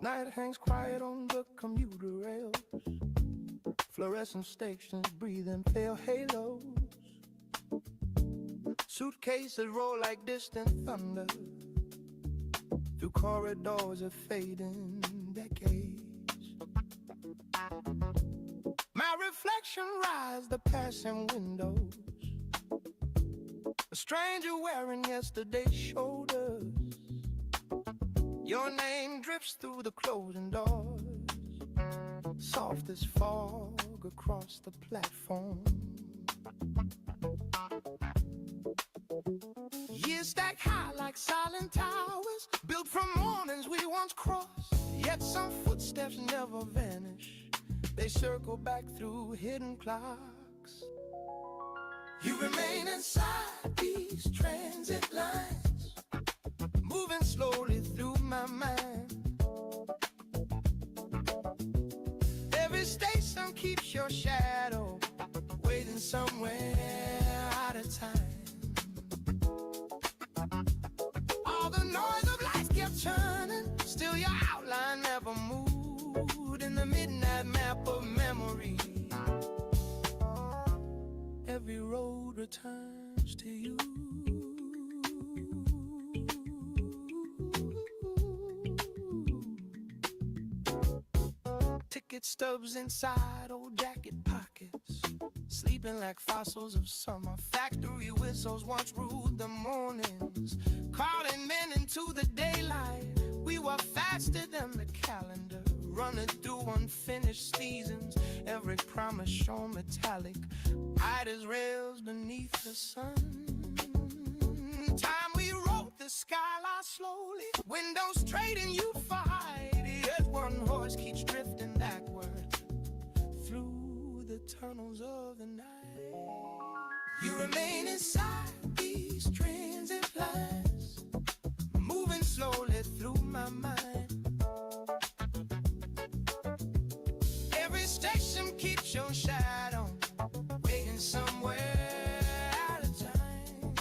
Night hangs quiet on the commuter rails, fluorescent stations breathing pale halos. Suitcases roll like distant thunder through corridors of fading decades. My reflection rides the passing windows, a stranger wearing yesterday's shoulders. Your name drips through the closing doors, soft as fog across the platform. Years stacked high like silent towers, built from mornings we once crossed. Yet some footsteps never vanish, they circle back through hidden clocks. You remain inside these transit lines, moving slowly through my mind. Every station keeps your shadow waiting somewhere out of time. All the noise of life kept turning, still your outline never moved in the midnight map of memory. Every road returns to you. Ticket stubs inside old jacket pockets, sleeping like fossils of summer. Factory whistles once ruled the mornings, calling men into the daylight. We were faster than the calendar, running through unfinished seasons. Every promise shown metallic, hide as rails beneath the sun. Time we wrote the skyline slowly, windows trading you for height. Yet one horse keeps drifting backward through the tunnels of the night. You remain inside these transit lines, moving slowly through my mind. Every station keeps your shadow waiting somewhere out of time.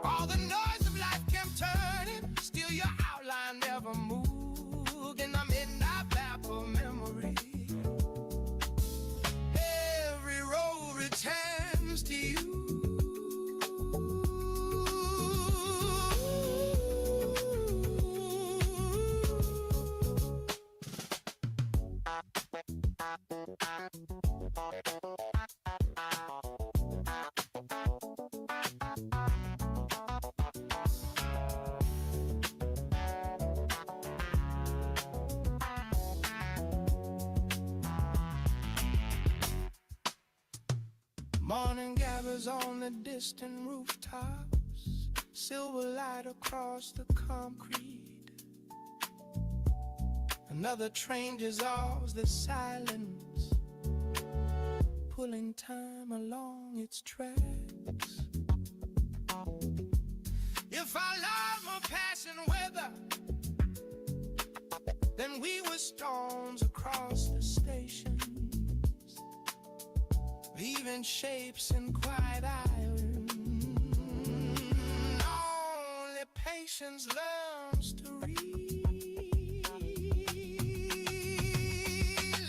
All the noise of life kept turning, still your outline never moved in the midnight map of memory. Every road returns to you. Morning gathers on the distant rooftops, silver light across the concrete. Another train dissolves the silence, pulling time along its tracks. If our lives were passing weather, then we were storms across the stations, leaving shapes in quiet iron. Only patience learns to read.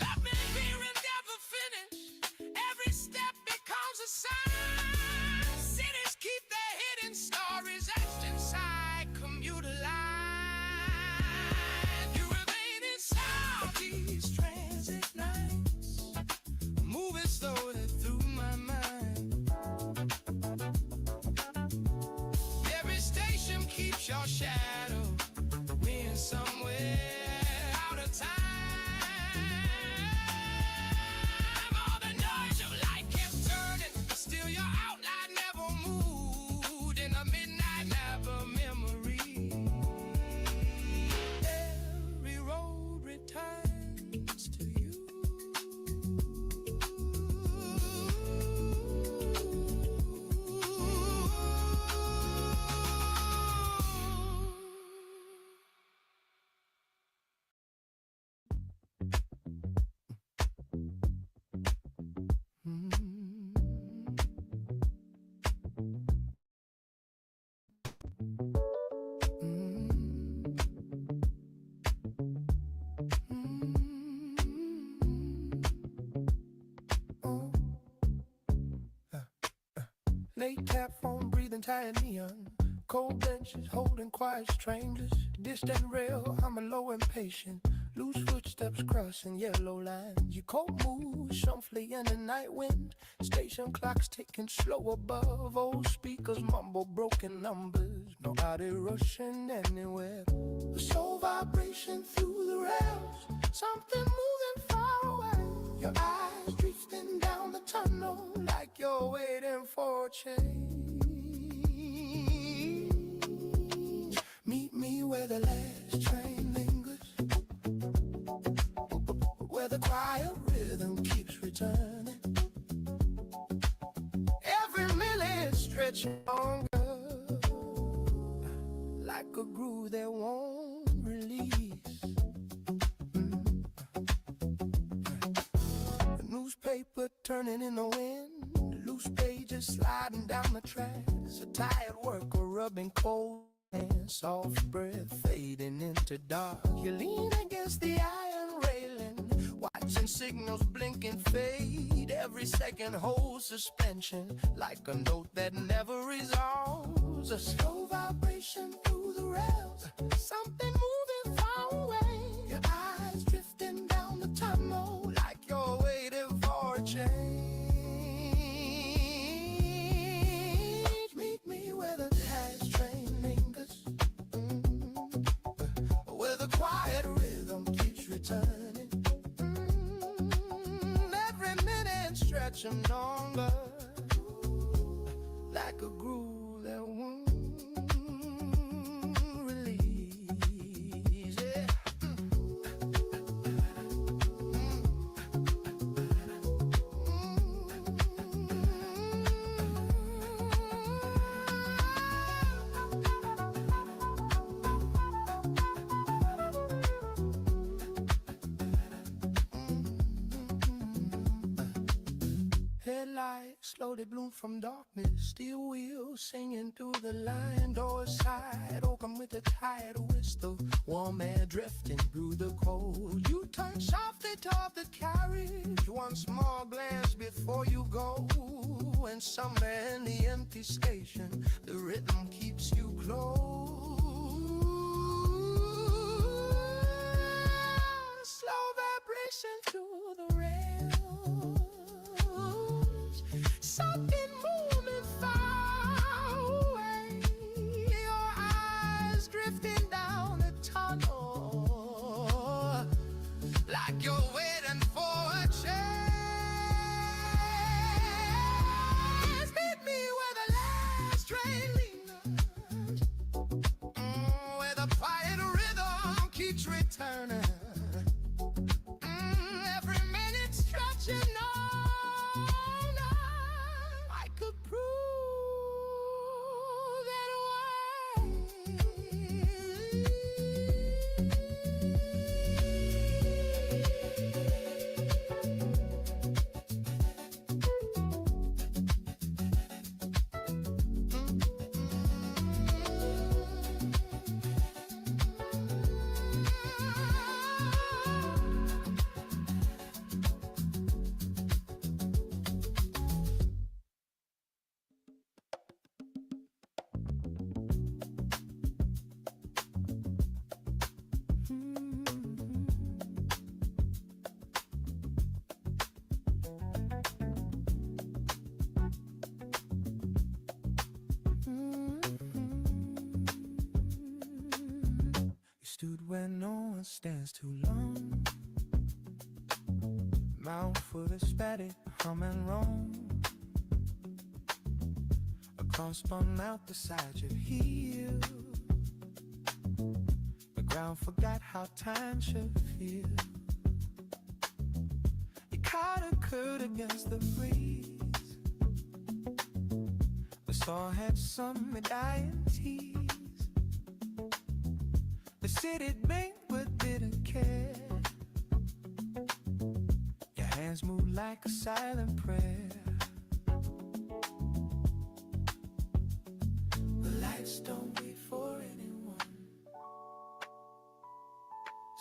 Let me hear and never finish. Every step becomes a sign. Cities keep their hidden stories etched inside commuter lines. You remain inside these transit nights, moving slowly through my mind. Every station keeps your shadow Late tap phone breathing tired neon. Cold benches holding quiet strangers. Distant rail, I'm a low impatient. Loose footsteps crossing yellow lines. Your coat moves softly in the night wind. Station clocks ticking slow above. Old speakers mumble broken numbers. Nobody rushing anywhere. A soul vibration through the rails. Something moving far away. Your eyes drifting down the tunnel like you're waiting for a change. Meet me where the last train lingers, where the quiet rhythm keeps returning. Every minute stretching longer, like a groove that won't release. The newspaper turning in the wind, loose pages sliding down the tracks. A tired worker rubbing cold hands, soft breath fading into dark. You lean against the iron railing, watching signals blink and fade. Every second holds suspension, like a note that never resolves. A slow vibration through the rails, something moving far away. Your eyes drifting down the tunnel, like you're waiting for a change. Meet me where the last train lingers, where the quiet rhythm keeps returning. Every minute stretching longer, like a groove that won't release. Yeah. Headlights slowly bloom from darkness. Steel wheels singing through the line. Doors side open with a tired whistle. Warm air drifting through the cold. You turn softly toward the carriage. One small glance before you go. And somewhere in the empty station, the rhythm keeps you close. Slow vibration through the rails, something moving far away. Your eyes drifting down the tunnel, like you're waiting for a chance. Meet me where the last train lingers, where the quiet rhythm keeps returning. Every minute stretching on, I could prove that way. Stood where no one stands too long, mouth full of static, hum and roam. A car spun out the side your heel. The ground forgot how time should feel. Your car occurred against the breeze. The saw had some medallion teeth. The city blinked but didn't care. Your hands moved like a silent prayer. The lights don't wait for anyone.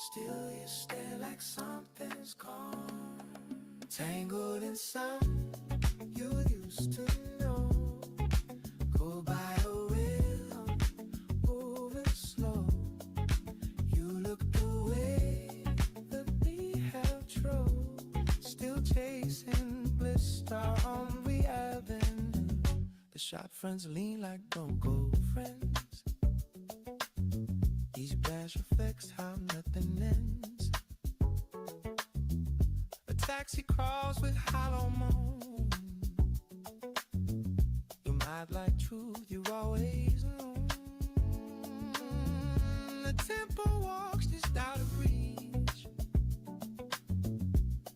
Still you stare like something's gone. Tangled in some you used to know. Shot friends lean like Bronco friends. Easy bash reflects how nothing ends. A taxi crawls with hollow moan. You might like truth, you always know. The tempo walks just out of reach.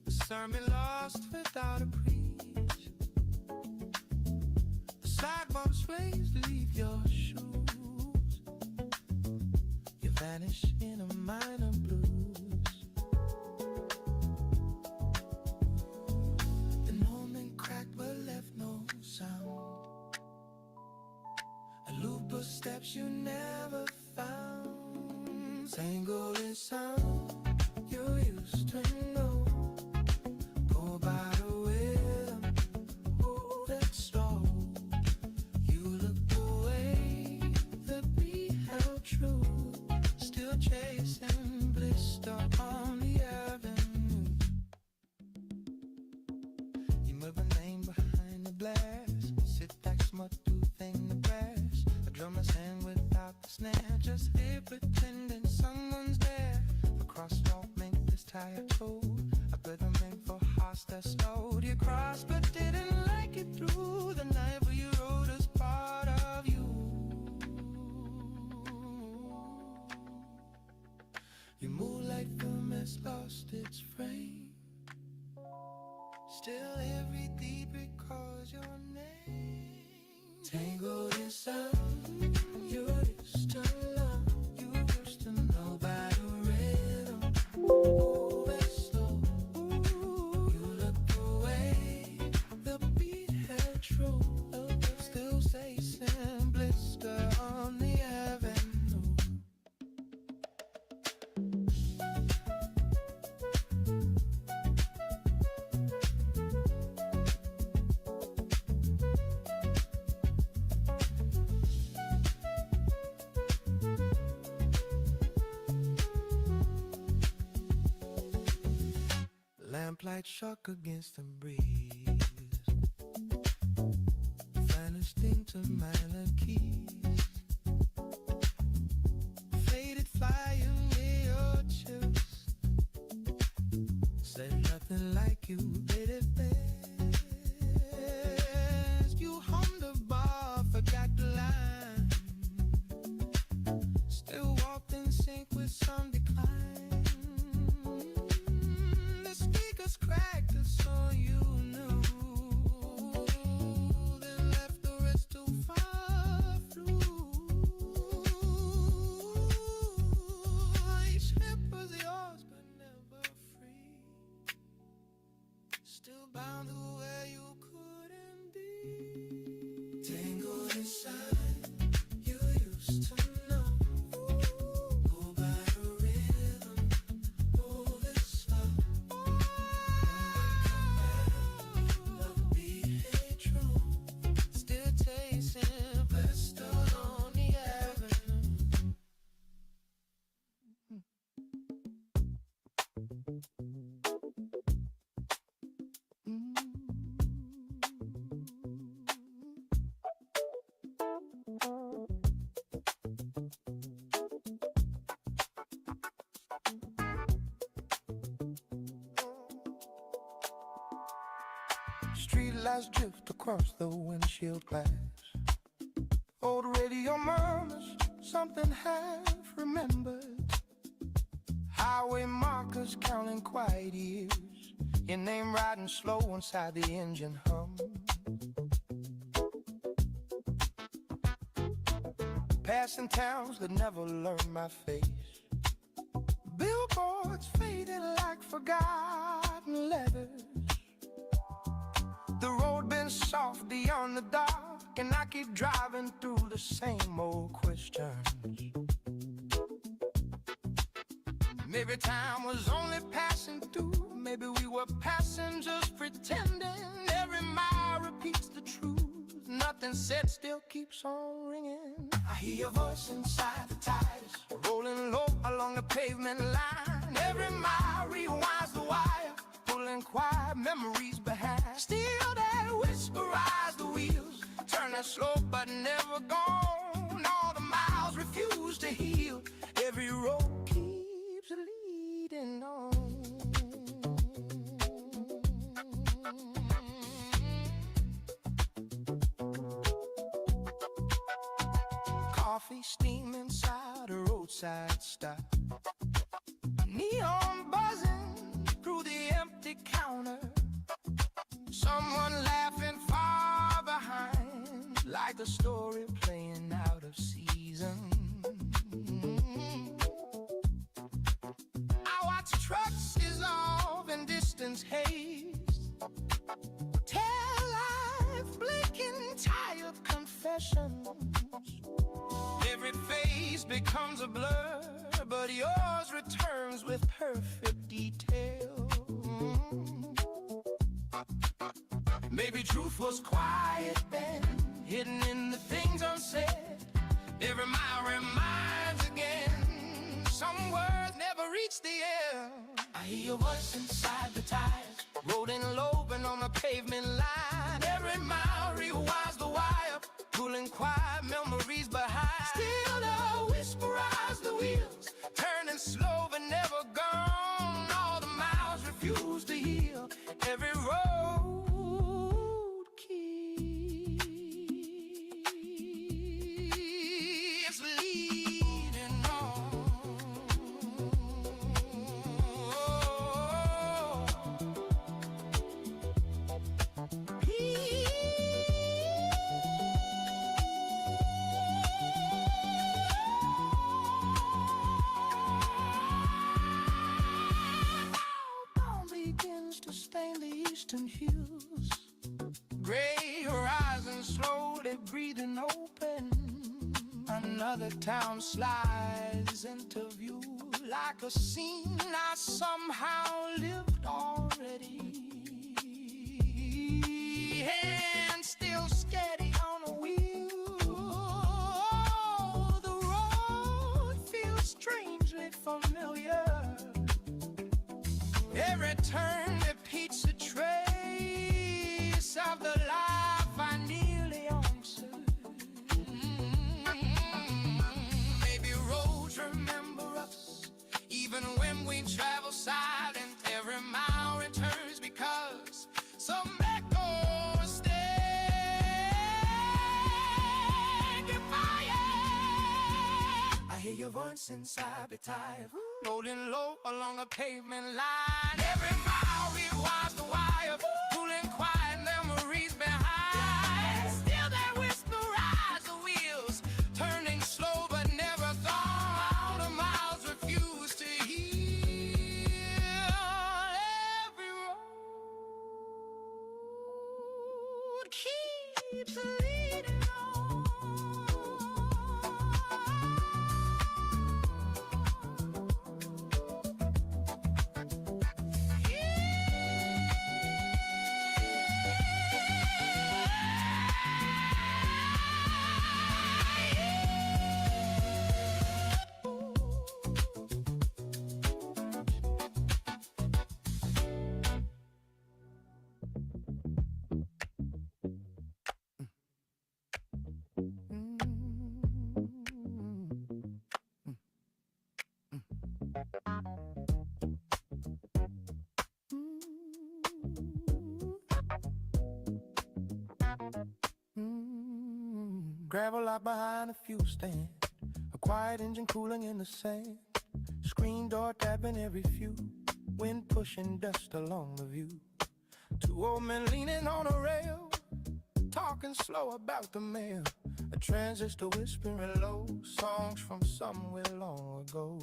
The sermon lost without a preach. Sidewalk slaves leave your shoes. You vanish in a minor blues. The moment cracked but left no sound. A loop of steps you never found. Tangled in sound you used to know. Pulled by the rhythm, hold it slow. True, still chasing blister on the avenue. You move a name behind the blast. Sit back, smut tooth in the grass. A drummer's hand without the snare. Just here pretending someone's there. A crosswalk make this tired toe. A rhythm meant for hearts that slowed. You crossed but didn't like it through the night where you wrote as part of you. Your moonlight film has lost its frame. Still every deep recalls your name. Tangled in sound you used to love. You used to know by the rhythm. Moving slow, you looked away. The beat held true. Still chasing blister on the avenue. Lamplight shock against the breeze. Vanished into minor keys. Faded flying near your chest. Said nothing like you did it best. You hummed the bar, forgot the line. Still walked in sync with some decline. Cracked us so you knew. Then left the rest too far through. Each step was yours but never free. Still bound to where you couldn't be. Tangled inside you used to know. Go by the rhythm, hold it slow. Streetlights drift across the windshield glass. Old radio murmurs something half remembered. Highway markers counting quiet years. Your name riding slow inside the engine hum. Passing towns that never learned my face. Billboards faded like forgotten letters. The road been soft beyond the dark, and I keep driving through the same old questions. Maybe time was only passing through. Maybe we were passengers pretending. Every mile repeats the truth. Nothing said still keeps on ringing. I hear your voice inside the tires, rolling low along the pavement line. Every mile rewinds the wire, pulling quiet memories behind. Still that whisper rides the wheels, turning turning slow but never gone. All the miles refuse to heal. Every road keeps leading on. Coffee steam inside a roadside stop. Neon buzzing through the empty counter. Someone laughing far behind, like a story playing out of season. I watch trucks dissolve in distance haze. Tell life blinking tired confessions. Every face becomes a blur, but yours returns with perfect detail. Maybe truth was quiet then, hidden in the things unsaid. Every mile reminds again, some words never reach the air. I hear your voice inside the tires, rolling low and on the pavement line. Every mile rewinds the wire, pulling quiet memories behind. Still the whisper rides the wheels, turning slow but never gone. All the miles refuse to heal. Every road keeps leading on. Dawn begins to stain the eastern hues. Gray horizon slowly breathing open. Another town slides into view, like a scene I somehow lived already. Hand still steady on the wheel. The road feels strangely familiar. Every turn repeats a trace of the life I nearly answered. Maybe roads remember us, even when we travel silent. Every mile returns because some echoes stand goodbye. I hear your voice inside the tire, rolling low along a pavement line. Every mile rewinds the wire, pulling quiet memories behind. Still that whisper rides the wheels, turning slow but never gone. All the miles refuse to heal. Every road keeps leading on. Gravel lot behind a fuel stand, a quiet engine cooling in the sand. Screen door tapping every few, wind pushing dust along the view. Two old men leaning on a rail, talking slow about the mail. A transistor whispering low, songs from somewhere long ago.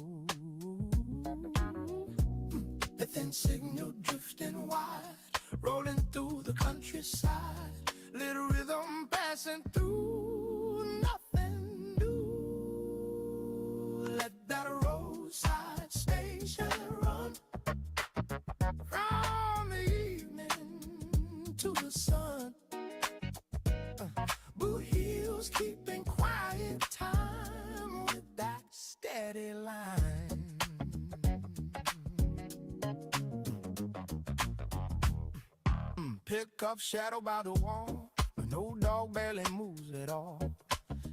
The thin signal drifting wide, rolling through the countryside. Little rhythm passing through, nothing new. Let that roadside station run from the evening to the sun. Blue hills keeping quiet time with that steady line. Pick up shadow by the wall, an No dog barely moves at all.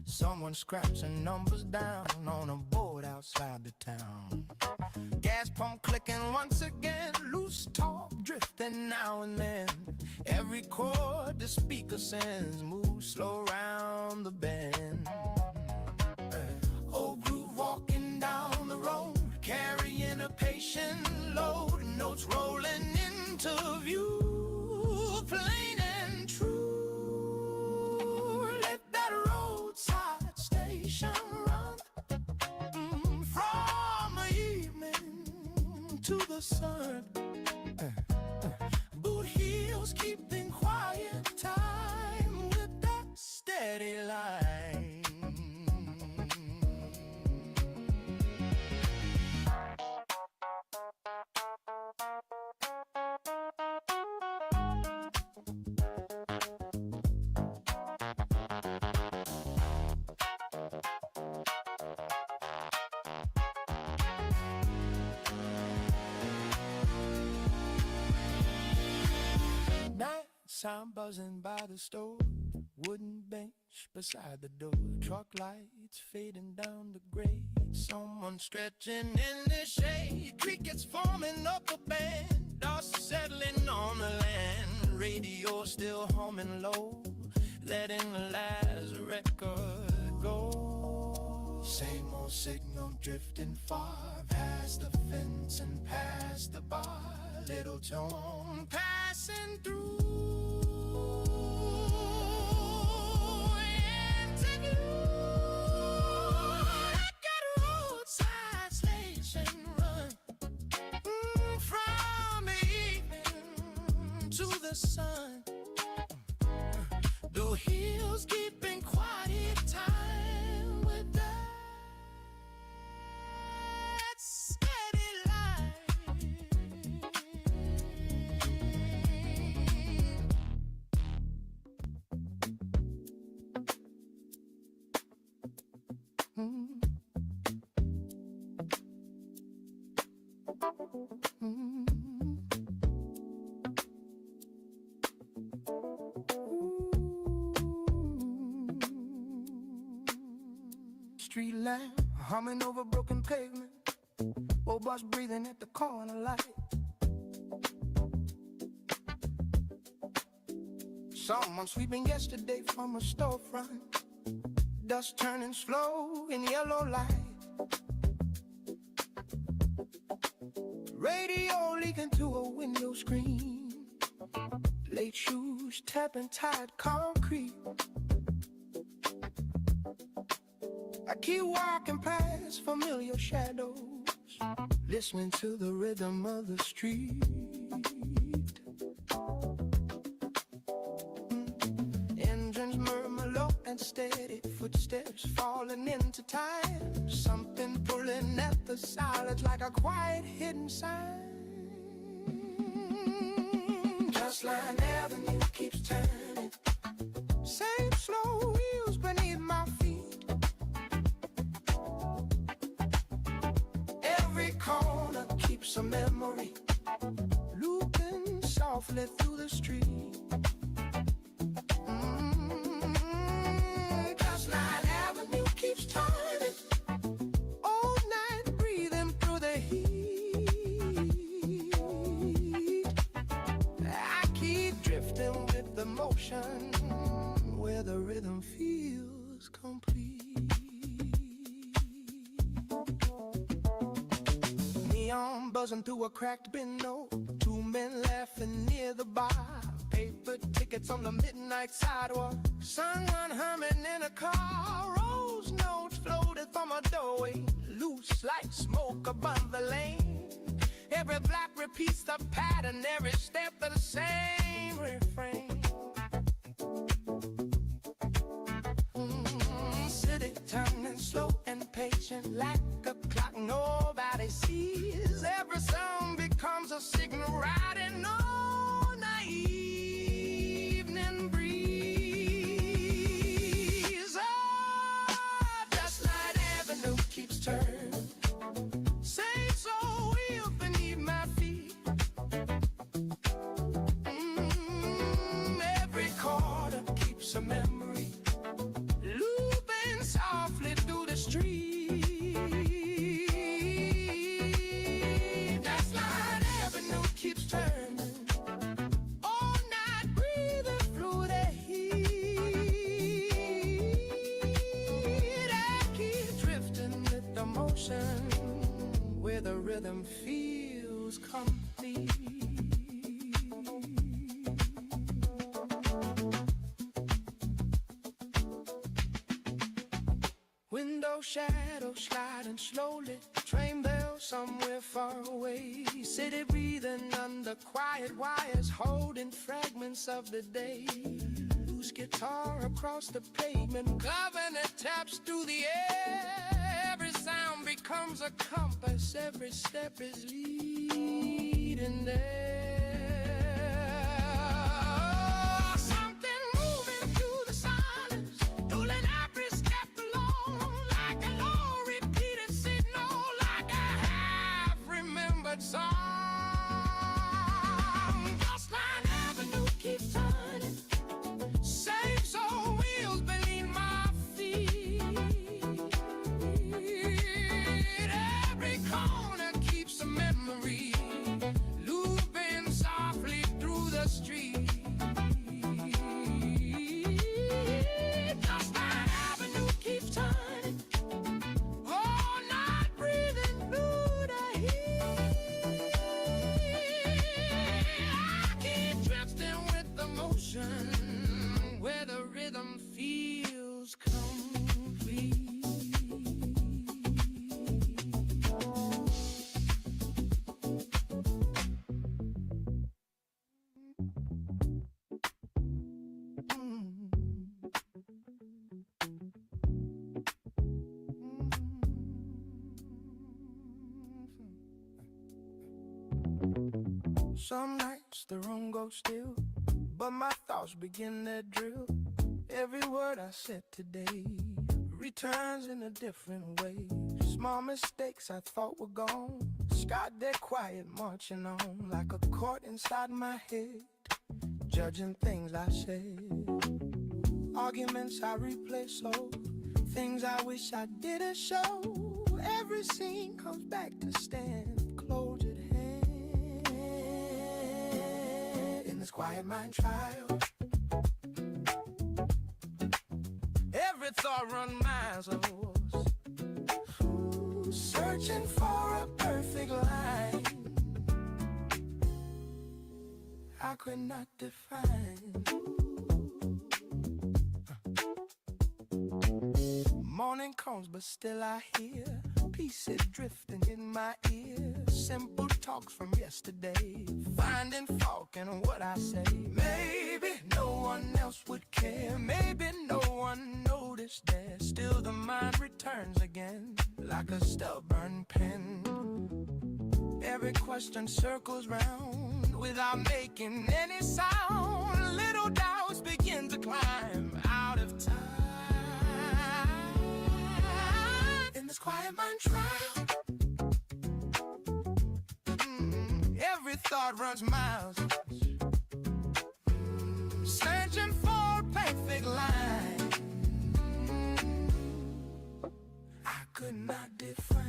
Someone scratching numbers down on a board outside the town. Gas pump clicking once again, loose talk drifting now and then. Every chord the speaker sends moves slow round the bend. Old groove walking down the road, carrying a patient load. Notes rolling into view, plain and true. Let that roadside station run from the evening to the sun. Boot heels keeping quiet time with that steady line. Sound buzzing by the stove, wooden bench beside the door, truck lights fading down the grade, someone stretching in the shade, crickets forming up a band, dust settling on the land, radio still humming low, letting the last record go. Same old signal drifting far, past the fence and past the bar, little tone passing through. Sun, the hills keeping quiet time with that steady line. Street lamp humming over broken pavement, old bus breathing at the corner light. Someone sweeping yesterday from a storefront, dust turning slow in yellow light. Radio leaking through a window screen, late shoes tapping tired concrete. I keep walking past familiar shadows, listening to the rhythm of the street. Engines murmur low and steady, footsteps falling into time. Something pulling at the silence like a quiet hidden sign. Just like Avenue keeps turning, same slow wheels beneath my feet. Corner keeps a memory, looping softly through the street. Gaslight Avenue keeps turning, all night breathing through the heat. I keep drifting with the motion, where the rhythm feels complete. Buzzing through a cracked window, two men laughing near the bar, paper tickets on the midnight sidewalk, someone humming in a car, rose notes floated from a doorway, loose like smoke above the lane. Every block repeats the pattern, every step the same refrain. City turning slow and patient like a clock nobody sees. Every sound becomes a signal riding on the evening breeze. Oh, just like Avenue keeps turning, same soul wheel beneath my feet. Every corner keeps keeps a memory looping softly through the street. That's line avenue keeps turning all night, breathing through the heat. I keep drifting with the motion where the rhythm feels complete. Window shadow sliding slowly, train bell somewhere far away. City breathing under quiet wires, holding fragments of the day. Loose guitar across the pavement, clavinet taps through the air. Every sound becomes a compass, every step is leading there. Something moving through the silence, pulling every step along, like a long repeated signal, like a half-remembered song. Just line avenue keeps turning, same soul wheels beneath my feet. Every corner keeps a memory looping softly through the street. Just line avenue keeps turning all night, breathing through the heat. I keep drifting with the motion where the rhythm feels complete. Some nights the room goes still, but my thoughts begin their drill. Every word I said today returns in a different way. Small mistakes I thought were gone, Scott there quiet marching on, like a court inside my head, judging things I said. Arguments I replay slow, things I wish I didn't show. Every scene comes back to stand with closed hand in this quiet mind trial. Every thought run miles of us, searching for a perfect line I could not define. Morning comes, but still I hear pieces drifting in my ear. Simple talks from yesterday, finding fault in what I say. Maybe no one else would care, maybe no one noticed there. Still the mind returns again, like a stubborn pen. Every question circles round without making any sound. Little doubts begin to climb out of time. In this quiet mind trial, every thought runs miles, searching for a perfect line I could not define.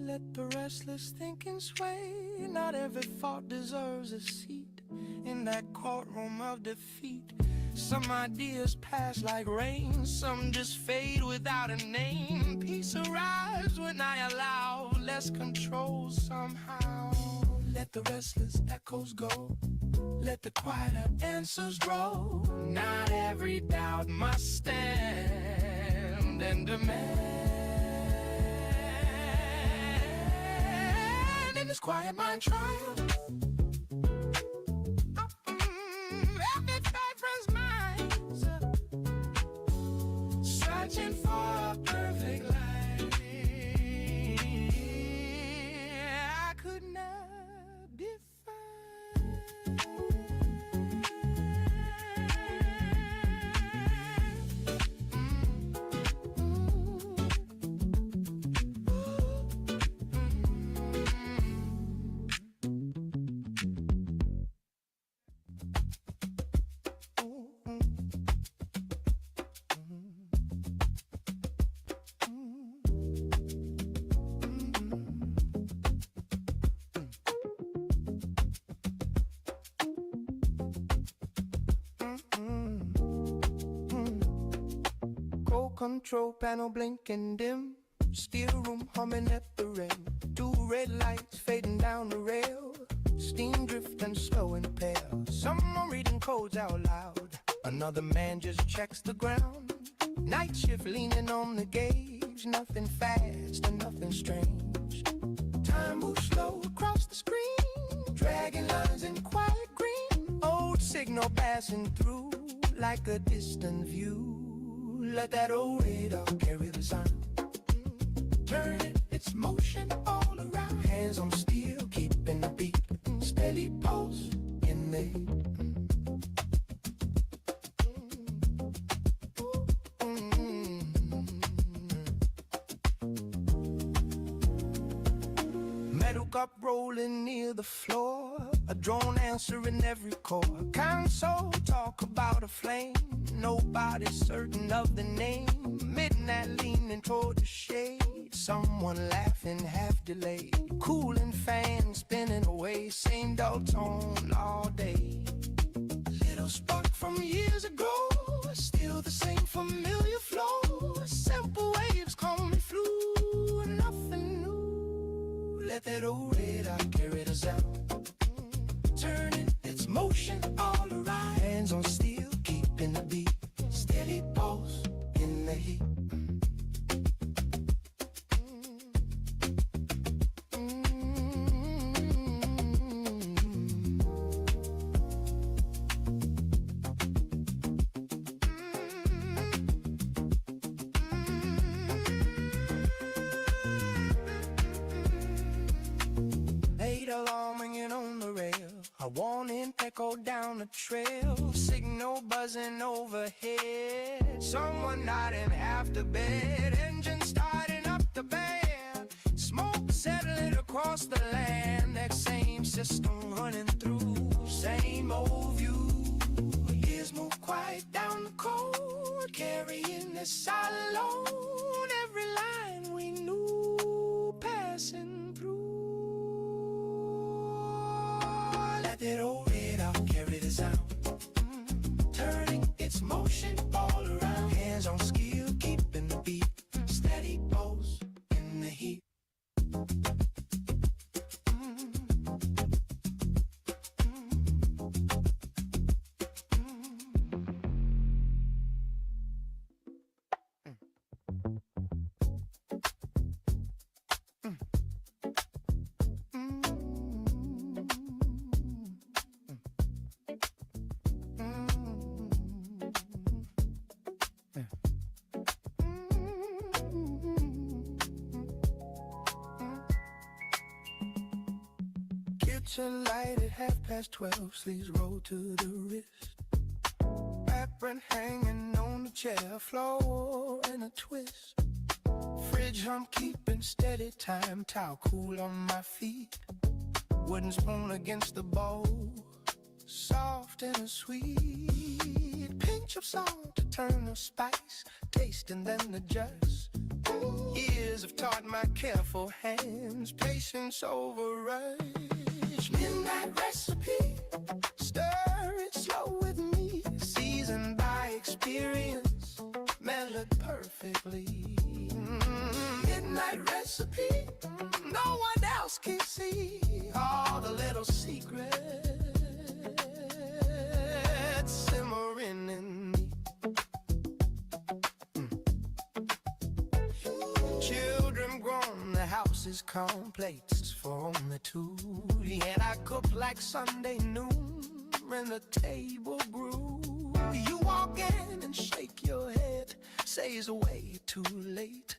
Let the restless thinking sway. Not every fault deserves a seat in that courtroom of defeat. Some ideas pass like rain, some just fade without a name. Peace arrives when I allow less control somehow. Let the restless echoes go, let the quieter answers grow. Not every doubt must stand and demand. In this quiet mind trial, every faith runs minds, searching for a perfect life. I could not define. Control panel blinking dim, steel room humming at the rim. Two red lights fading down the rail, steam drifting slow and pale. Someone reading codes out loud, another man just checks the ground. Night shift leaning on the gauge, nothing fast and nothing strange. Time moves slow across the screen, dragging lines in quiet green. Old signal passing through like a distant view. Let that old radar carry the sound. Turning its motion all around. Hands on steel, keeping the beat. Steady pulse in the heat. Metal cup rolling near the floor, a drone answering every call. Console talk about a flame, nobody's certain of the name. Midnight leaning toward the shade, someone laughing half delayed. Cooling fan spinning away, same dull tone all day. Little spark from years ago, still the same familiar flow. Simple waves coming through, nothing new. Let that old radar carry the sound. Turning its motion all around. Hands on steel, keeping the beat. Steady pulse in the heat. Late alarm ringing on the rail, a warning echo down the trail. Signal buzzing overhead, someone nodding after bed. Engine starting up the band, smoke settling across the land. That same system running through, same old view. Years move quiet down the cold, carrying this silent load. Every line we knew passing through. Let that old radar carry the sound. Turning its motion all around. Hands on skill, keeping the beat. Steady pulse in the heat. Kitchen light at 12:30, sleeves rolled to the wrist. Apron hanging on the chair, floor in a twist. Fridge hum keeping steady time, towel cool on my feet. Wooden spoon against the bowl, soft and sweet. Pinch of salt to turn the spice, taste and then adjust. Years have taught my careful hands, patience over rush. Midnight recipe, stir it slow with me. Seasoned by experience, mellowed perfectly. Midnight recipe, no one else can see all the little secrets simmering in me. Children grown, the house is complex for only two. Yet I cook like Sunday noon when the table grew. You walk in and shake your head, say it's way too late,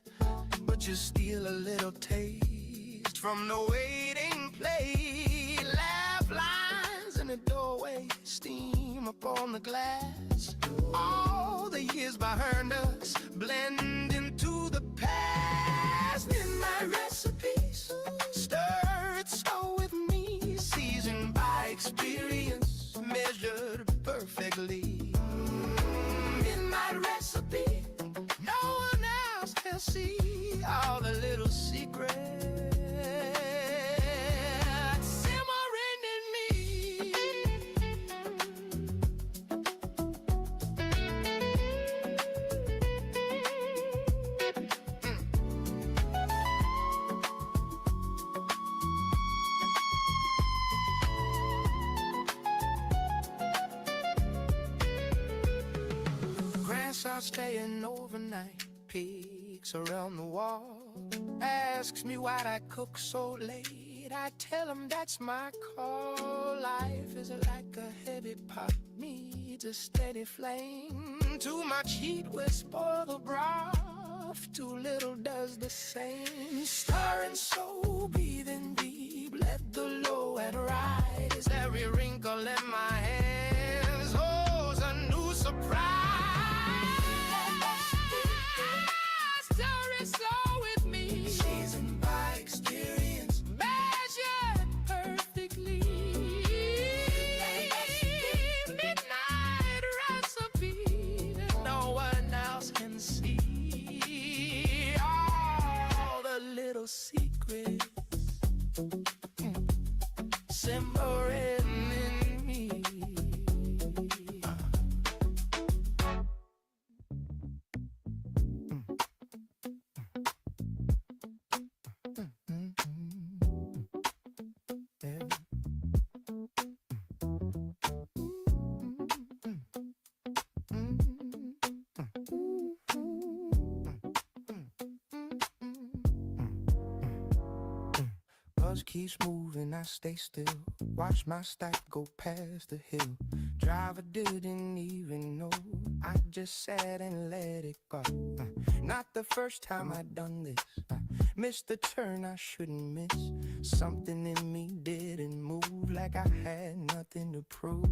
but you steal a little taste from the waiting plate. Laugh lines in the doorway, steam up on the glass. All the years behind us blend into the past. In my recipes, stir it slow with me, seasoned by experience, measured perfectly. In my recipe, no one else can see all the little secrets simmering in me. Grandson staying overnight, peeks around the wall, asks me why'd I cook so late. I tell him that's my call. Life is like a heavy pot, needs a steady flame. Too much heat will spoil the broth, too little does the same. Stirring so, breathing deep, let the low and rise. Every wrinkle in my hands holds a new surprise. Stirring slow with me, seasoned by experience, measured perfectly. Midnight recipe that no one else can see. All the little secrets simmering in me. Bus keeps moving, I stay still, watch my stack go past the hill. Driver didn't even know, I just sat and let it go. Not the first time I'd done this, I missed the turn I shouldn't miss. Something in me didn't move, like I had nothing to prove.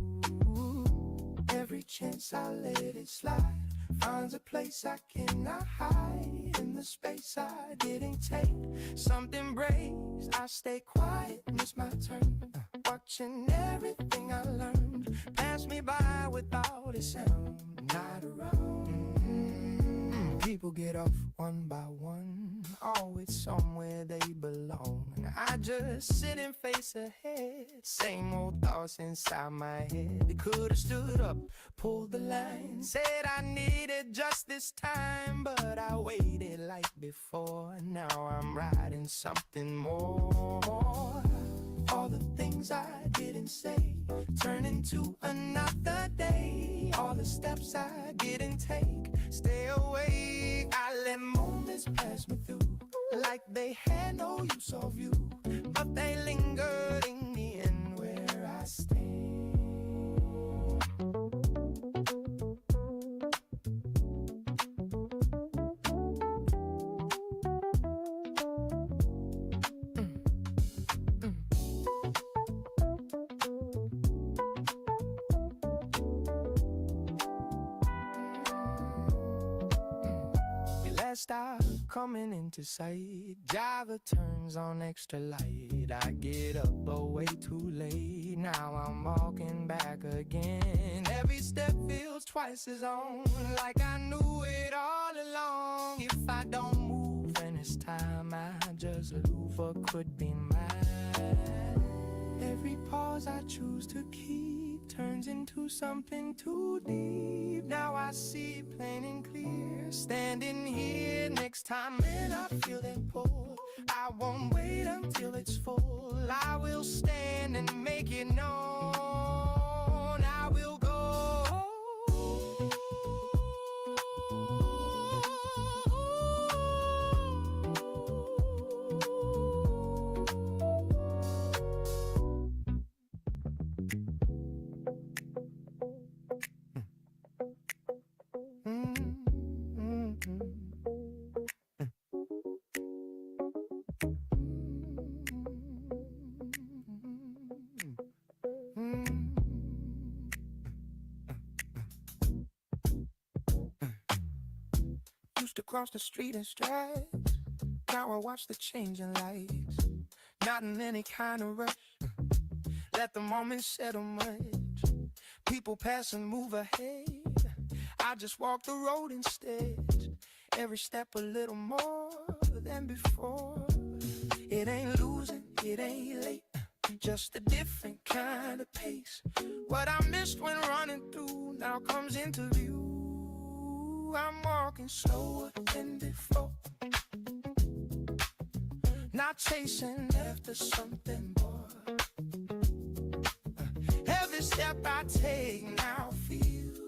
Every chance I let it slide finds a place I cannot hide. In the space I didn't take, something breaks, I stay quiet, miss my turn. Watching everything I learned pass me by without a sound. Not around. People get off one by one, always somewhere they belong. And I just sit and face ahead, same old thoughts inside my head. They could've stood up, pulled the line, said I needed just this time, but I waited like before. Now I'm writing something more. All the things I didn't say turn into another day. All the steps I didn't take, stay away. I let moments pass me through, like they had no use of you, but they lingered in the end where I stand. Stop coming into sight, driver turns on extra light. I get up, but way too late. Now I'm walking back again. Every step feels twice as long, like I knew it all along. If I don't move and it's time, I just lose what could be mine. Every pause I choose to keep turns into something too deep. Now I see plain and clear, standing here next time and I feel that pull. I won't wait until it's full, I will stand and make it known. I will go. across the street and strides. Now I watch the changing lights, not in any kind of rush. Let the moment settle much. People pass and move ahead. I just walk the road instead. Every step a little more than before. It ain't losing, it ain't late, just a different kind of pace. What I missed when running through now comes into view. I'm walking slower than before, not chasing after something more. Every step I take now feels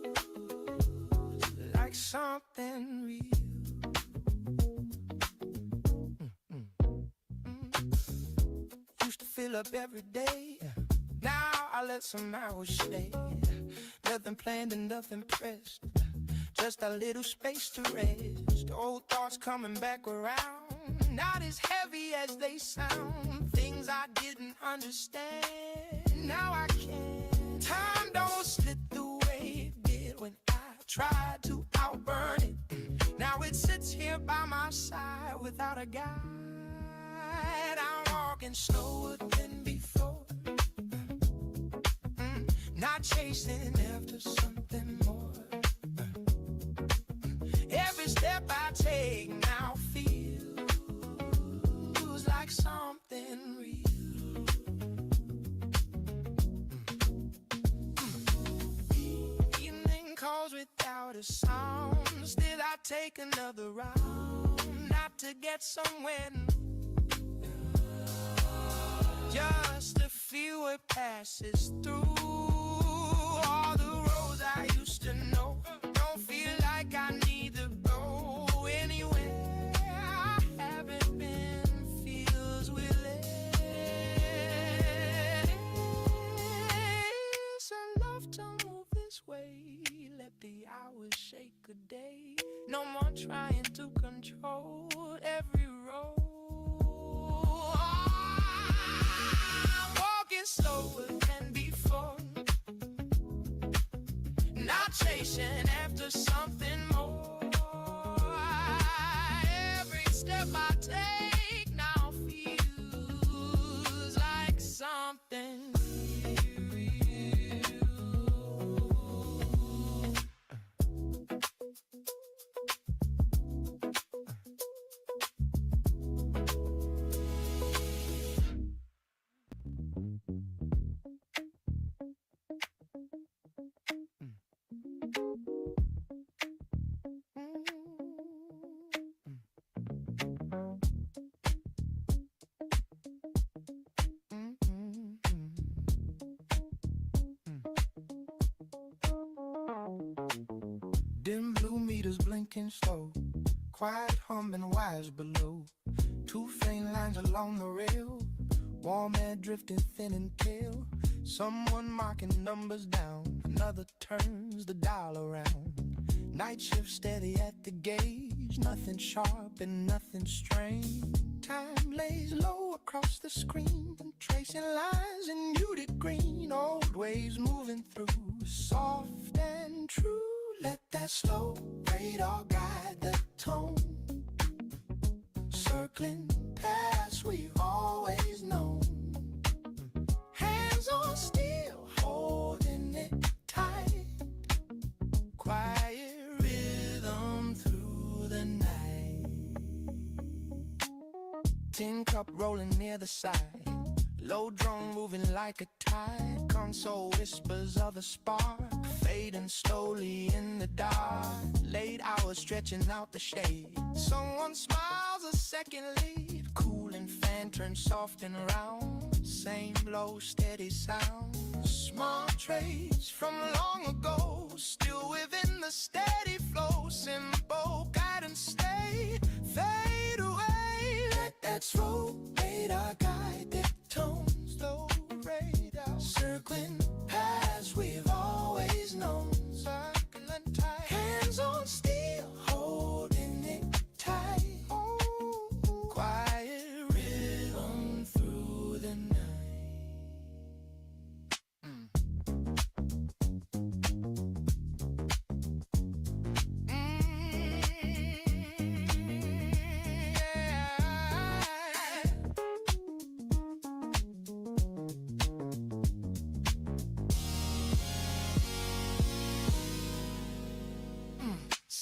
like something real. Used to fill up every day, now I let some hours stay. Nothing planned and nothing pressed, just a little space to rest. Old thoughts coming back around, not as heavy as they sound. Things I didn't understand, now I can. Time don't slip the way it did when I tried to outburn it. Now it sits here by my side without a guide. I'm walking slower than before, not chasing after something more. Every step I take now feels like something real. Evening calls without a sound, still I take another round, not to get somewhere new, just to feel what passes through. All the roads I used to know don't feel like I need to go anywhere I haven't been. Feels willingness enough to move this way. Let the hours shake a day. No more trying to control every road. Slower than before, not chasing after something more. Every step I take now feels like something real. Dim blue meters blinking slow, quiet humming wires below. Two faint lines along the rail, warm air drifting thin and pale. Someone marking numbers down, another turns the dial around. Night shift steady at the gauge, nothing sharp and nothing strange. Time lays low across the screen, tracing lines in muted green. Old waves moving through, soft and true. Let that slow radar guide the tone, circling past we've always known. Hands on steel, holding it tight. Quiet rhythm through the night. Tin cup rolling near the side, low drone moving like a tide. Console whispers of a spark, fading slowly in the dark. Late hours stretching out the shade. Someone smiles a second late. Cooling fan turns soft and round. Same low steady sound. Small trace from long ago, still within the steady flow. Simple guidance stay, fade away. Let that slow radar guide the tone. Slow radar circling past we've always known. Circling tight, hands on steel, holding it tight. Quiet rhythm through the night.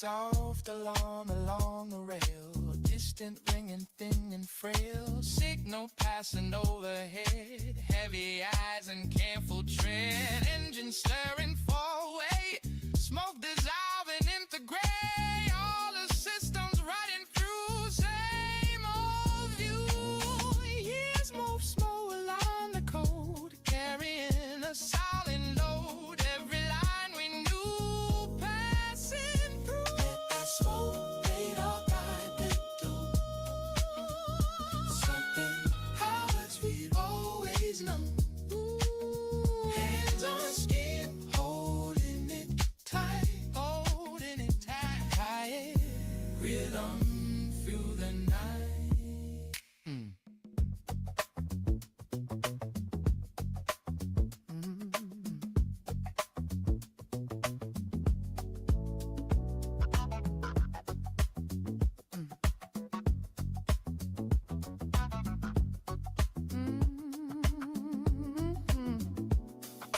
soft alarm along the rail, distant ringing, thin and frail, signal passing overhead, heavy eyes and careful tread, engine stirring four-way, smoke dissolving into gray, all the systems running through, same old view. Years move slow along the code, carrying a solid load, every line we knew passing through. Let that smoke radar guide them through something habits we'd always known. Hands on skin, holding it tight, tight, rhythm through the night.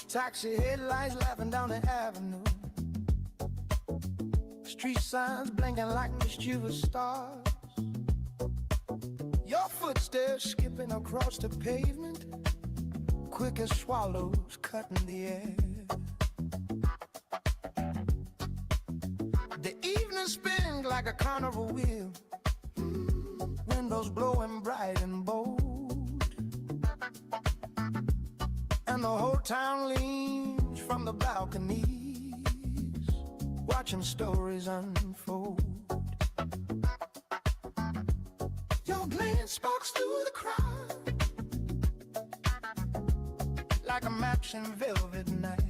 Taxi headlights laughing down the avenue, street signs blinking like mischievous stars, your footsteps skipping across the pavement, quick as swallows cutting the air. The evening spins like a carnival wheel, windows blowing bright and bold, and the whole town leans from the balconies, watching stories unfold. Your glance sparks through the crowd like a match in velvet night.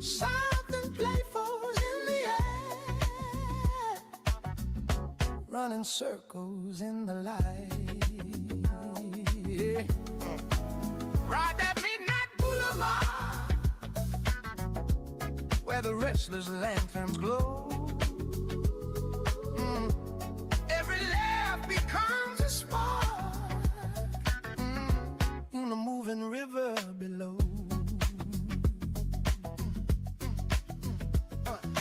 Something playful in the air, running circles in the light. Yeah. Right at midnight boulevard, where the restless lanterns glow. Every laugh becomes a spark in the moving river below.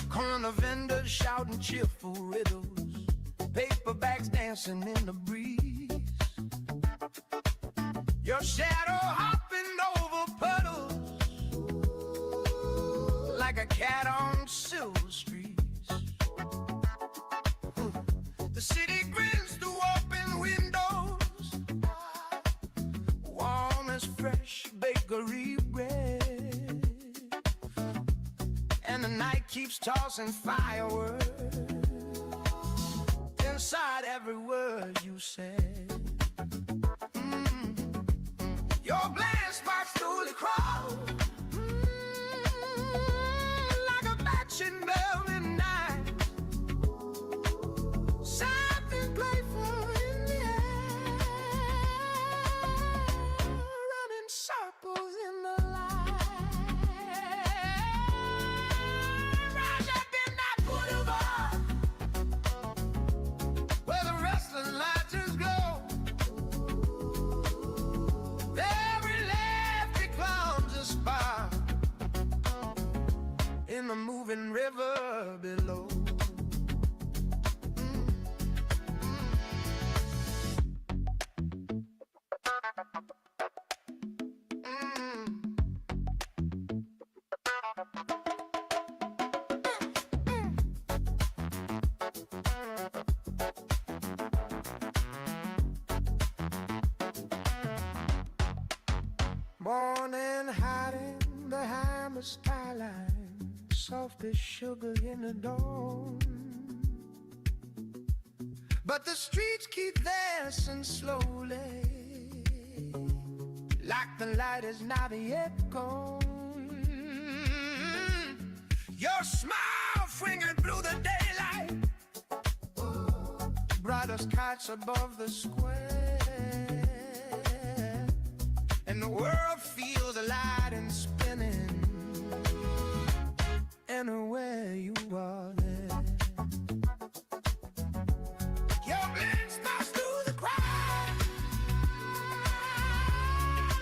Corner vendors shouting cheerful riddles, paperbacks dancing in the breeze, your shadow hopping over puddles like a cat on silver streets. The city grins through open windows, warm as fresh bakery bread, and the night keeps tossing fireworks inside every word you said. Your glance sparks through the crowd like a match in velvet night. Something playful in the air, running circles in the light. Right up in that boulevard, where the restless lanterns glow. In the moving river below. Morning hiding behind the skyline, soft as sugar in the dawn, but the streets keep dancing slowly, like the light is not yet gone. Your smile fingered through the daylight, bright as kites above the square, and the world feels alive and spinning. Anywhere you are there, your glance sparks through the crowd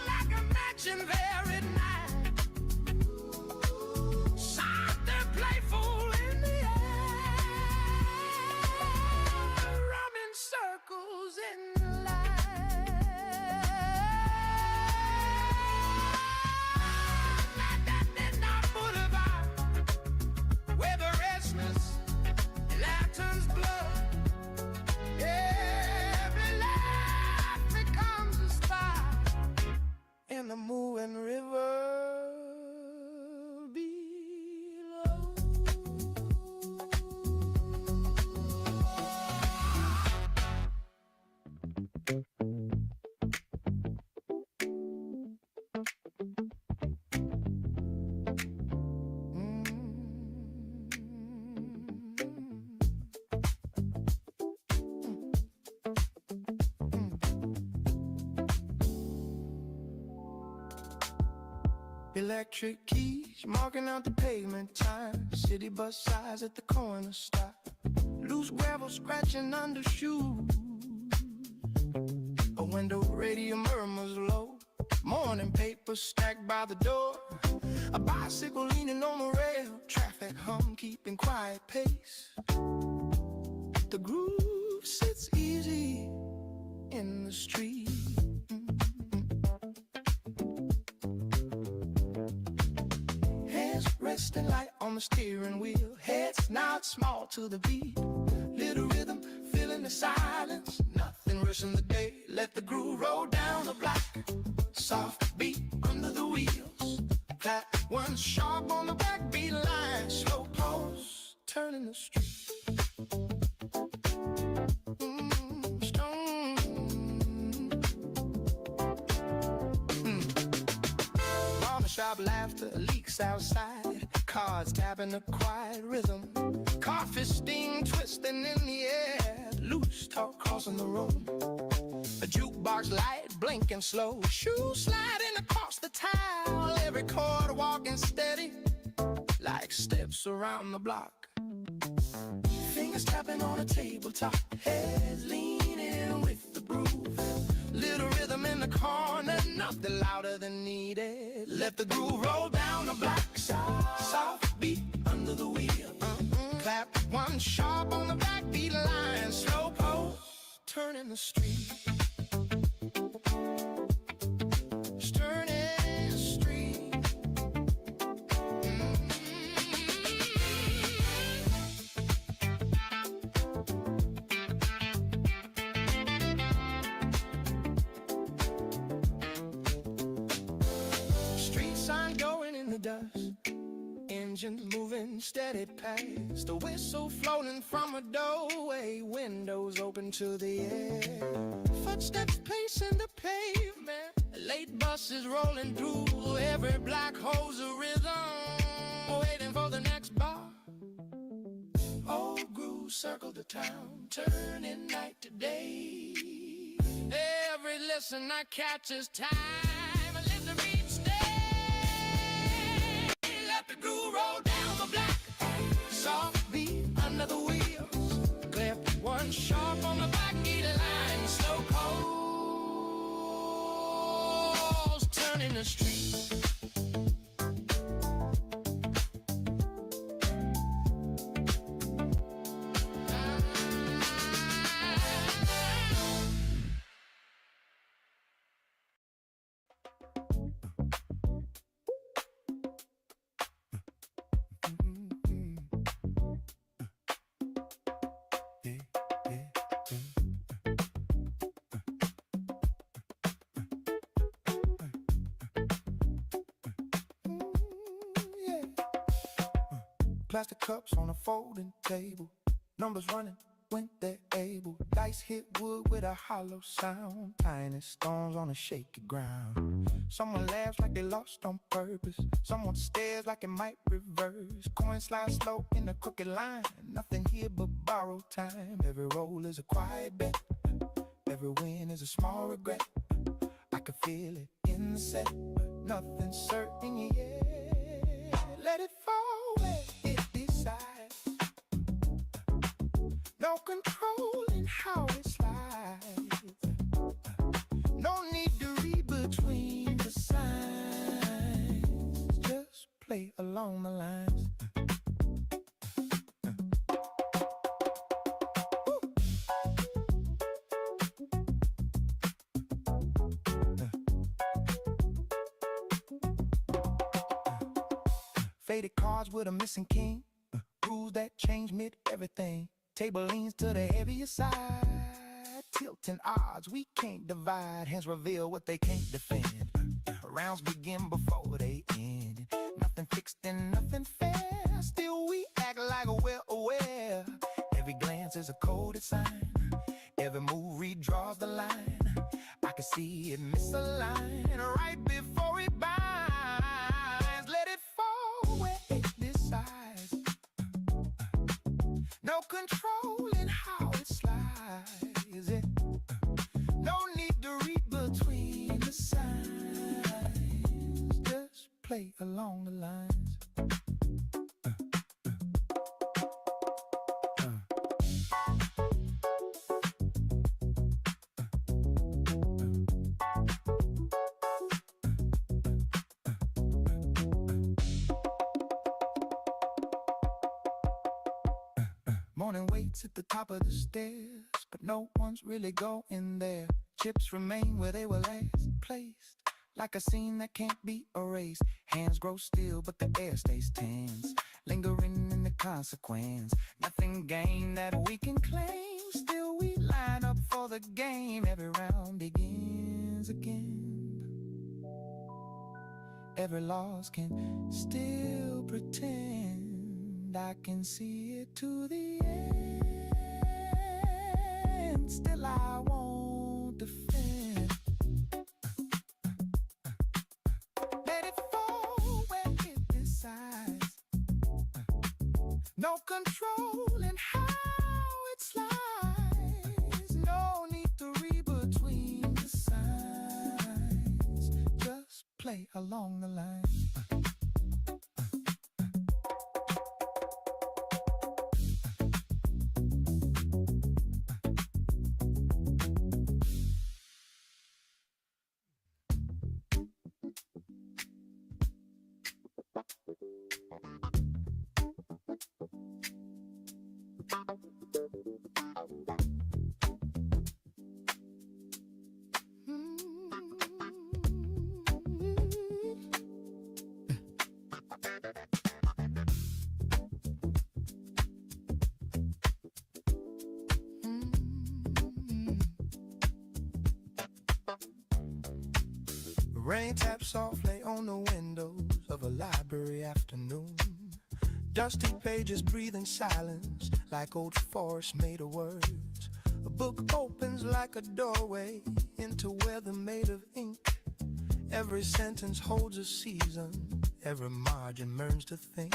like a match in very night. Something playful Electric keys marking out the pavement time. City bus sides at the corner stop. Loose gravel scratching under shoes. A window radio murmurs low. Morning paper stacked by the door. A bicycle leaning on the rail. Traffic hum keeping quiet pace. The groove sits easy in the street. Resting light on the steering wheel. Heads nod small to the beat. Little rhythm filling the silence. Nothing rushing the day. Let the groove roll down the block. Soft beat under the wheels. Clap one sharp on the backbeat line. Slow pulse turning the street. Sharp laughter leaks outside. Cards tapping a quiet rhythm. Coffee sting twisting in the air. Loose talk crossing the room. A jukebox light blinking slow. Shoes sliding across the tile. Every chord walking steady like steps around the block. Fingers tapping on a tabletop. Heads leaning with the groove. Little rhythm in the corner, nothing louder than needed. Let the groove roll down the block. Soft beat under the wheel. Clap one sharp on the backbeat line. Slow pulse turning the street. Turning the street. Sign going in the dust. Engines moving steady past. The whistle floating from a doorway. Windows open to the air. Footsteps pacing the pavement. Late buses rolling through. Every black hole's a rhythm. Waiting for the next bar. Old grooves circle the town. Turning night to day. Every listener catches time. Let the beat stay. Let the groove roll down the block. Soft beat under the wheels. Clip one sharp on the backbeat line. Slow pulse turning the street. Plastic cups on a folding table. Numbers running when they're able. Dice hit wood with a hollow sound. Tiny stones on a shaky ground. Someone laughs like they lost on purpose. Someone stares like it might reverse. Coin slides slow in a crooked line. Nothing here but borrowed time. Every roll is a quiet bet. Every win is a small regret. I can feel it in the set, but nothing's certain yet. Let it fall where it decides. No control in how it slides. No need to read between the signs. Just play along the lines. Faded cards with a missing king. Rules that change mid-everything. Table leans to the heavier side. Tilting odds we can't divide. Hands reveal what they can't defend. Rounds begin before they end. Nothing fixed and nothing fair. Still we act like we're aware. Every glance is a coded sign. Every move redraws the line. can see it misalign right before it binds. Let it fall where it decides. No control in how it slides. No need to read between the signs. Just play along the lines. Morning waits at the top of the stairs, but no one's really going there. Chips remain where they were last placed, like a scene that can't be erased. Hands grow still, but the air stays tense, lingering in the consequence. Nothing gained that we can claim. Still we line up for the game. Every round begins again. Every loss can still pretend I can see it to the end. Still I won't defend. Let it fall where it decides. No control in how it slides. No need to read between the signs. Just play along the line. Rain taps softly on the windows of a library afternoon. Dusty pages breathing silence like old forests made of words. A book opens like a doorway into weather made of ink. Every sentence holds a season, every margin learns to think.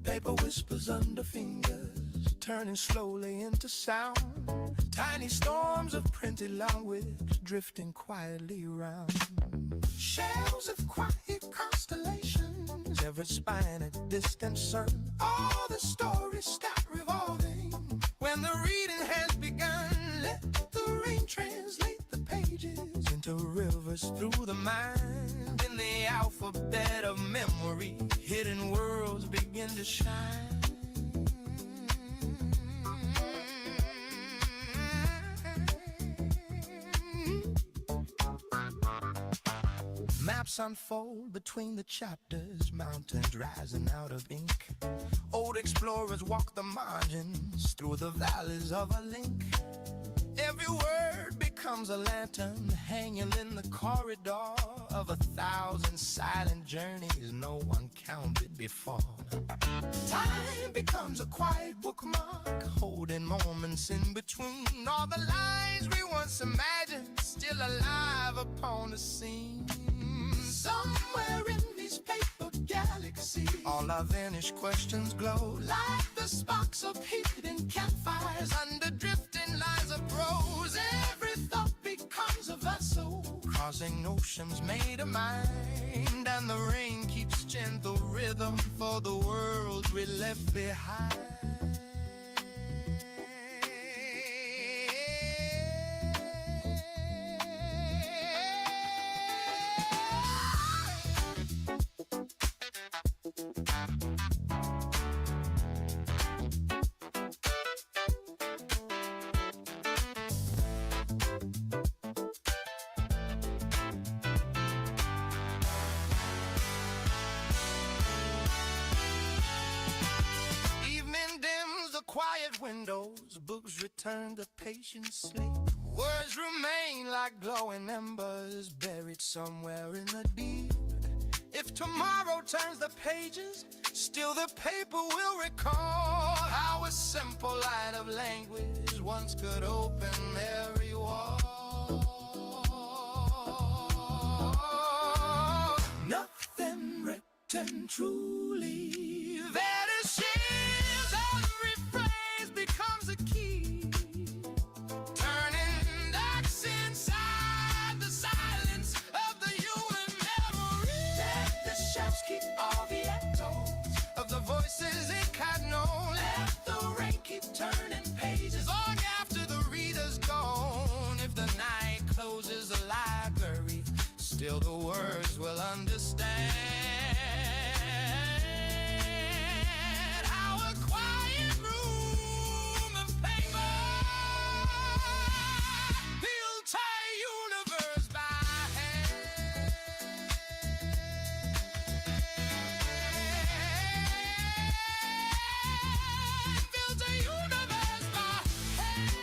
Paper whispers under fingers, turning slowly into sound. Tiny storms of printed language drifting quietly around. Shells of quiet constellations, every spine a distant sun. All the stories stop revolving when the reading has begun. Let the rain translate the pages into rivers through the mind. In the alphabet of memory, hidden worlds begin to shine. Maps unfold between the chapters, mountains rising out of ink. Old explorers walk the margins through the valleys of a link. Every word becomes a lantern hanging in the corridor of 1,000 silent journeys no one counted before. Time becomes a quiet bookmark, holding moments in between. All the lines we once imagined, still alive upon the scene. Somewhere in these paper galaxies, all our vanished questions glow like the sparks of hidden campfires under drifting lines of prose. Every thought becomes a vessel crossing oceans made of mind, and the rain keeps gentle rhythm for the world we left behind. Quiet windows, books return to patient sleep. Words remain like glowing embers buried somewhere in the deep. If tomorrow turns the pages, still the paper will recall how a simple line of language once could open every wall. and truly. Vanishes, every phrase becomes a key, turning ducks inside the silence of the human memory. Let the shelves keep all the echoes of the voices it had known. Let the rain keep turning pages long after the reader's gone. If the night closes the library, still the words will understand. Our quiet room of paper, the entire universe by hand. Built a universe by hand.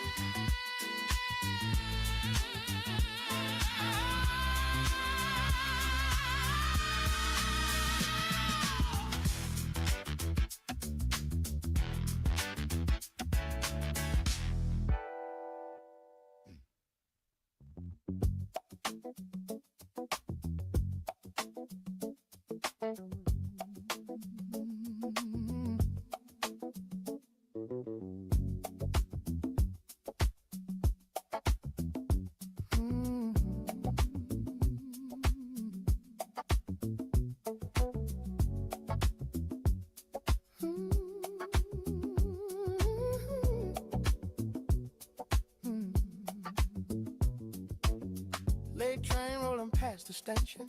Late train rolling past the station.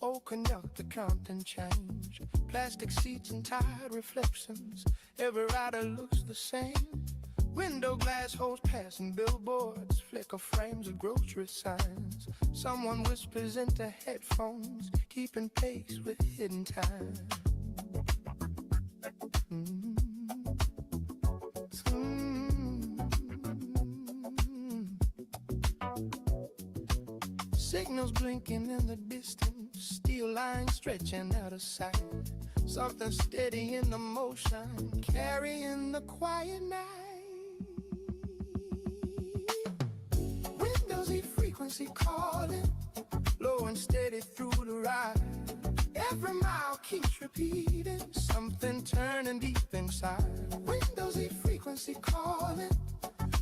Old conductor counting change. Plastic seats and tired reflections. Every rider looks the same. Window glass holes passing billboards. Flicker frames of grocery signs. Someone whispers into headphones, keeping pace with hidden time. Signals blinking in the distance, steel lines stretching out of sight. Something steady in the motion, carrying the quiet night. Windows E frequency calling, low and steady through the ride. Every mile keeps repeating, something turning deep inside. Windows E frequency calling,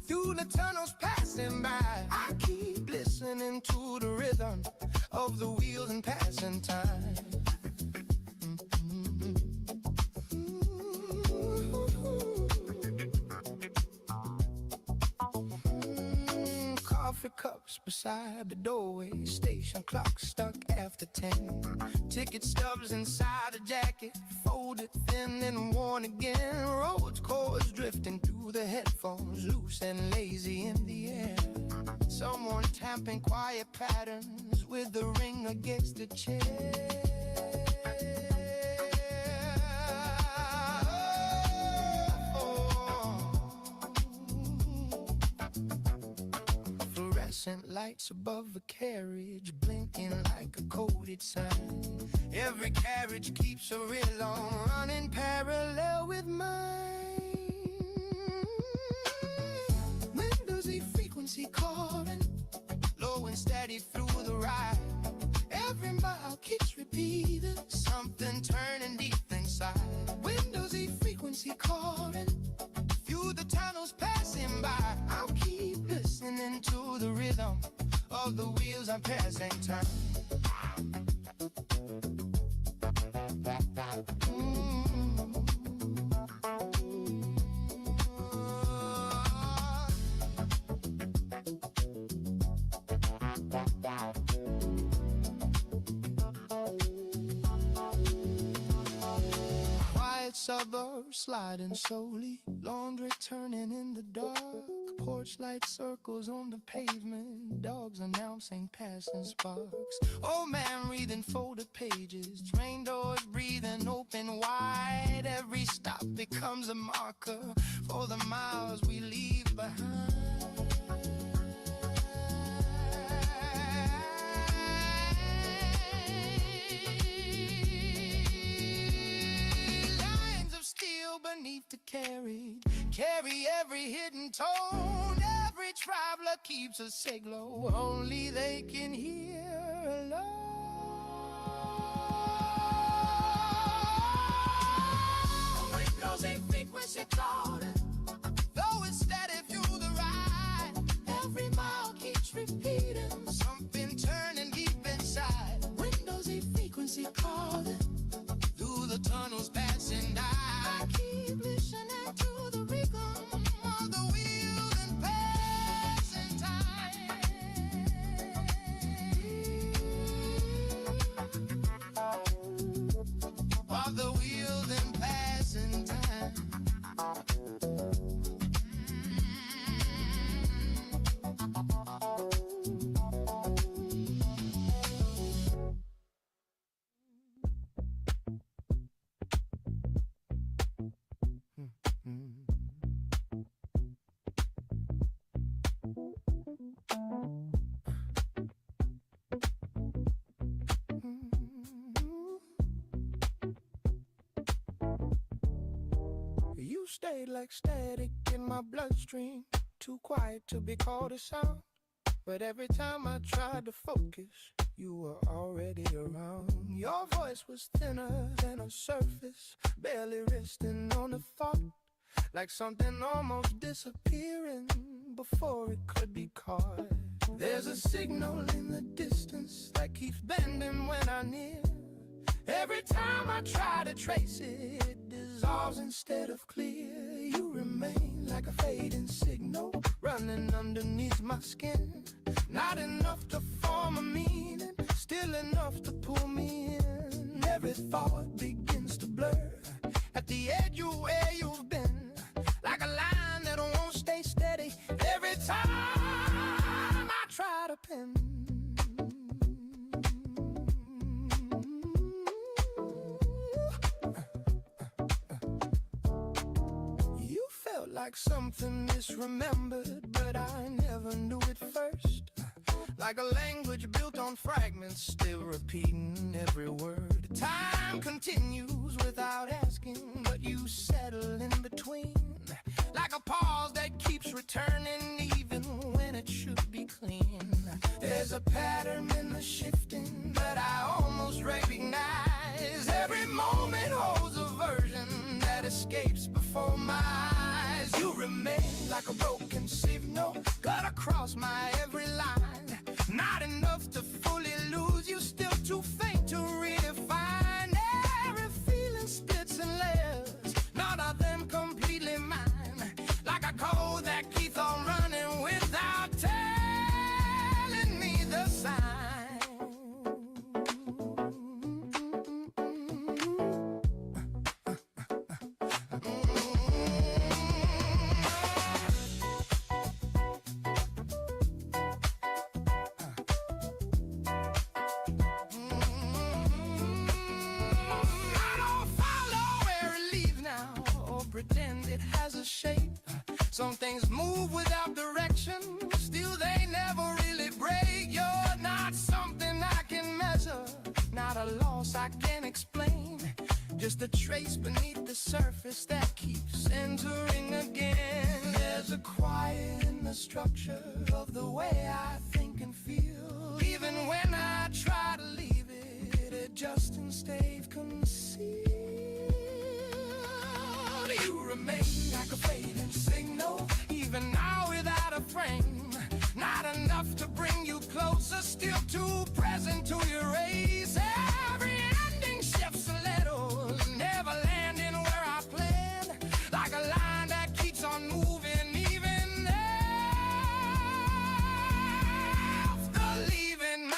through the tunnels passing by. I keep listening to the rhythm of the wheels and passing time. Coffee cups beside the doorway, station clock stuck after 10. Ticket stubs inside a jacket, folded thin and worn again. Road chords drifting through the headphones, loose and lazy in the air. Someone tamping quiet patterns with the ring against the chair. Fluorescent lights above the carriage, blinking like a coded sign. Every carriage keeps a rhythm running parallel with mine. Windows E frequency calling, low and steady through the ride. Every mile keeps repeating, something turning deep inside. Windows E frequency calling, through the tunnels passing by. I'll keep listening to the rhythm of the wheels I'm passing time. Quiet suburbs sliding slowly, laundry turning in the dark. Porch light circles on the pavement, dogs announcing passing sparks. Old man reading folded pages, train doors breathing open wide. Every stop becomes a marker for the miles we leave behind. Lines of steel beneath the carriage, carry every hidden tone. Every traveler keeps a signal only they can hear alone. Windows ain't frequency clouded, though it's steady fuel the ride. Every mile keeps repeating, something turning deep inside. Windows ain't frequency clouded, through the tunnels passing by. I keep listening to the rhythm of the wheel and passing time. Of the wheel and passing time. You stayed like static in my bloodstream, too quiet to be called a sound. But every time I tried to focus, you were already around. Your voice was thinner than a surface, barely resting on a thought, like something almost disappearing before it could be caught. There's a signal in the distance that keeps bending when I'm near. Every time I try to trace it, it dissolves instead of clear. You remain like a fading signal, running underneath my skin. Not enough to form a meaning, still enough to pull me in. Every thought begins to blur at the edge of where you've been, like a line that won't stay steady every time I try to pin. You felt like something misremembered, but I never knew it first. Like a language built on fragments, still repeating every word. Time continues without asking, but you settle in between. Like a pause that keeps returning even when it should be clean. There's a pattern in the shifting that I almost recognize. Every moment holds a version that escapes before my eyes. You remain like a broken signal, cut across my every line. Not enough to fully lose you, still too faint to redefine. Every feeling splits in layers, none of them completely mine. Like a code that keeps on running without telling me the sign. Pretend it has a shape. Some things move without direction, still they never really break. You're not something I can measure, not a loss I can explain, just a trace beneath the surface that keeps entering again. There's a quiet in the structure of the way I think and feel. Even when I try to leave it, it just stays concealed. You remain like a fading signal, even now without a frame. Not enough to bring you closer, still too present to erase. Every ending shifts a little, never landing where I planned. Like a line that keeps on moving, even after leaving my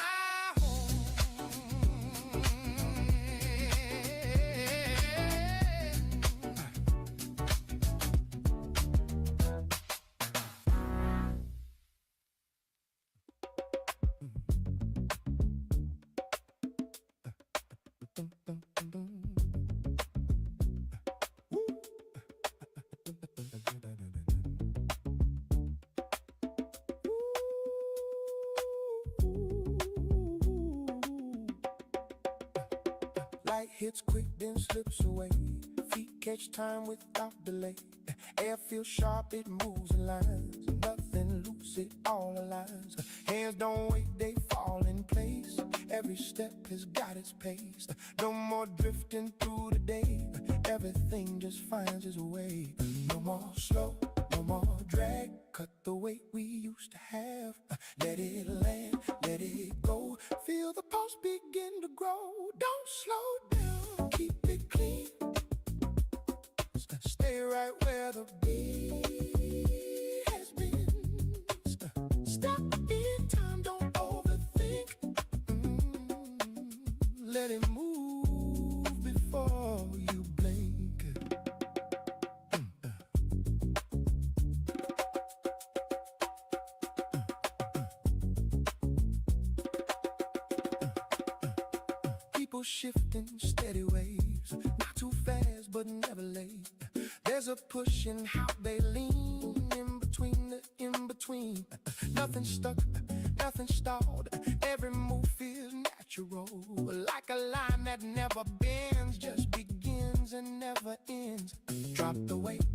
light hits quick, then slips away. Feet catch time without delay. Air feels sharp, it moves in lines. Nothing loose, it all aligns. Hands don't wait, they fall in place. Every step has got its pace. No more drifting through the day. Everything just finds its way. No more slow, no more drag. Cut the weight we used to have. Let it land, let it go. Feel the pulse begin to grow. Don't slow down, keep it clean. Stay right where the beat has been. Stop in time, don't overthink. Let it move before you blink. People shifting, steady waves. Not too fast, but never late. There's a push in how they lean. In between the in-between. Nothing stuck, nothing stalled. Every move feels natural. Like a line that never bends. Just begins and never ends. Drop the weight,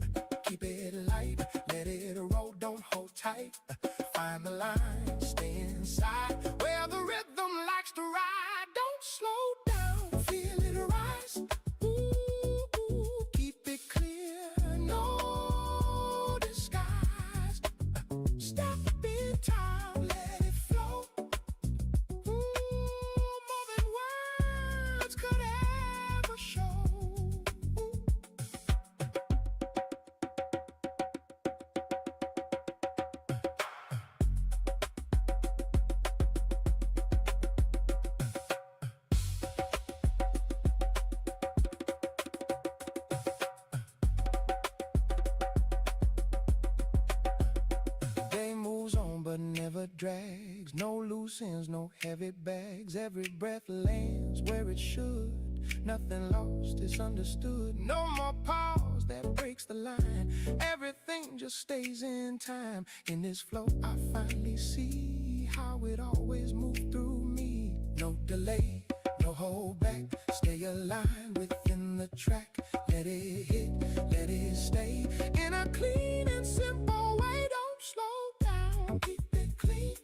keep it light. Let it roll, don't hold tight. Find the line, stay inside. Where the rhythm likes to ride. Don't slow down, feel it rise. Ooh, keep it clear, no disguise. Step in time, let it flow. More than words could ever show. Day moves on but never drags. No loose ends, no heavy bags. Every breath lands where it should. Nothing lost, it's understood. No more pause that breaks the line. Everything just stays in time. In this flow I finally see how it always moved through me. No delay, no hold back. Stay aligned within the track. Let it hit, let it stay. In a clean and simple way. Don't slow down, keep it clean.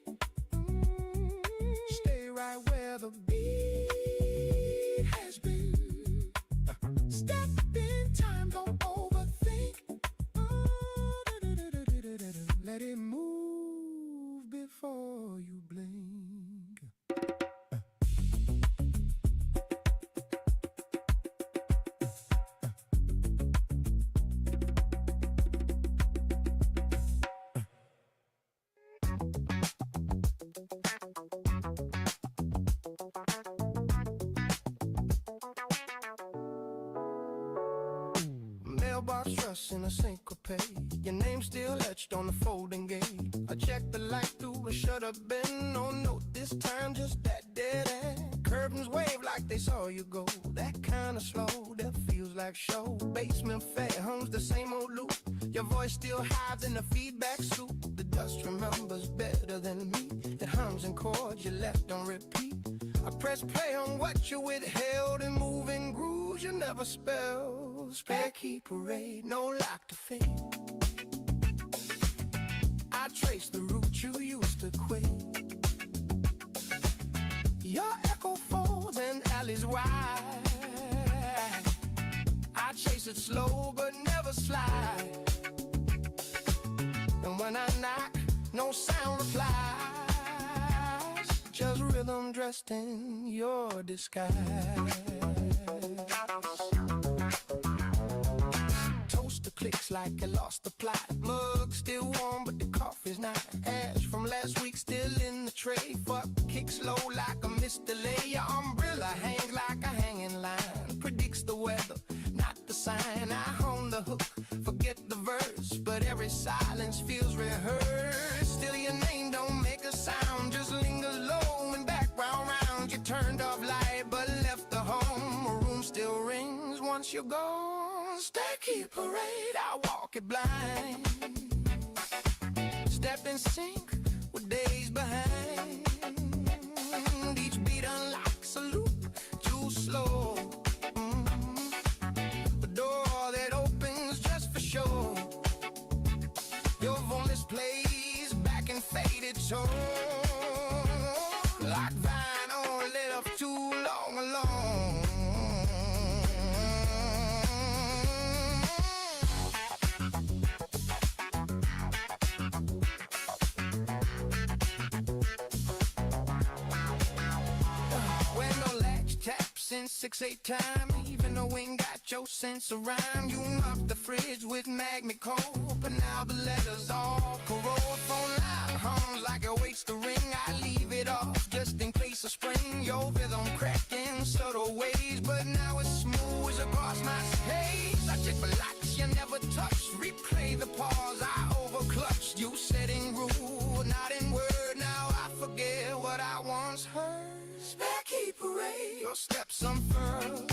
Stay right where the beat has been. Step in time, don't overthink. Let it move before you blink. Mailbox rush in a syncope. Your name still etched on the folding gate. I checked the light through a shutter bend. No note this time, just that dead end. Curtains wave like they saw you go. That kind of slow that feels like show. Basement fare hums the same old loop. Your voice still hides in the feedback soup. The dust remembers better than me. It hums in chords you left on repeat. I press play on what you withheld. In moving grooves you never spelled. Spare key parade, no lock to fade. I trace the route you used to quit. Your echo folds and alleys wide. I chase it slow but never slide. And when I knock, no sound replies. Just rhythm dressed in your disguise. Toaster clicks like I lost the plot. Mug still warm but the coffee's not. Ash from last week still in the tray. Fuck, kick slow like a missed delay. Your umbrella hangs like a hanging line. Predicts the weather, not the sign. I hone the hook, forget the verse, but every silence feels rehearsed. Still your name don't make a sound, just linger low in background round. You turned off light but left the home. A room still rings once you're gone. Stay, keep parade, I walk it blind. Step in sync with days behind. Each beat unlocks a loop too slow. The door that opens just for show. Your voice plays back in faded tone. Like vinyl lit 6-8 time, even though we ain't got your sense of rhyme. You up the fridge with magnet cold, but now the letters all corrode. Phone line hums like it waits to ring. I leave it off just in case of spring. Your rhythm cracked in subtle ways, but now it's smooth across my page. I check for likes you never touched. Replay the pause I overclutched. You said in rule, not in word. Now I forget what I once heard. Keep parade, your steps unfurled.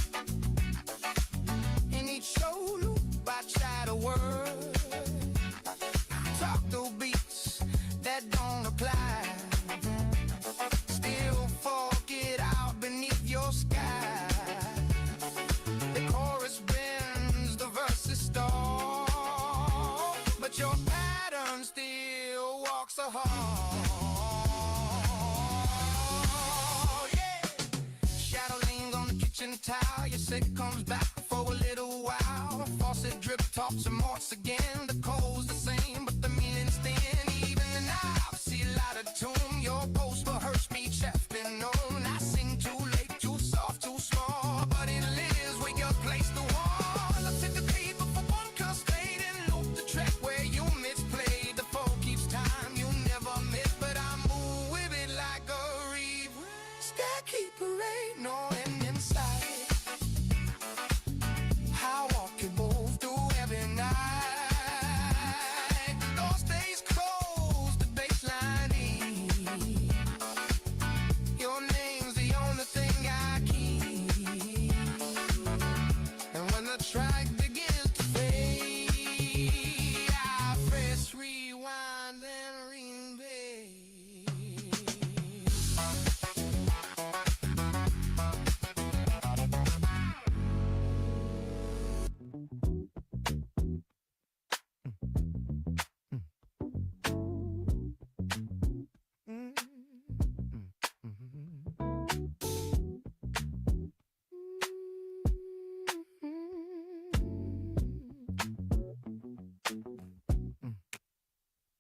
In each show loop, I chat a word. Talk through beats that don't apply. Still fork it out beneath your sky. The chorus bends, the verses stall, but your pattern still walks a hall. Towel, your sick comes back for a little while. Faucet drip tops and morts again. The cold's the same, but the meaning's thin. Even the now, see a lot of tune. Your post rehearse speech has been known. I sing too late, too soft, too small, but it lives where your place to wall. I took the paper for one constraint and loop the track where you misplayed. The phone keeps time, you never miss, but I move with it like a reef. Sky keeper ain't no end inside.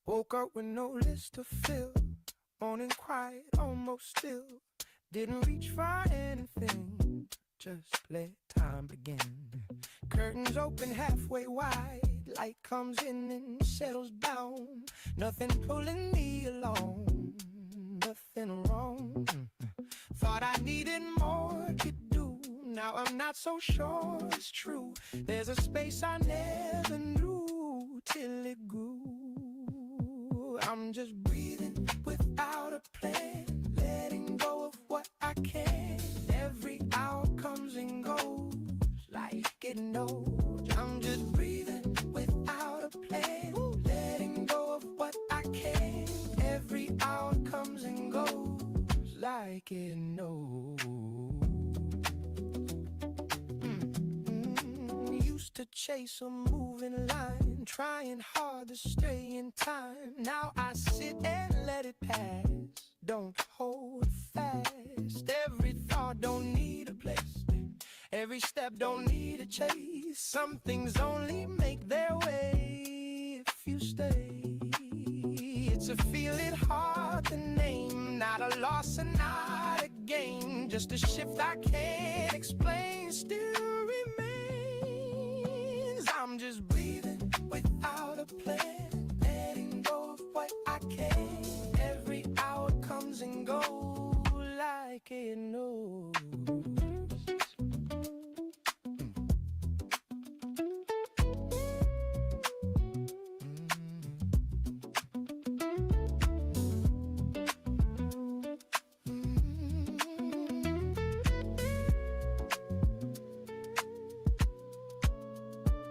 Woke up with no list to fill. Morning quiet, almost still. Didn't reach for anything, just let time begin. Curtains open halfway wide. Light comes in and settles down. Nothing pulling me along, nothing wrong. Thought I needed more to do. Now I'm not so sure it's true. There's a space I never knew till it grew. I'm just breathing without a plan, letting go of what I can. Every hour comes and goes like it knows. I'm just breathing without a plan, letting go of what I can. Every hour comes and goes like it knows. Used to chase a moving line, trying hard to stay in time. Now I sit and let it pass, don't hold fast. Every thought don't need a place, every step don't need a chase. Some things only make their way if you stay. It's a feeling hard to name, not a loss and not a gain. Just a shift I can't explain still remains. I'm just breathing without a plan, letting go of what I can. Every hour comes and goes like it knows.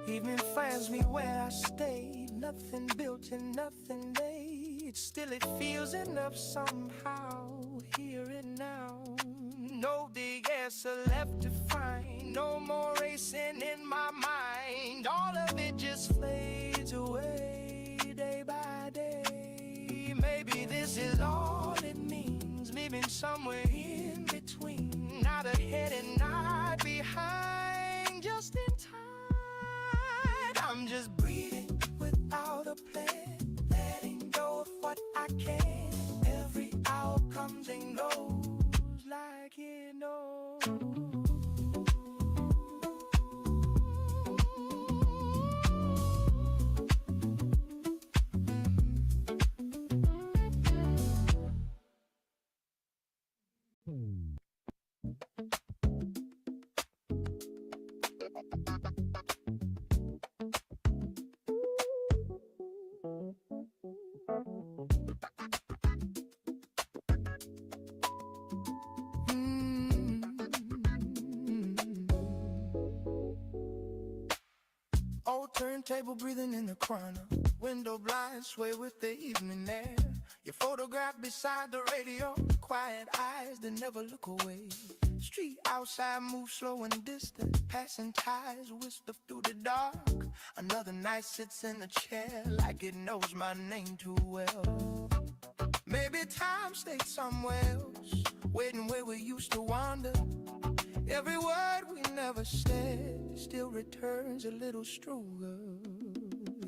Evening finds me where I stayed. Nothing built and nothing made. Still it feels enough somehow, here and now. No big answer left to find, no more racing in my mind. All of it just fades away day by day. Maybe this is all it means, living somewhere in between. Not ahead and not behind, just in time. I'm just breathing without a plan, letting go of what I can. Every hour comes and goes like it knows. table breathing in the corner. Window blinds sway with the evening air. Your photograph beside the radio. Quiet eyes that never look away. Street outside moves slow and distant. Passing ties whisper through the dark. Another night sits in a chair like it knows my name too well. Maybe time stayed somewhere else, waiting where we used to wander. Every word we never said still returns a little stronger.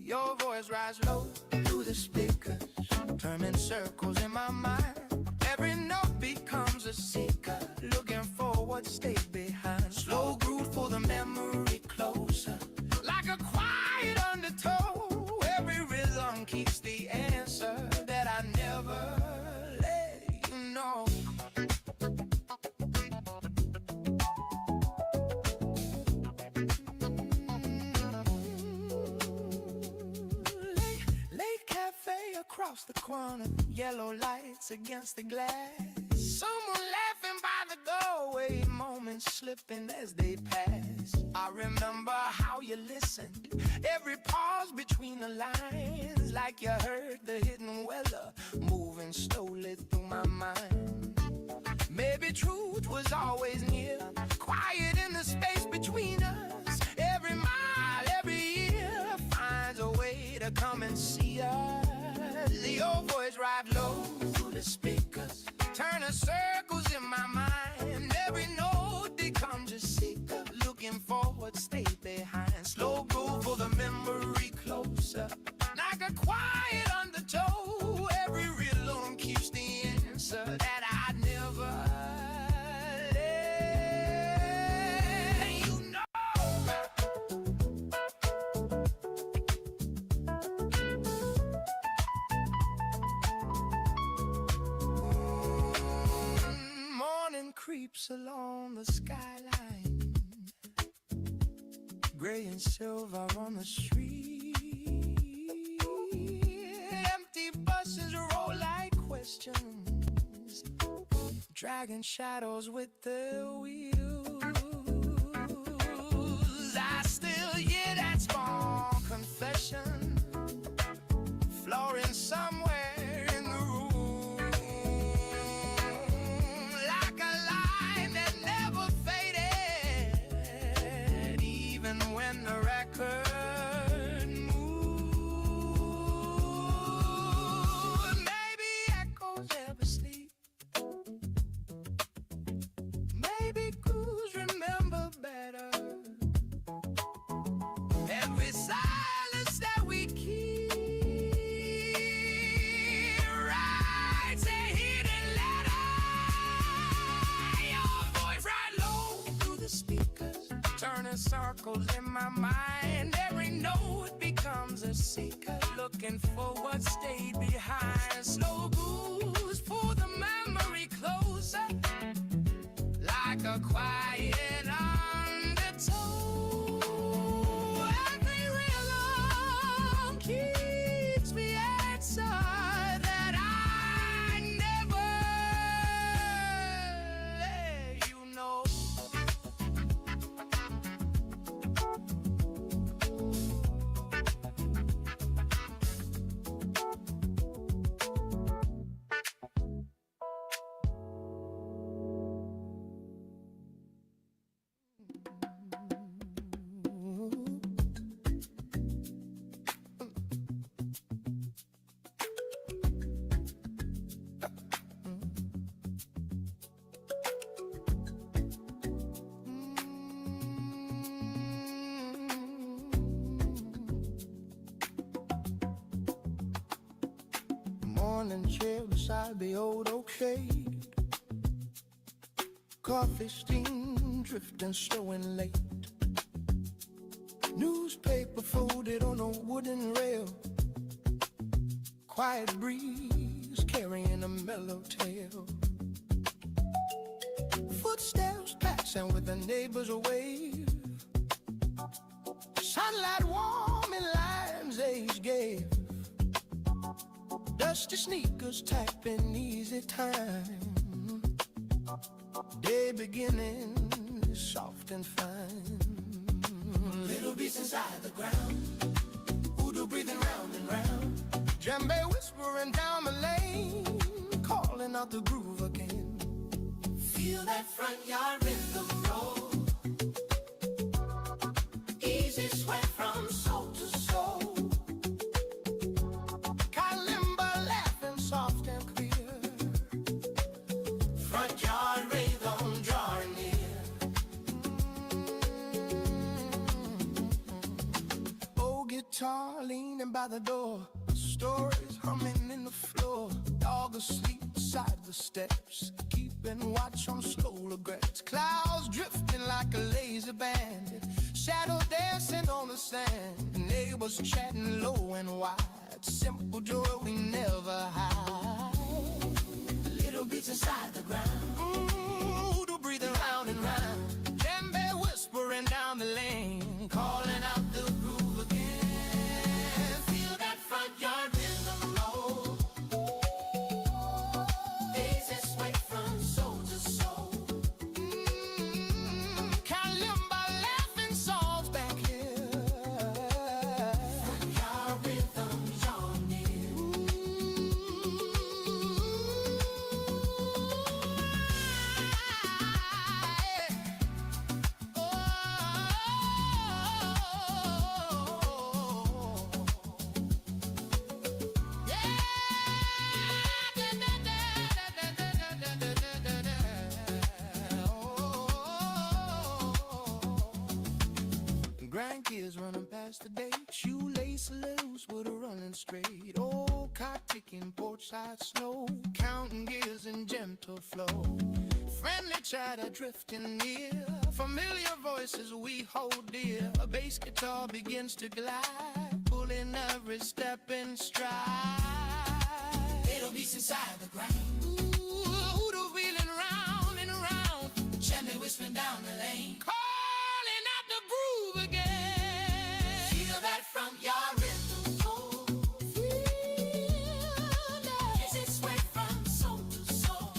Your voice rises low through the speakers, turning circles in my mind. Every note becomes a seeker, looking for what stayed behind. Slow groove for the memory closer, like a quiet undertow. Every rhythm keeps the answer that I never let you know. Late cafe across the corner, yellow lights against the glass. Someone laughing by the doorway, moments slipping as they pass. I remember how you listened, every pause between the lines, like you heard the hidden weather moving slowly through my mind. Maybe truth was always near, quiet in the space between us. Every mile, every year finds a way to come and see us. Your voice rides low through the speakers, turning circles in my mind. Every note becomes a seeker, looking for what stayed behind. Slow groove for the memory closer, like a quiet undertow. Every rhythm keeps the answer that I never let you know. Morning creeps along the skyline, gray and silver on the street. Empty buses roll like questions, dragging shadows with their wheels. I still hear that small confession flooring somewhere in the room, like a line that never faded, even when the record moved. Maybe echoes never sleep, maybe crews remember better. Every silence that we keep writes a hidden letter. Your voice right low through the speakers, turning circles in my mind. Every note becomes a seeker, looking for what stayed behind. Slow grooves for the memory closer, like a quiet undertow. Every rhythm keeps me answer that I never let you know. Morning chill beside the old oak shade, coffee steam drifting slow and late. Newspaper folded on a wooden rail, quiet breeze carrying a mellow tale. Footsteps passing with the neighbors wave, sunlight warm in lines age gave. Dusty sneakers tapping easy time, day beginning soft and fine. Little beats inside the ground, breathing round and round. Djembe whispering down the lane, calling out the groove again. Feel that front yard rhythm roll. Easy sway from soul to soul. Kalimba laughing soft and clear. Front yard rhythm drawing near. Old guitar leaning by the door. Stories humming in the floor. Dog asleep beside the steps, keeping watch on slow regrets. Clouds drifting like a lazy band, shadow dancing on the sand. Neighbors chatting low and wide, simple joy we never hide. Little beats inside the ground, voodoo breathing round and round. Djembe whispering down the lane, calling out the groove again. Feel that front yard rhythm roll. Easy sway from soul to soul. Kalimba laughing songs back here. Front yard rhythm drawn near. Grandkids running past the date, shoelace loose with a running straight. Old clock ticking, porch side snow, counting gears in gentle flow. Friendly chatter drifting near, familiar voices we hold dear. A bass guitar begins to glide, pulling every step in stride. Little beats inside the ground, hoodoo wheeling round and around. Gently whispering down the lane, calling out the groove again. Feel that front yard rhythm roll. Feel that easy sway from soul to soul.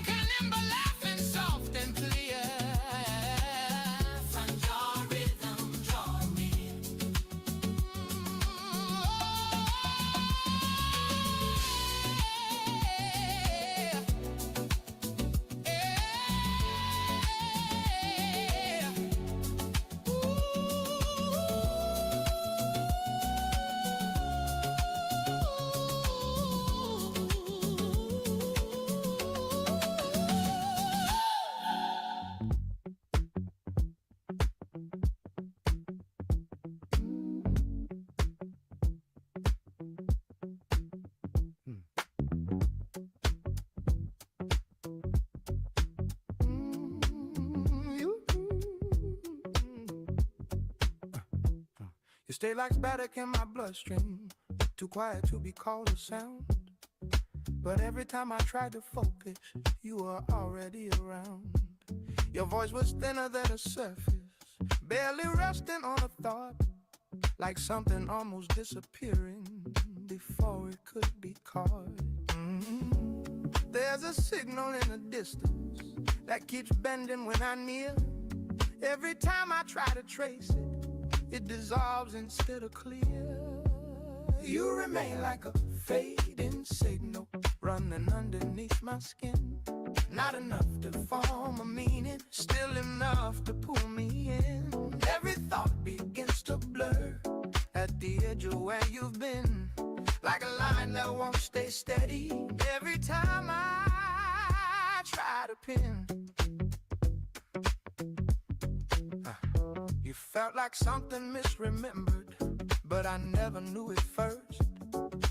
Kalimba laughing soft and clear. Front yard rhythm draw near. You stay like static in my bloodstream, too quiet to be called a sound. But every time I tried to focus, you were already around. Your voice was thinner than the surface, barely resting on a thought, like something almost disappearing before it could be caught. There's a signal in the distance that keeps bending when I near. Every time I try to trace it, it dissolves instead of clear. You remain like a fading signal running underneath my skin. Not enough to form a meaning, still enough to pull me in. Every thought begins to blur at the edge of where you've been, like a line that won't stay steady every time I try to pin. You felt like something misremembered, but I never knew it first.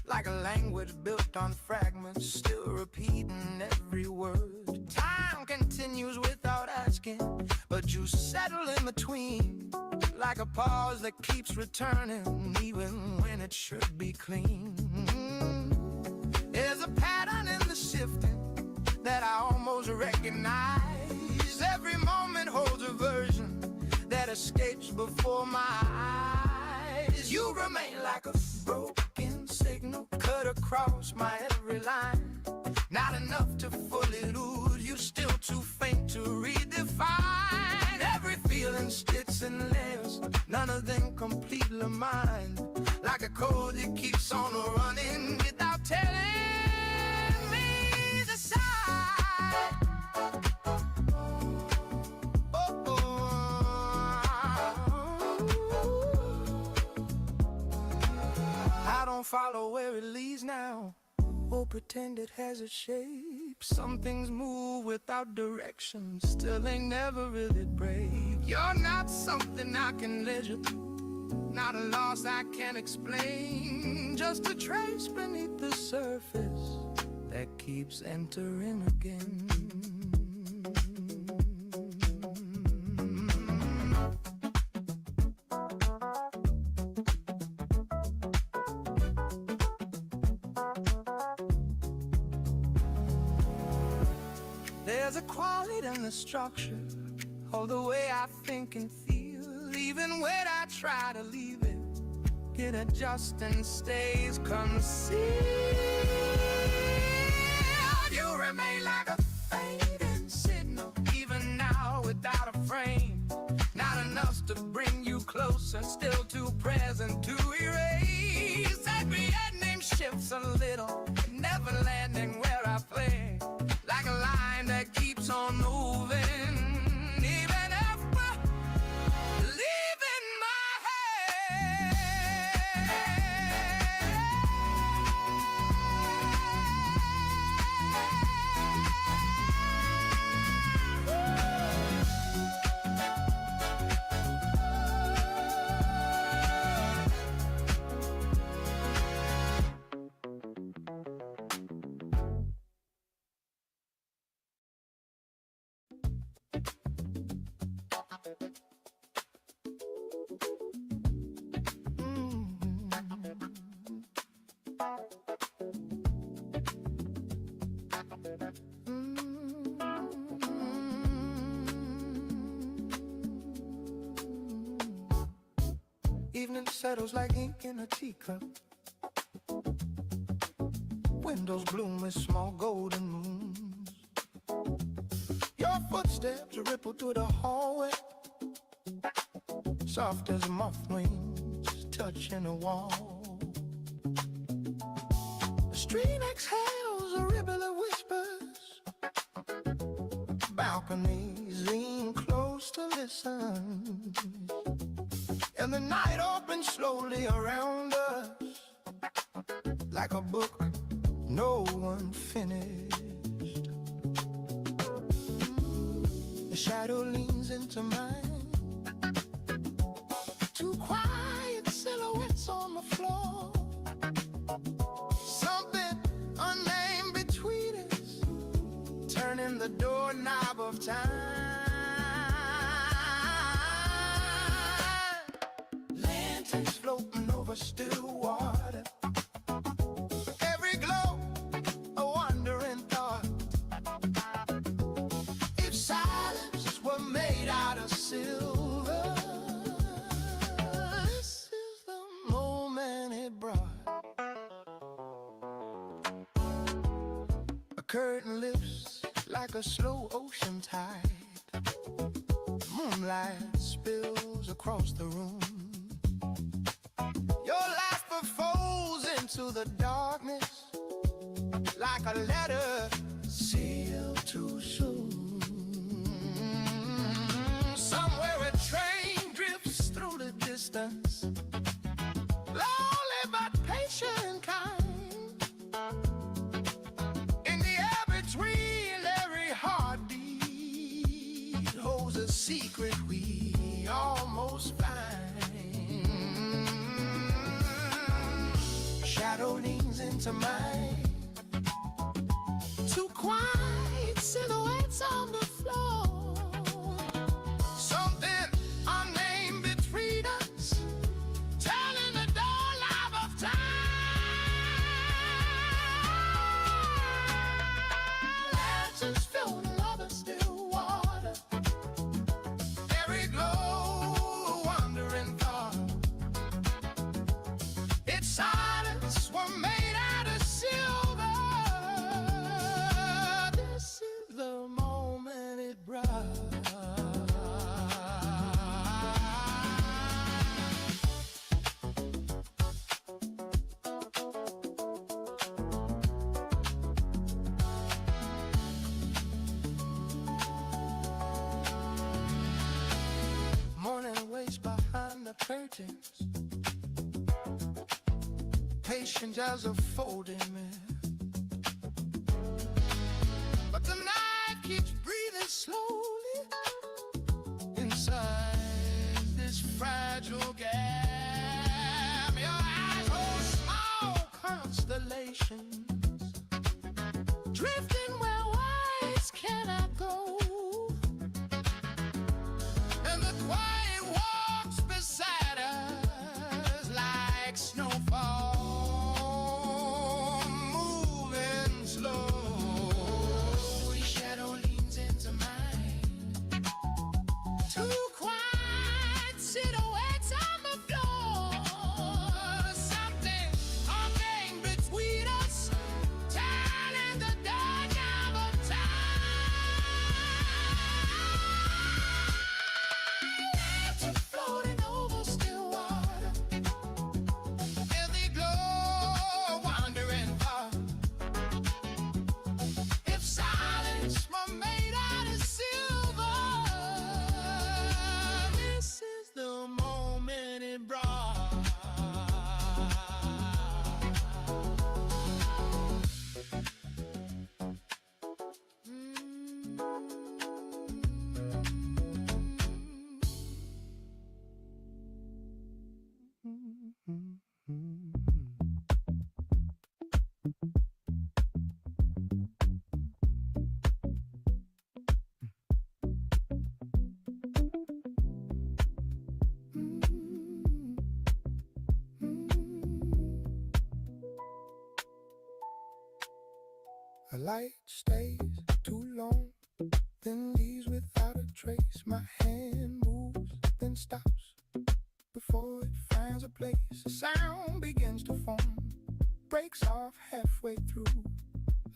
Like a language built on fragments, still repeating every word. Time continues without asking, but you settle in between, like a pause that keeps returning, even when it should be clean. There's a pattern in the shifting that I almost recognize. Every moment holds a version that escapes before my eyes. You remain like a broken signal cut across my every line. Not enough to fully lose you, still too faint to redefine. Every feeling sticks and lives, none of them completely mine. Like a code that keeps on running without telling me the side. I don't follow where it leads now, or pretend it has a shape. Some things move without direction, still ain't never really brave. You're not something I can measure, not a loss I can explain, just a trace beneath the surface that keeps entering again. There's a quality in the structure of the way I think and feel. Even when I try to leave it, it adjusts and stays concealed. You remain like a fading signal, even now without a frame. Not enough to bring you close and still too present to erase. Every name shifts a little, never landing where I play. Like a line that keeps on moving, even after leaving my head. Evening settles like ink in a teacup. Windows bloom with small golden moons. Your footsteps ripple through the hallway, soft as moth wings touching a wall. The street exhales a ripple of whispers. Balconies lean close to listen, and the night opens slowly around us, like a book no one finished. The shadow leans into mine, two quiet silhouettes on the floor. Something unnamed between us, turning the doorknob of time. Floating over still water, every glow a wandering thought. If silence were made out of silver, this is the moment it brought. A curtain lifts like a slow ocean tide. Moonlight spills across the room. Your laughter folds into the darkness, like a letter sealed too soon. Somewhere a train drifts through the distance, lonely but patient and kind. In the air between every heartbeat holds a secret we almost find. Shadow leans into mine, two quiet silhouettes on the floor. Something unnamed between us, telling the doorknob of time. Lanterns floating over still water, every glow a wandering thought. It's silence were made out of silver. This is the moment patient as a folding mirror, but the night keeps breathing slowly inside this fragile gap. Your eyes hold small constellations, drifting where words cannot go, and the quiet walks beside us like snowfall, moving slow. Your shadow leans into mine, two quiet silhouettes on the floor. Something talking between us, telling the dark of time. Lights are floating over still water, and they glow wandering far. If silence were made out of silver, this is the moment it brought. A light stays too long, then leaves without a trace. My hand moves, then stops before it finds a place. A sound begins to form, breaks off halfway through,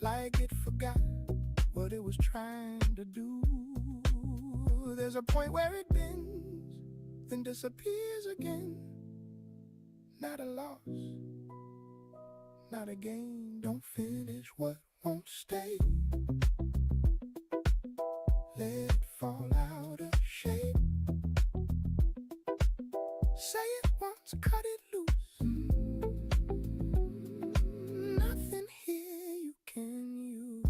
like it forgot what it was trying to do. There's a point where it bends, then disappears again. Not a loss, not a gain. Don't finish what won't stay. Let it fall out of shape. Say it once, cut it loose. Nothing here you can use.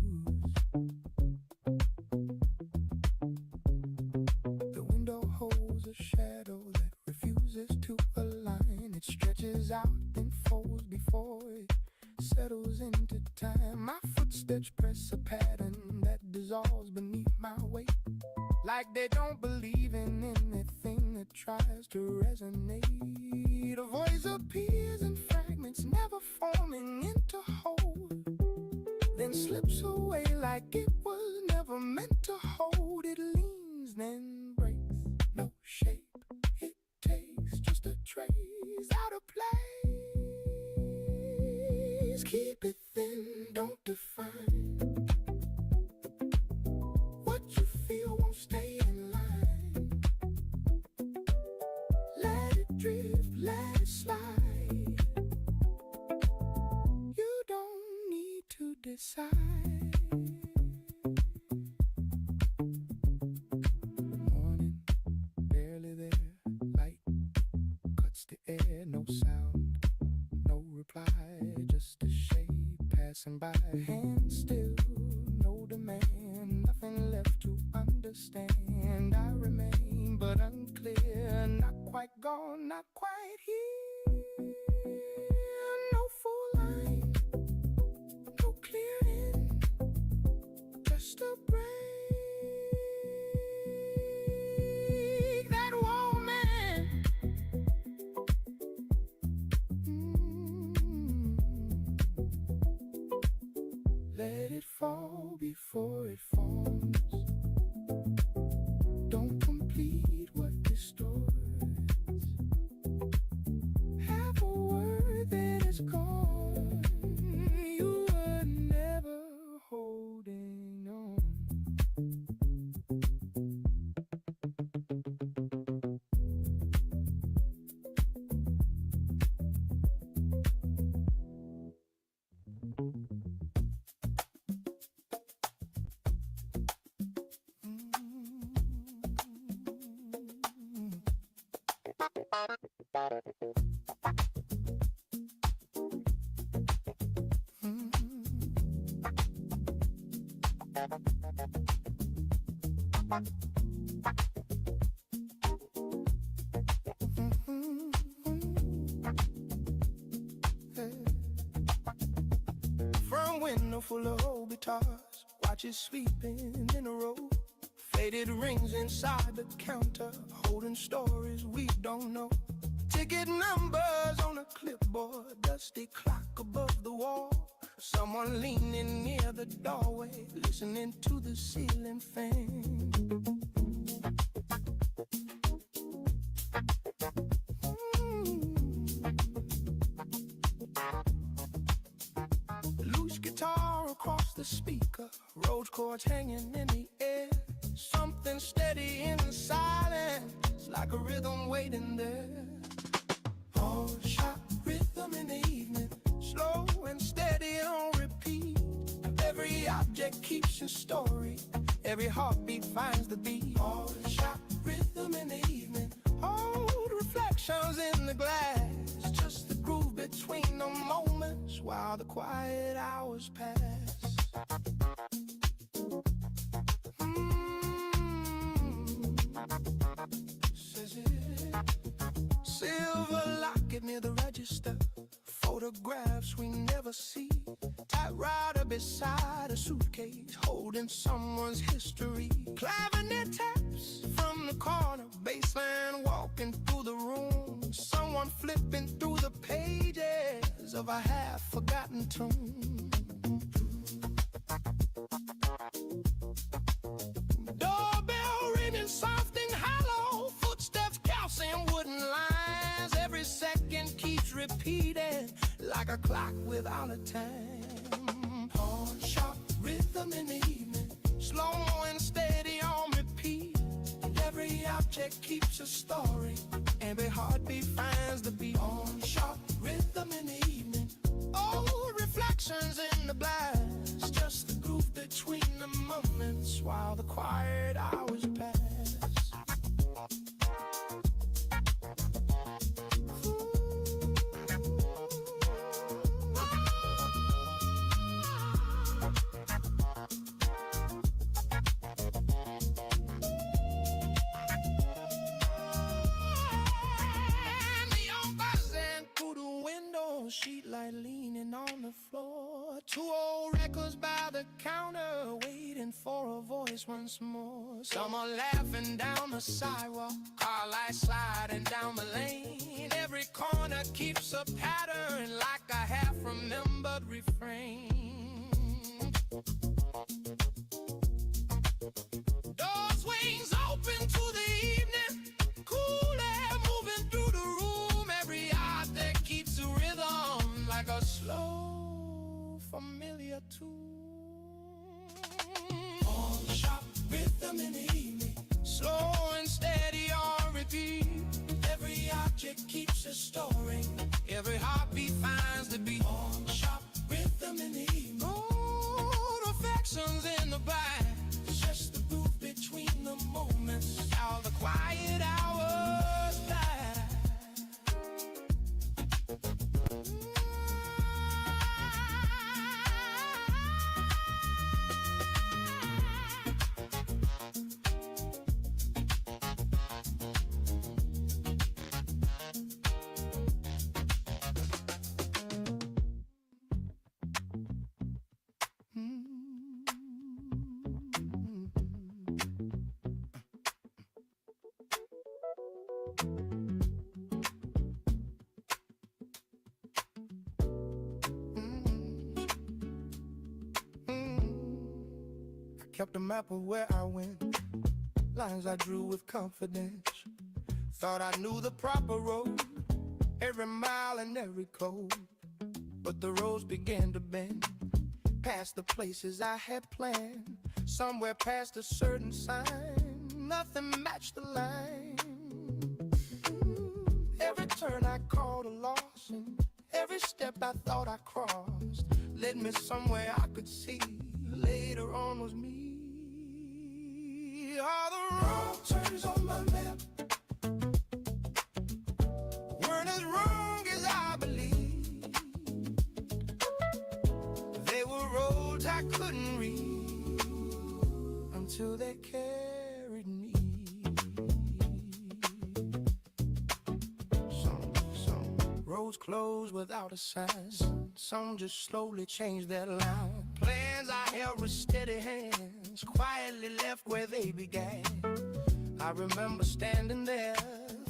The window holds a shadow that refuses to align. It stretches out and folds before it settles into time. My footsteps press a pattern that dissolves beneath my weight, like they don't believe in anything that tries to resonate. A voice appears in fragments, never forming into whole, then slips away like it was never meant to hold. It leans, then breaks, no shape it takes, just a trace out of place. Keep it thin, don't define. What you feel won't stay in line. Let it drift, let it slide. You don't need to decide. Morning, barely there. Light cuts the air, no sound, no reply, just a shade passing by. Hand still, no demand, nothing left to understand. I remain but unclear, not quite gone, not quite here. No full line, no clear end, just a break. That woman. Let it fall before it forms. Don't complete what distorts. Have a word that is gone. You were never holding on. Front window full of old guitars, watches sweeping in a row. Faded rings inside the counter, holding stories we don't know. Ticket numbers on a clipboard, dusty clock above the wall. Someone leaning near the doorway, listening to the ceiling fan. Loose guitar across the speaker, rose chords hanging in the air. Something steady in the silence, like a rhythm waiting there. All shot rhythm in the evening, slow and steady on repeat. Every object keeps a story, every heartbeat finds the beat. All shot rhythm in the evening, old reflections in the glass, just the groove between the moments while the quiet hours pass. Says it. Silver locket near the register, photographs we never see. Typewriter beside a suitcase, holding someone's history. Clavinet taps from the corner, bassline walking through the room. Someone flipping through the pages of a half-forgotten tune. Doorbell ringing soft and hollow, footsteps calcium wooden lines. Every second keeps repeating like a clock without a time. Pawn sharp rhythm in the evening, slow and steady on repeat. Every object keeps a story, every heartbeat finds the beat. Pawn sharp rhythm in the evening, old reflections in the blast, just the groove between the moments while the quiet hours pass. Sheet light leaning on the floor, two old records by the counter, waiting for a voice once more. Some are laughing down the sidewalk, car lights sliding down the lane. Every corner keeps a pattern like a half-remembered refrain. Door swings open to the evening, cool air moving through the room. Every object keeps a rhythm like a slow, familiar tune. All sharp rhythm in the evening, slow and steady on repeat. Every object keeps a story, every heartbeat finds the beat. All sharp rhythm in the evening, old affections in the back, just the groove between the moments, how the quiet hours pass. Kept a map of where I went, lines I drew with confidence. Thought I knew the proper road, every mile and every code. But the roads began to bend, past the places I had planned. Somewhere past a certain sign, nothing matched the line. Every turn I called a loss, and every step I thought I crossed led me somewhere I could see later on was me. All the wrong turns on my map weren't as wrong as I believed. They were roads I couldn't read, until they carried me. Some roads closed without a sign. Some just slowly changed their line. Plans I held with steady hands, quietly left where they began. I remember standing there,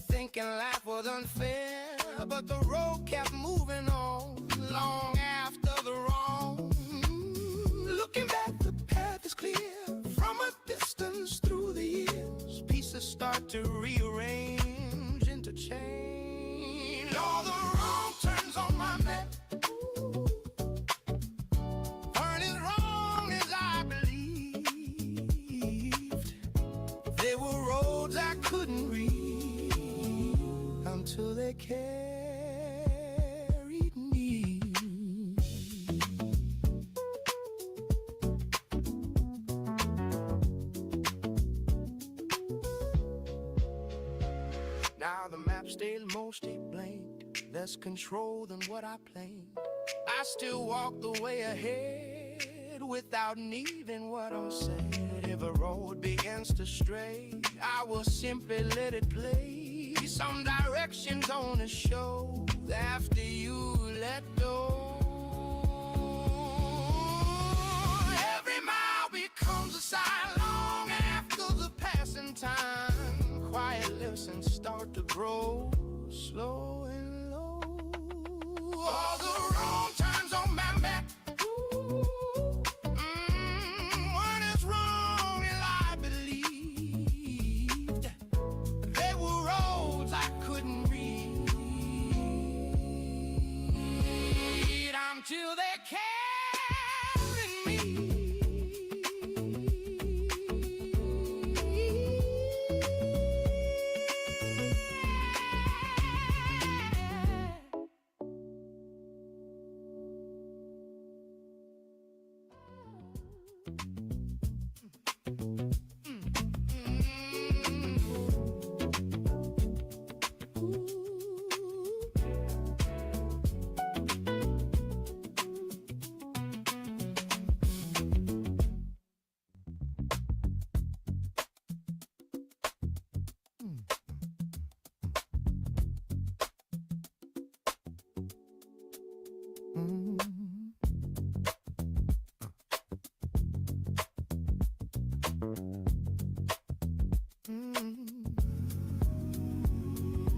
thinking life was unfair, but the road kept moving on, long after the wrong. Looking back, the path is clear. From a distance through the years, pieces start to rearrange, interchange. All the wrong turns on my map weren't as wrong as I believed. They were roads I couldn't read until they carried me. Now the map stayed mostly blank, less control than what I planned. I still walk the way ahead without needing what I'm saying. If a road begins to stray, I will simply let it play. Some directions on the show after you let go. Every mile becomes a sign long after the passing time. Quiet listen start to grow, slow and low. All the wrong turns on my map weren't as wrong as I believed. They were roads I couldn't read until they carried me.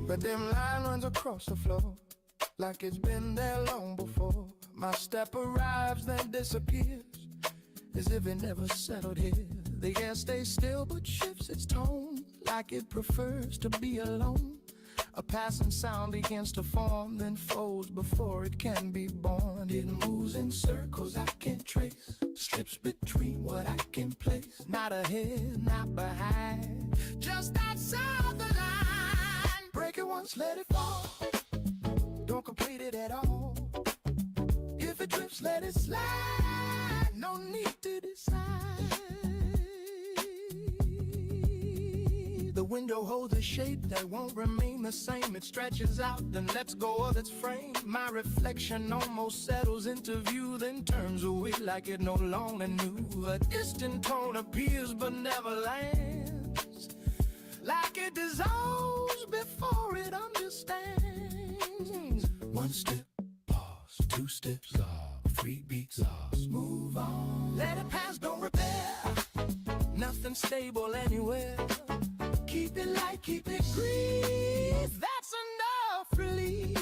But them line runs across the floor like it's been there long before. My step arrives, then disappears, as if it never settled here. The air stays still but shifts its tone, like it prefers to be alone. A passing sound begins to form, then folds before it can be born. It moves in circles I can't trace, slips between what I can place. Not ahead, not behind, just outside the line. Break it once, let it fall, don't complete it at all. If it drifts, let it slide, no need to decide. The window holds a shape that won't remain the same. It stretches out, then lets go of its frame. My reflection almost settles into view, then turns away like it no longer knew. A distant tone appears but never lands, like it dissolves before it understands. One step, pause, two steps, three beats, move on. Let it pass, don't repair, nothing stable anywhere. Keep it light, keep it grief, that's enough relief.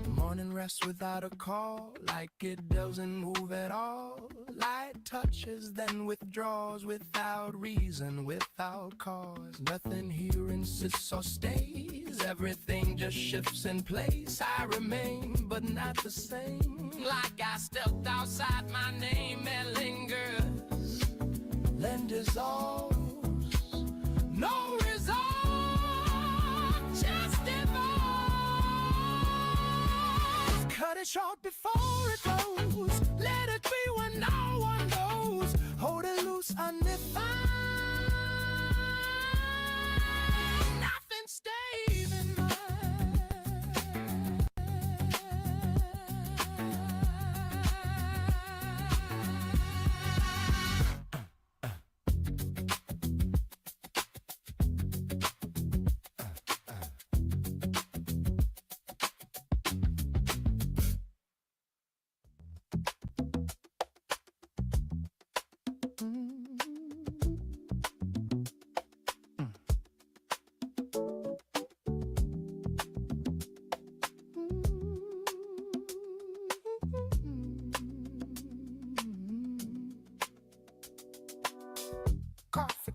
Morning rests without a call, like it doesn't move at all. Light touches, then withdraws without reason, without cause. Nothing here insists or stays, everything just shifts in place. I remain, but not the same, like I stepped outside my name and lingers. Then dissolves, no result, just evolve. Cut it short before it goes, let it be when no one knows. Hold it loose undefined, nothing stays in mind.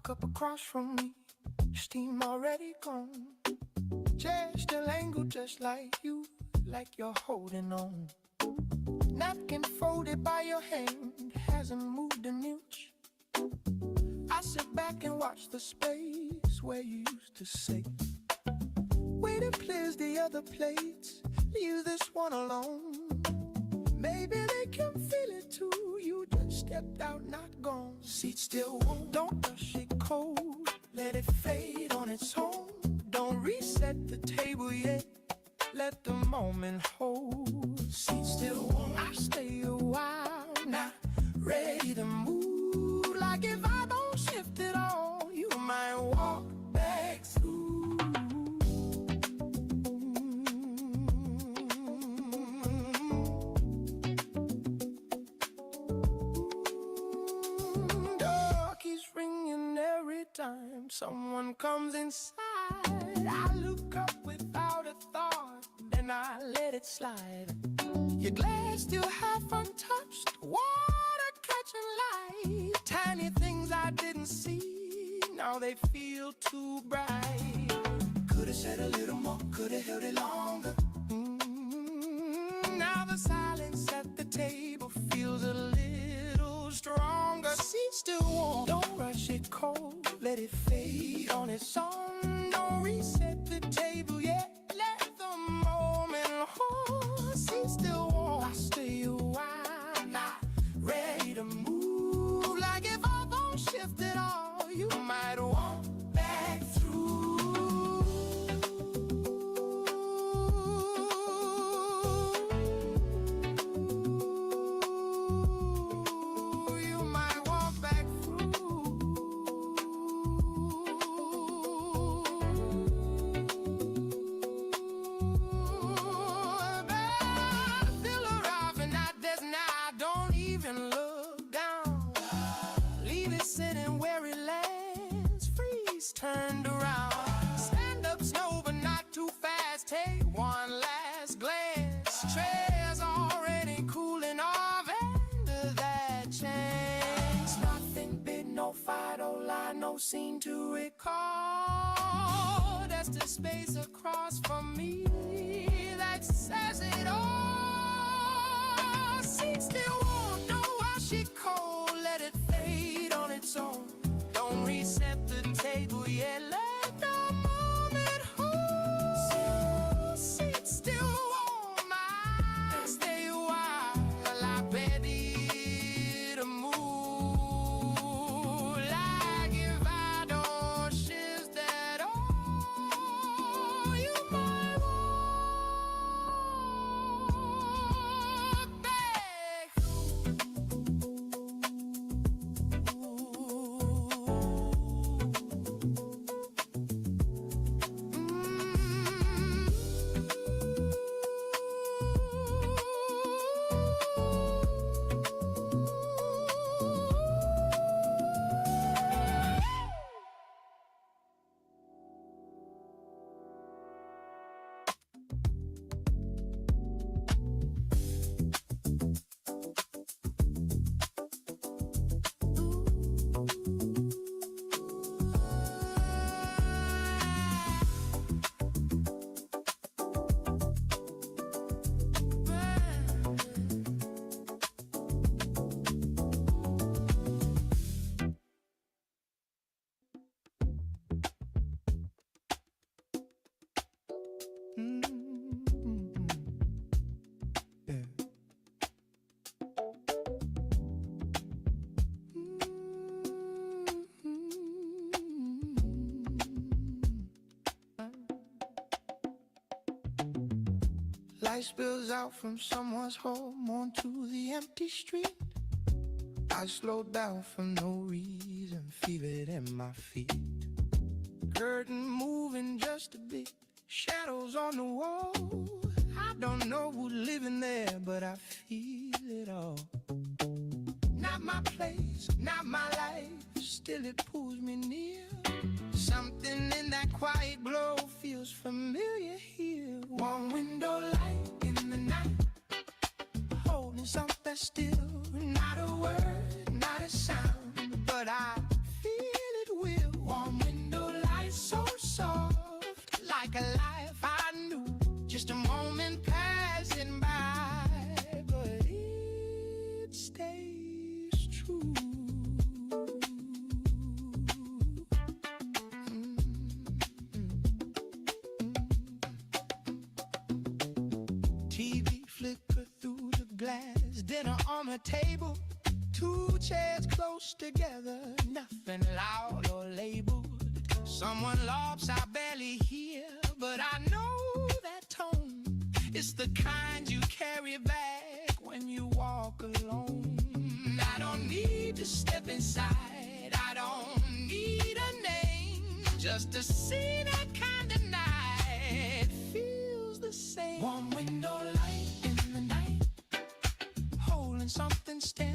cup across from me, steam already gone. Chair still angled just like you, like you're holding on. Napkin folded by your hand, hasn't moved an inch. I sit back and watch the space where you used to sit. Waiter clears the other plates, leave this one alone. Maybe they can feel it too, you just stepped out, not gone. Seat still warm, don't rush it cold, let it fade on its own. Don't reset the table yet, let the moment hold. Seat still warm, I stay a while, not ready to move. Like if I don't shift it all, you might walk back through. Door keeps ringing every time someone comes inside. I look up without a thought, then I let it slide. Your glass still half untouched, water catching light. Tiny things I didn't see, now they feel too bright. Could've said a little more, could've held it longer. Now the silence at the table feels a little stronger. Seat still warm, don't rush it cold, let it fade on its own. Don't reset the table yet, let the moment hold. Seat still warm, I stay a while, not ready to move. Like if I don't shift it all, you might walk back through. You might walk back through. Still arriving at this now, don't even look down. Leave it sitting where it lands, freeze turned around. Stand up slow but not too fast, take one last glance. Trail's already cooling off under that chance. Nothing big, no fight, no line, no scene to recall. That's the space across from me that says it all. Seat still warm, don't wash it cold, let it fade on its own. Don't reset the table yet, let the moment hold. Seat still warm, I stay a while, I'm ready to move. Like if I don't shift at all, you might walk back Light spills out from someone's home onto the empty street. I slowed down for no reason, feel it in my feet. Curtain moving just a bit, shadows on the wall. I don't know who's living there, but I feel it all. Not my place, not my life, still it pulls me near. Something in that quiet glow feels familiar here. One window light in the night, holding something still. Not a word, not a sound, but I feel it with like a life I knew. Just a moment passing by, but it stays true. TV flicker through the glass, dinner on the table, two chairs close together, nothing loud or labeled. Someone laughs I barely hear, but I know that tone. It's the kind you carry back when you walk alone. I don't need to step inside, I don't need a name, just to see that kind of night feels the same. Warm window light in the night, holding something still,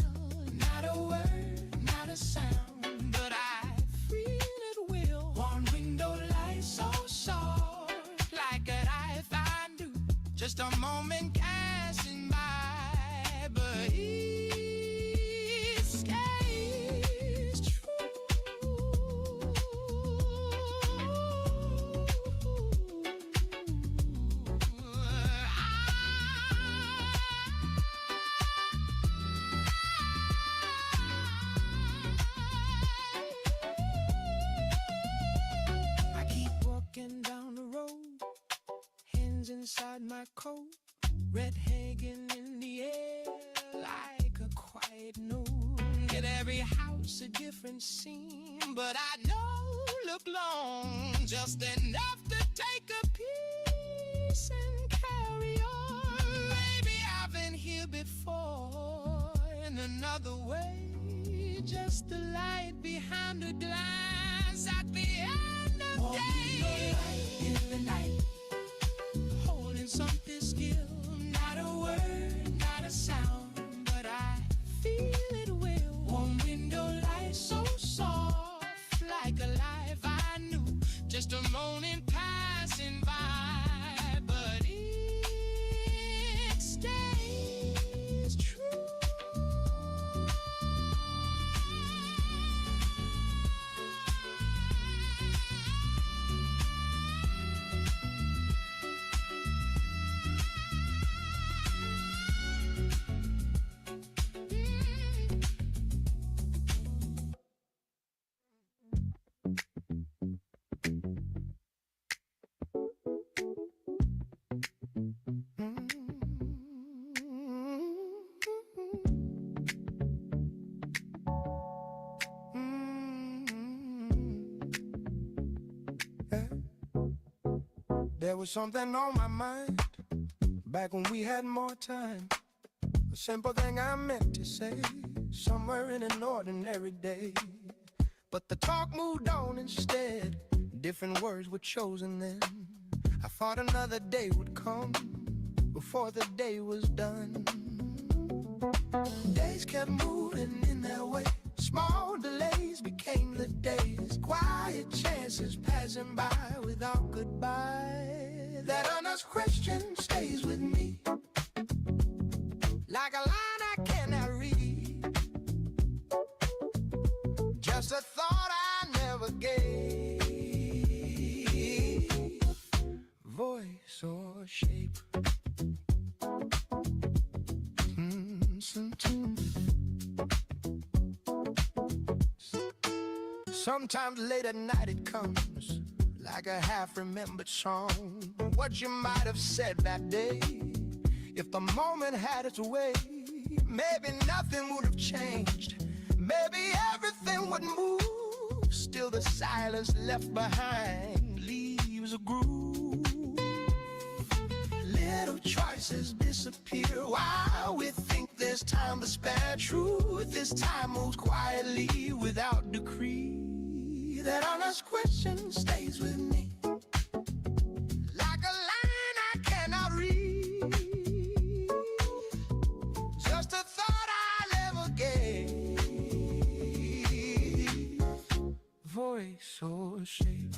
not a word, not a sound, but I feel it will. Warm window light so soft, like a life I knew. Just a moment passing by, but it stays true. I keep walking down the road, hands inside my coat, red hanging in the air like a quiet note. Get every house a different scene, but I don't look long, just enough to take a piece and carry on. Maybe I've been here before in another way, just the light behind the glass at the end of day. In the night, holding something still, not a word, not a sound, but I feel it will. Warm window light so soft, like a life I knew. Just a moment passing by, but it stays true. There was something on my mind back when we had more time. A simple thing I meant to say somewhere in an ordinary day, but the talk moved on instead. Different words were chosen then. I thought another day would come before the day was done. Days kept moving in their way, small delays became the days, quiet chances passing by without goodbye. That honest question stays with me, like a line I cannot read, just a thought I never gave voice or shape. Sometimes late at night it comes, like a half-remembered song. What you might have said that day, if the moment had its way, maybe nothing would have changed, maybe everything would move. Still the silence left behind leaves a groove. Little choices disappear while we think there's time to spare. Truth this time moves quietly without decree. That honest question stays with me, like a line I cannot read, just a thought I never gave voice or shape.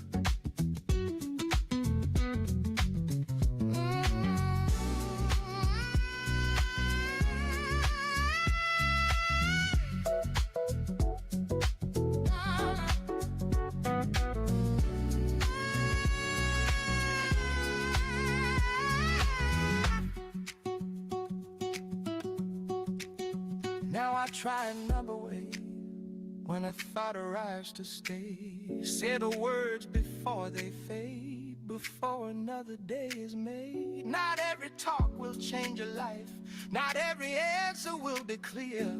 Now I try another way when a thought arrives to stay. Say the words before they fade, before another day is made. Not every talk will change your life, not every answer will be clear.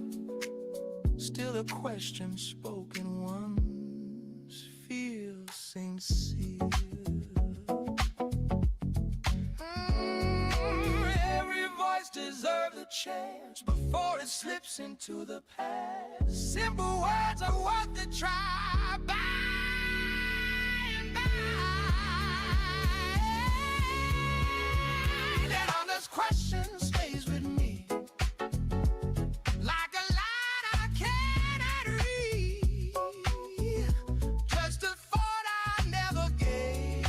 Still a question spoken once feels sincere. Every voice deserves a chance before it slips into the past. Simple words are worth the try by and by. That honest question stays with me like a light I cannot read. Just a thought I never gave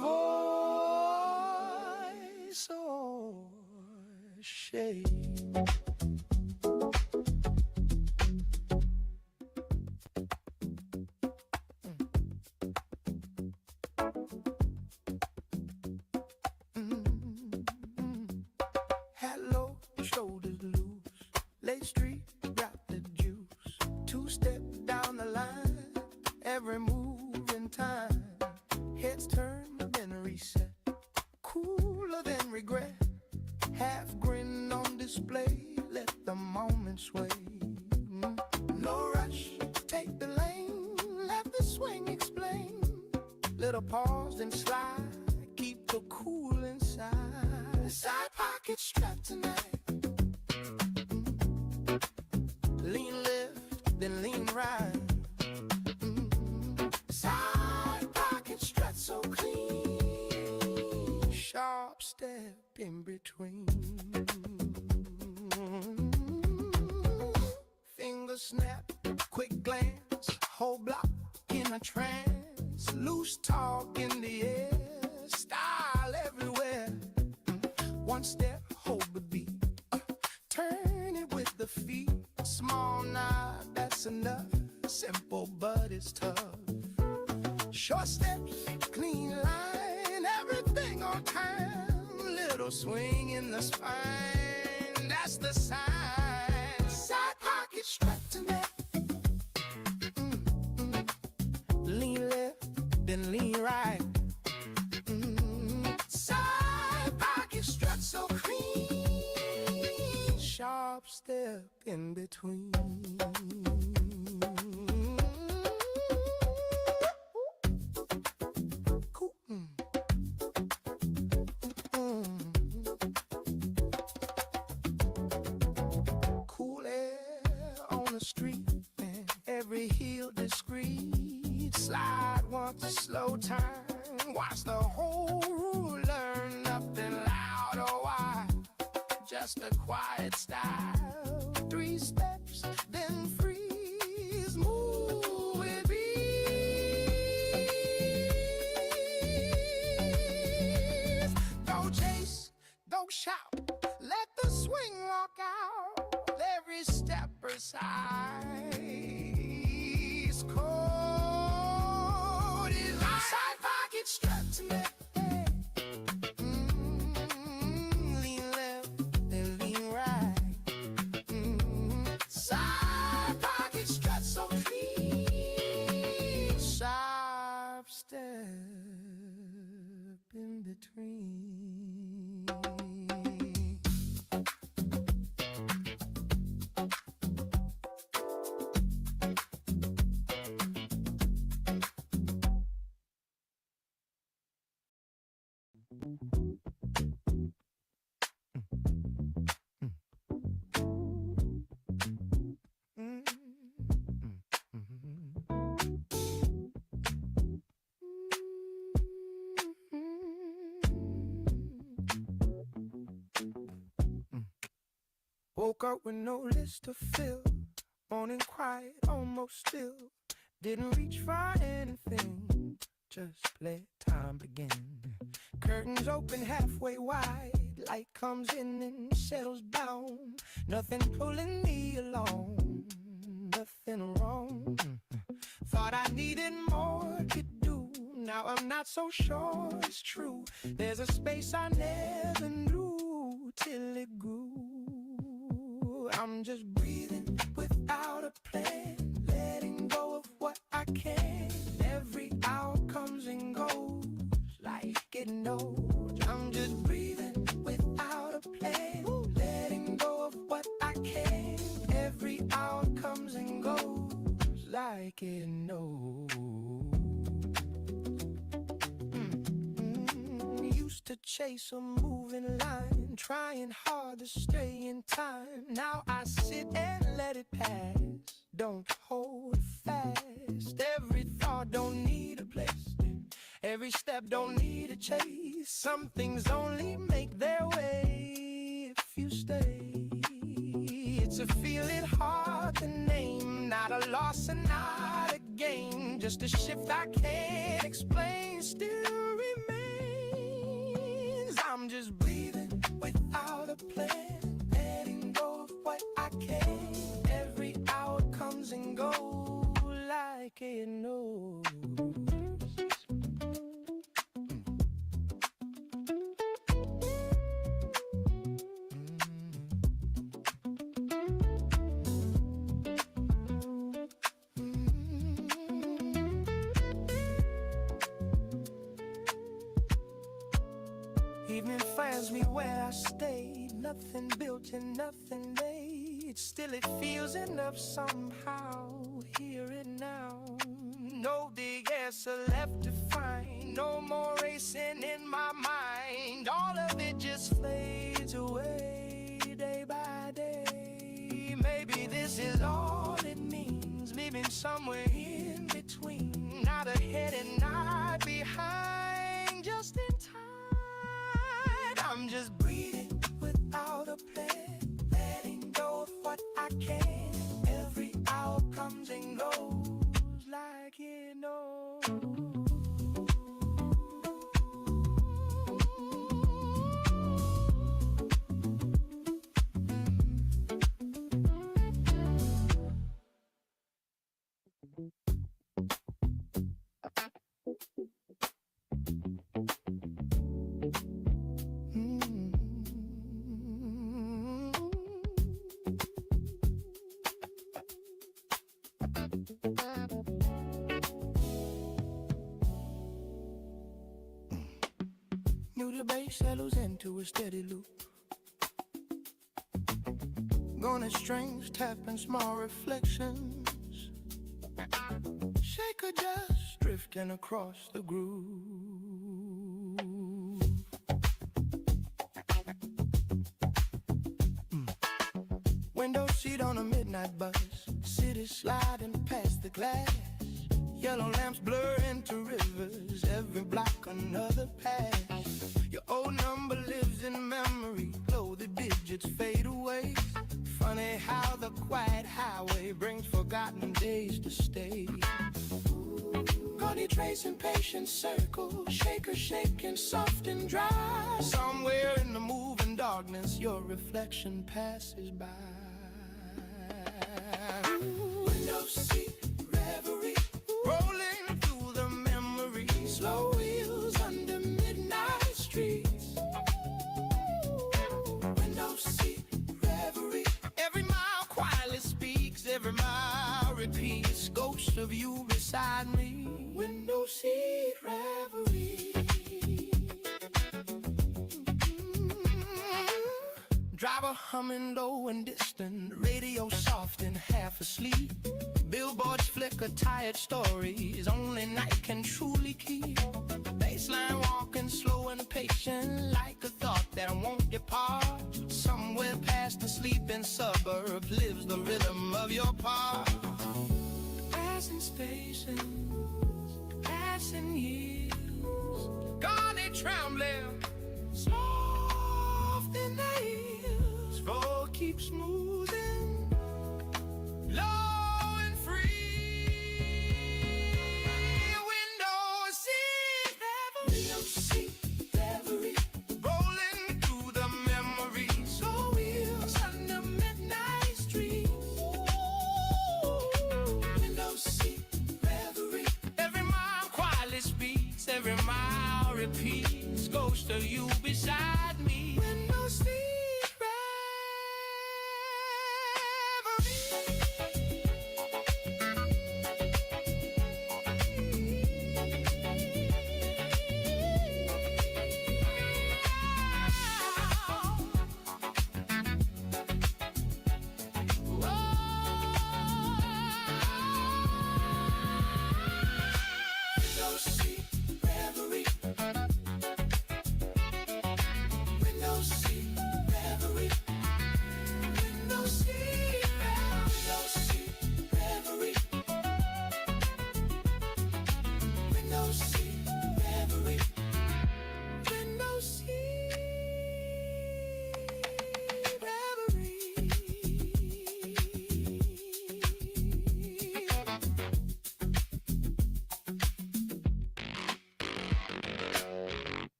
voice or shade. Hello, shoulders loose, late street, got the juice. Two step down the line, every move in time. Heads turn, then reset, cooler than regret. Half grin on display, let the moment sway. No rush, take the lane, let the swing explain. Little pause, then slide, keep the cool inside. Side pocket strapped tonight. Lean left, then lean right. Side pocket strut so clean. Sharp step in between. Finger snap, quick glance, whole block in a trance. Loose talk in the air, style everywhere. One step, hold the beat, turn it with the feet. Small nod, that's enough. Simple, but it's tough. Short steps, clean line, everything on time. Little swing in the spine, that's the sign. Side pocket strapped to neck. Lean left, then lean right. Side pocket strut so clean. Sharp step in between. Cool. Cool air on the street, and every heel discreet. Slide once, slow time. Watch the whole room learn. Nothing loud or wide, just a quiet style. 3 steps, then freeze. Move with ease. Don't chase, don't shout, let the swing walk out. Every step precise. Code is side pocket strapped to me. Lean left, then lean right. Side pocket strut so clean. Sharp step in between. Woke up with no list to fill. Morning quiet, almost still. Didn't reach for anything, just let time begin. Curtains open halfway wide. Light comes in and settles down. Nothing pulling me along, nothing wrong. Thought I needed more to do. Now I'm not so sure it's true. There's a space I never knew till it grew. I'm just breathing without a plan, letting go of what I can. Every hour comes and goes like getting old. I'm just breathing without a plan, letting go of what I can. Every hour comes and goes like getting old. Used to chase a moving line, trying hard to stay in time. Now I sit and let it pass, don't hold fast. Every thought don't need a place, every step don't need a chase. Some things only make their way if you stay. It's a feeling hard to name, not a loss and not a gain. Just a shift I can't explain still remains. I'm just breathing without a plan, letting go of what I can. Every hour comes and goes like it knows. Evening finds me where I stayed, nothing built and nothing made. Still it feels enough somehow, hear it now. No big answer left to find, no more racing in my mind. All of it just fades away day by day. Maybe this is all it means, living somewhere in between, not ahead and not behind, just in time. I'm just breathing without a plan, letting go of what I can. Every hour comes and goes like it knows. New debate settles into a steady loop. Gonna strange tap and small reflections. Shaker just drifting across the groove. Window seat on a midnight bus, city sliding past the glass. Yellow lamps blur into rivers, every block another path. Your old number lives in memory, though the digits fade away. Funny how the quiet highway brings forgotten days to stay. Gaudy tracing patient circles, shaker shaking soft and dry. Somewhere in the moving darkness, your reflection passes by. Window seat reverie, rolling through the memory, slow wheels under midnight streets. Window seat reverie, every mile quietly speaks, every mile repeats, ghost of you beside me. Window seat reverie. Driver humming low and distant, radio soft and half asleep. Billboards flicker tired stories, only night can truly keep. Baseline walking slow and patient, like a thought that won't depart. Somewhere past the sleeping suburb lives the rhythm of your part. Passing stations, passing years, gaudy trembling, soft in the ears. Floor keeps moving, low and free. Window seat reverie, window seat reverie, rolling through the memories, slow wheels under midnight streets. Window seat reverie, every mile quietly speaks, every mile repeats, ghost of you beside me. Window seat reverie.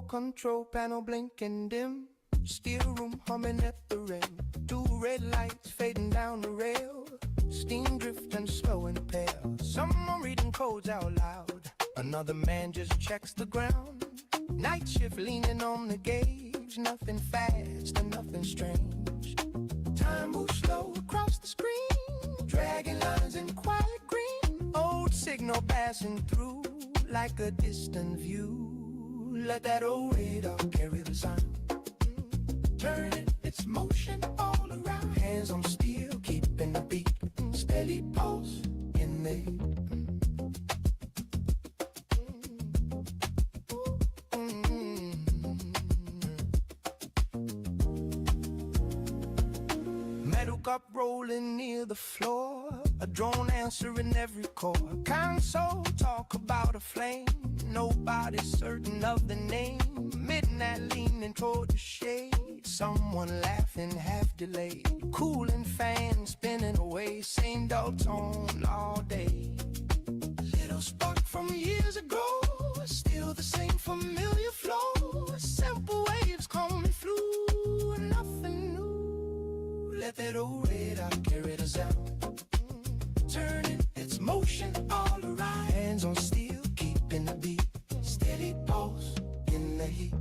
Control panel blinking dim, steel room humming at the rim. Two red lights fading down the rail, steam drifting slow and pale. Someone reading codes out loud, another man just checks the ground. Night shift leaning on the gauge, nothing fast and nothing strange. Time moves slow across the screen, dragging lines in quiet green. Old signal passing through like a distant view. Let that old radar carry the sound, turning its motion all around. Hands on steel, keeping the beat, steady pulse in the heat. Metal cup rolling near the floor, a drone answering every call. Console talk about a flame, nobody's certain of the name. Midnight leaning toward the shade, someone laughing half delayed. Cooling fan spinning away, same dull tone all day. Little spark from years ago, still the same familiar flow. Simple waves coming through, nothing new. Let that old radar carry the sound, turning its motion all around. Hands on steel, keeping the beat, steady pulse in the heat.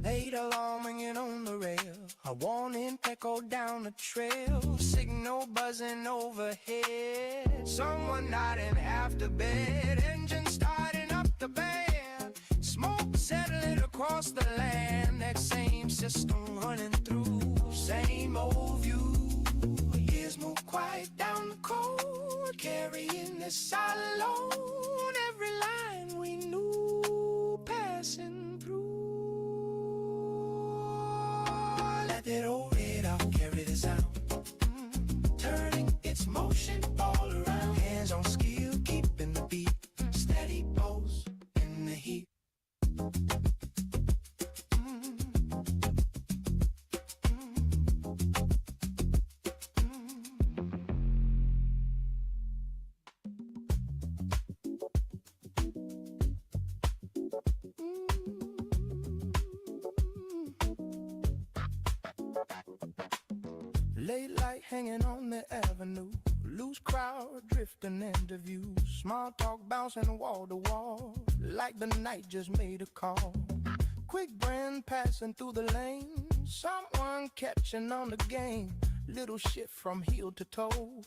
Late alarm ringing on the rail, a warning echoed down the trail. Signal buzzing overhead, someone nodding after bed. Engine starting up the band, smoke settling across the land. That same system running through, same old view. Years move quiet down the cold, carrying this silent load. Every line we knew passing through. Let that old radar carry the sound, turning its motion all around. Hands on skill, keeping the beat, steady pulse in the heat. Late light hanging on the avenue, loose crowd drifting into view. Small talk bouncing wall to wall, like the night just made a call. Quick brand passing through the lane, someone catching on the game. Little shift from heel to toe,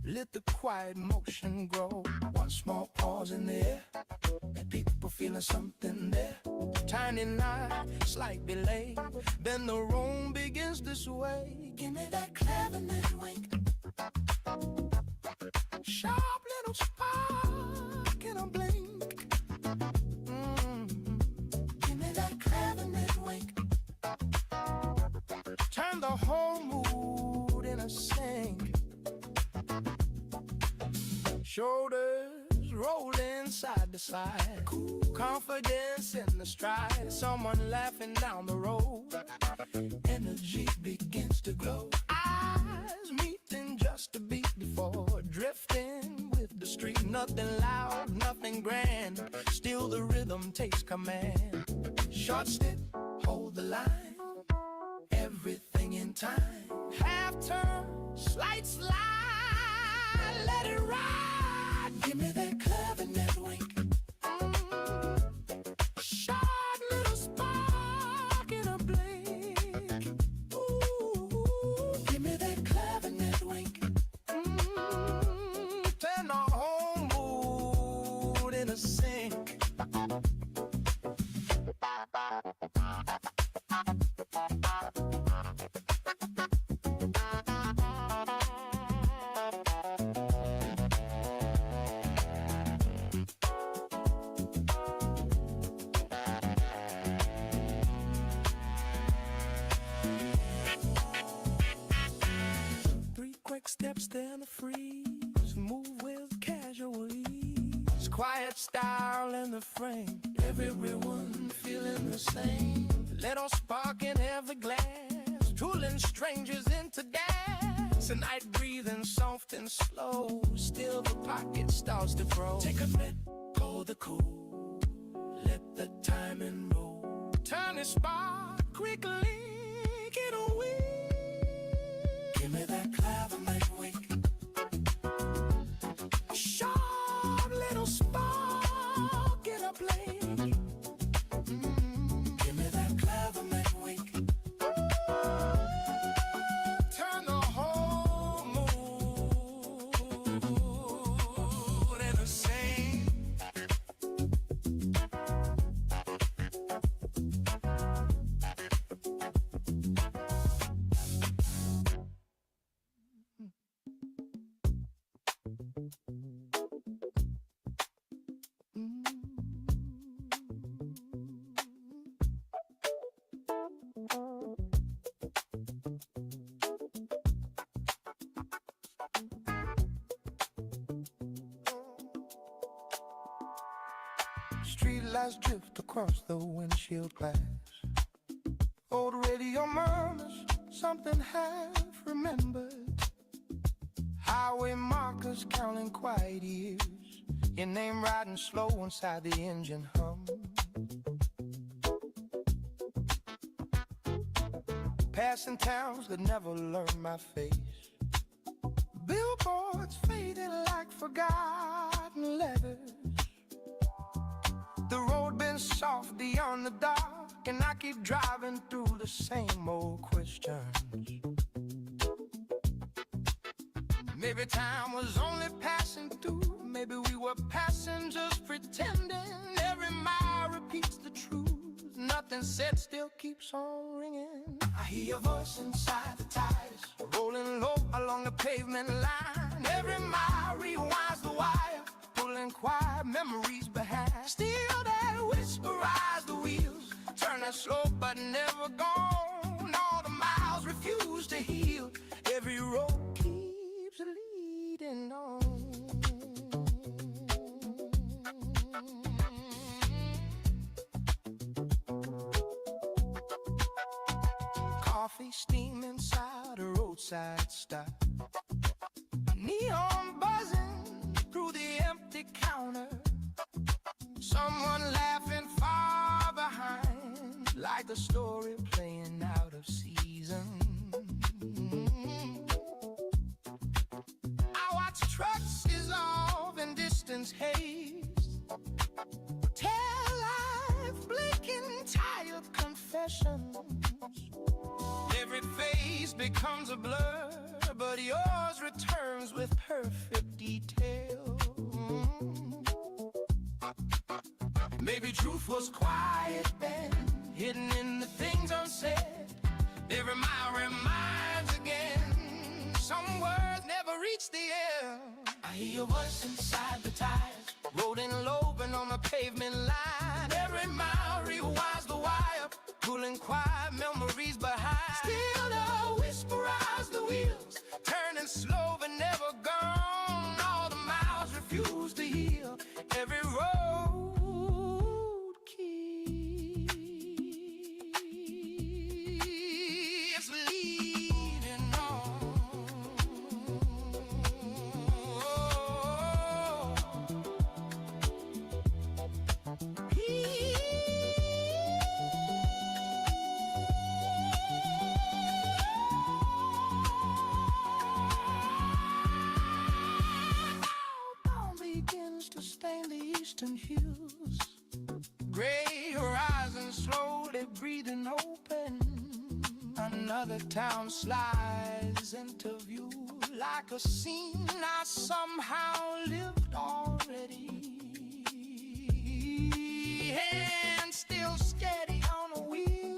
let the quiet motion grow. One small pause in the air, and people feeling something there. Tiny nod, slight delay, then the room begins to sway. Give me that clavinet wink, sharp little spark in a blink. Give me that clavinet wink, turn the whole mood in a sync. Shoulders rolling side to side, confidence in the stride. Someone laughing down the road, energy begins to glow. Eyes meeting just a beat before, drifting with the street. Nothing loud, nothing grand, still the rhythm takes command. Short step, hold the line, everything in time. Half turn, slight slide, let it ride. Give me that clavinet wink, sharp little spark in a blink. Ooh, give me that clavinet wink, turn the whole mood in a sync. quick steps, then a freeze. Move with casual ease. Quiet style in the frame. Everyone feeling the same. Little spark in every glass. Pulling strangers into gas. A night breathing soft and slow. Still the pocket starts to grow. Take a minute, hold the cool. Let the timing roll. Turn the spark quickly. Get away. Give me that clavinet wake. Sharp little spark in a blade. Give me that clavinet wake. Turn the whole mood into same. Streetlights drift across the windshield glass. Old radio murmurs something half remembered. Highway markers counting quiet years. Your name riding slow inside the engine hum. Passing towns that never learn my face. Billboards faded like forgotten letters. The road been soft beyond the dark, and I keep driving through the same old questions. Maybe time was only passing through. Maybe we were passengers pretending. Every mile repeats the truth. Nothing said still keeps on ringing. I hear your voice inside the tires, rolling low along the pavement line. Every mile rewinds the wire, pulling quiet memories behind. Still that whisper rides the wheels, turning slow but never gone. All the miles refuse to heal. Every road keeps leading on. Coffee steam inside a roadside stop. Neon buzzing through the empty counter. Someone laughing far behind, like a story playing out of season. I watch trucks dissolve in distance haze. Tell life blinking tired confessions. Every face becomes a blur, but yours returns with perfect detail. Maybe truth was quiet then, hidden in the things unsaid. Every mile reminds again, some words never reach the air. I hear your voice inside the tires, rolling low and on the pavement line. Every mile rewinds the wire, pulling quiet memories behind. Still the whisper rides the wheels, turning slow but never gone. All the miles refuse to heal. Every road keeps leading on. Begins to stain the eastern hills. Gray horizon slowly breathing open. Another town slides into view, like a scene I somehow lived already. Hand still steady on a wheel.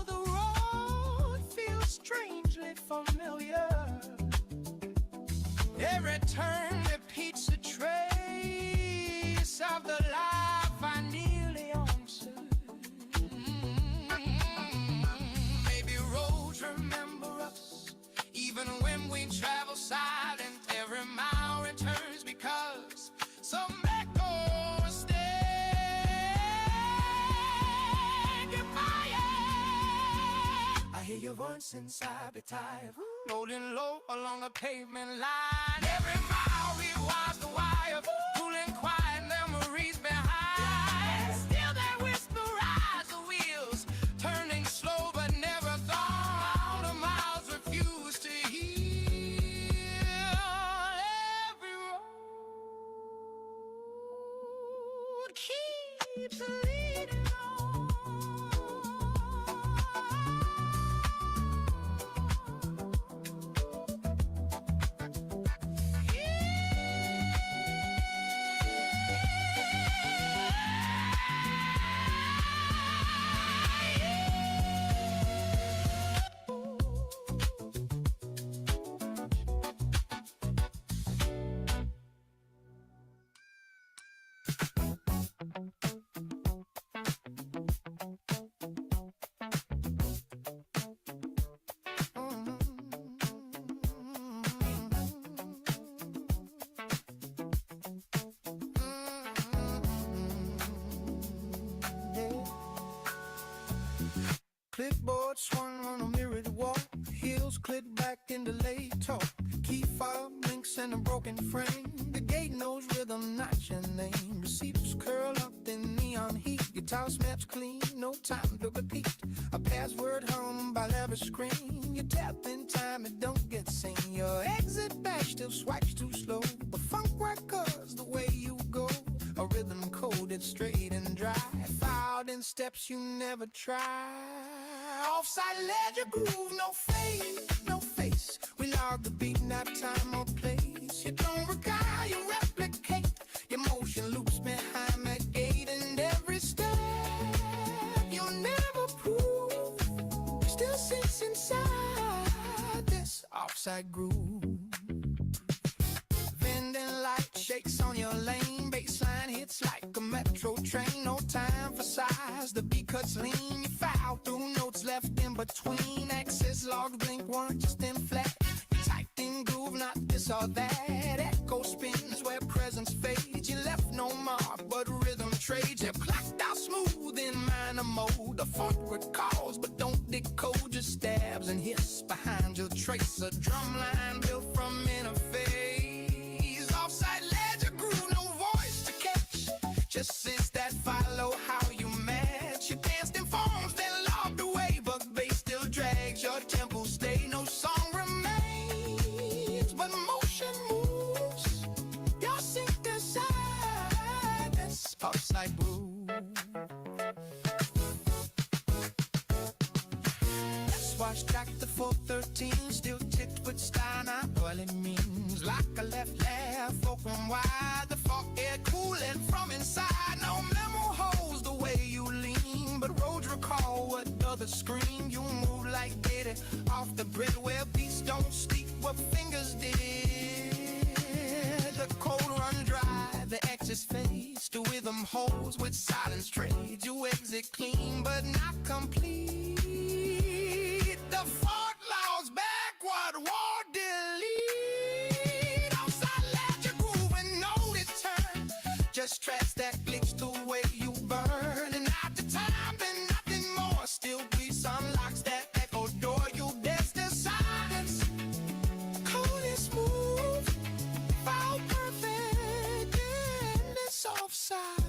The road feels strangely familiar. Every turn repeats a trace of the life I nearly answered. Maybe roads remember us, once inside, be tired. Rolling low along a pavement line. Every mile rewires the wire. Cool and quiet memories behind. Still that whisper rides the wheels, turning slow but never gone. The miles refuse to heal. Every road keeps leading on. Clipboard swung on a mirrored wall. Heels clicked back in the late talk. Key fob links in a broken frame. The gate knows rhythm, not your name. Receipts curl up in neon heat. Guitar snaps clean, no time to repeat. A password hum by lever screen. You tap in time, it don't get seen. Your exit bash still swipes too slow. The funk records the way you go. A rhythm coded straight and dry. Filed in steps you never try. Offside ledger groove, no fade, no face. We log the beat, not time or place. You don't recall, you replicate. Your motion loops behind that gate. And every step you never prove still sits inside this offside groove. Vending light shakes on your lane. Baseline hits like a metro train. No time for size, the beat cuts lean. You foul through notes left in between. Access logs blink one just in flat. You typed in groove, not this or that. Echo spins where presence fades. You left no mark but rhythm trades. You clocked out smooth in minor mode. The funk recalls but don't decode. Just stabs and hiss behind your trace. A drum line built from interface. Offside ledger groove, no voice to catch. Just since that follow how you match. You danced in forms then logged away, but bass still drags your tempo stay. No song remains, but motion moves. You're synthesized. That's offside groove. Let's watch track the 413, still ticked with style, not all it means. Like a left open wide, the fog air cooling from inside. No memo holds the way you lean, but roads recall what others scream. You move like data off the grid where beats don't sleep what fingers did. The code run dry, the X's face. The rhythm holds with silence trades. You exit clean but not complete. The fault logs backward, war delete. Outside ledger groove and notice turn. Just tracks that glitch the way you burn. And at the time, then nothing more. Still grease unlocks that echo door. You dance the silence. Cold and smooth. Foul perfect in this offside.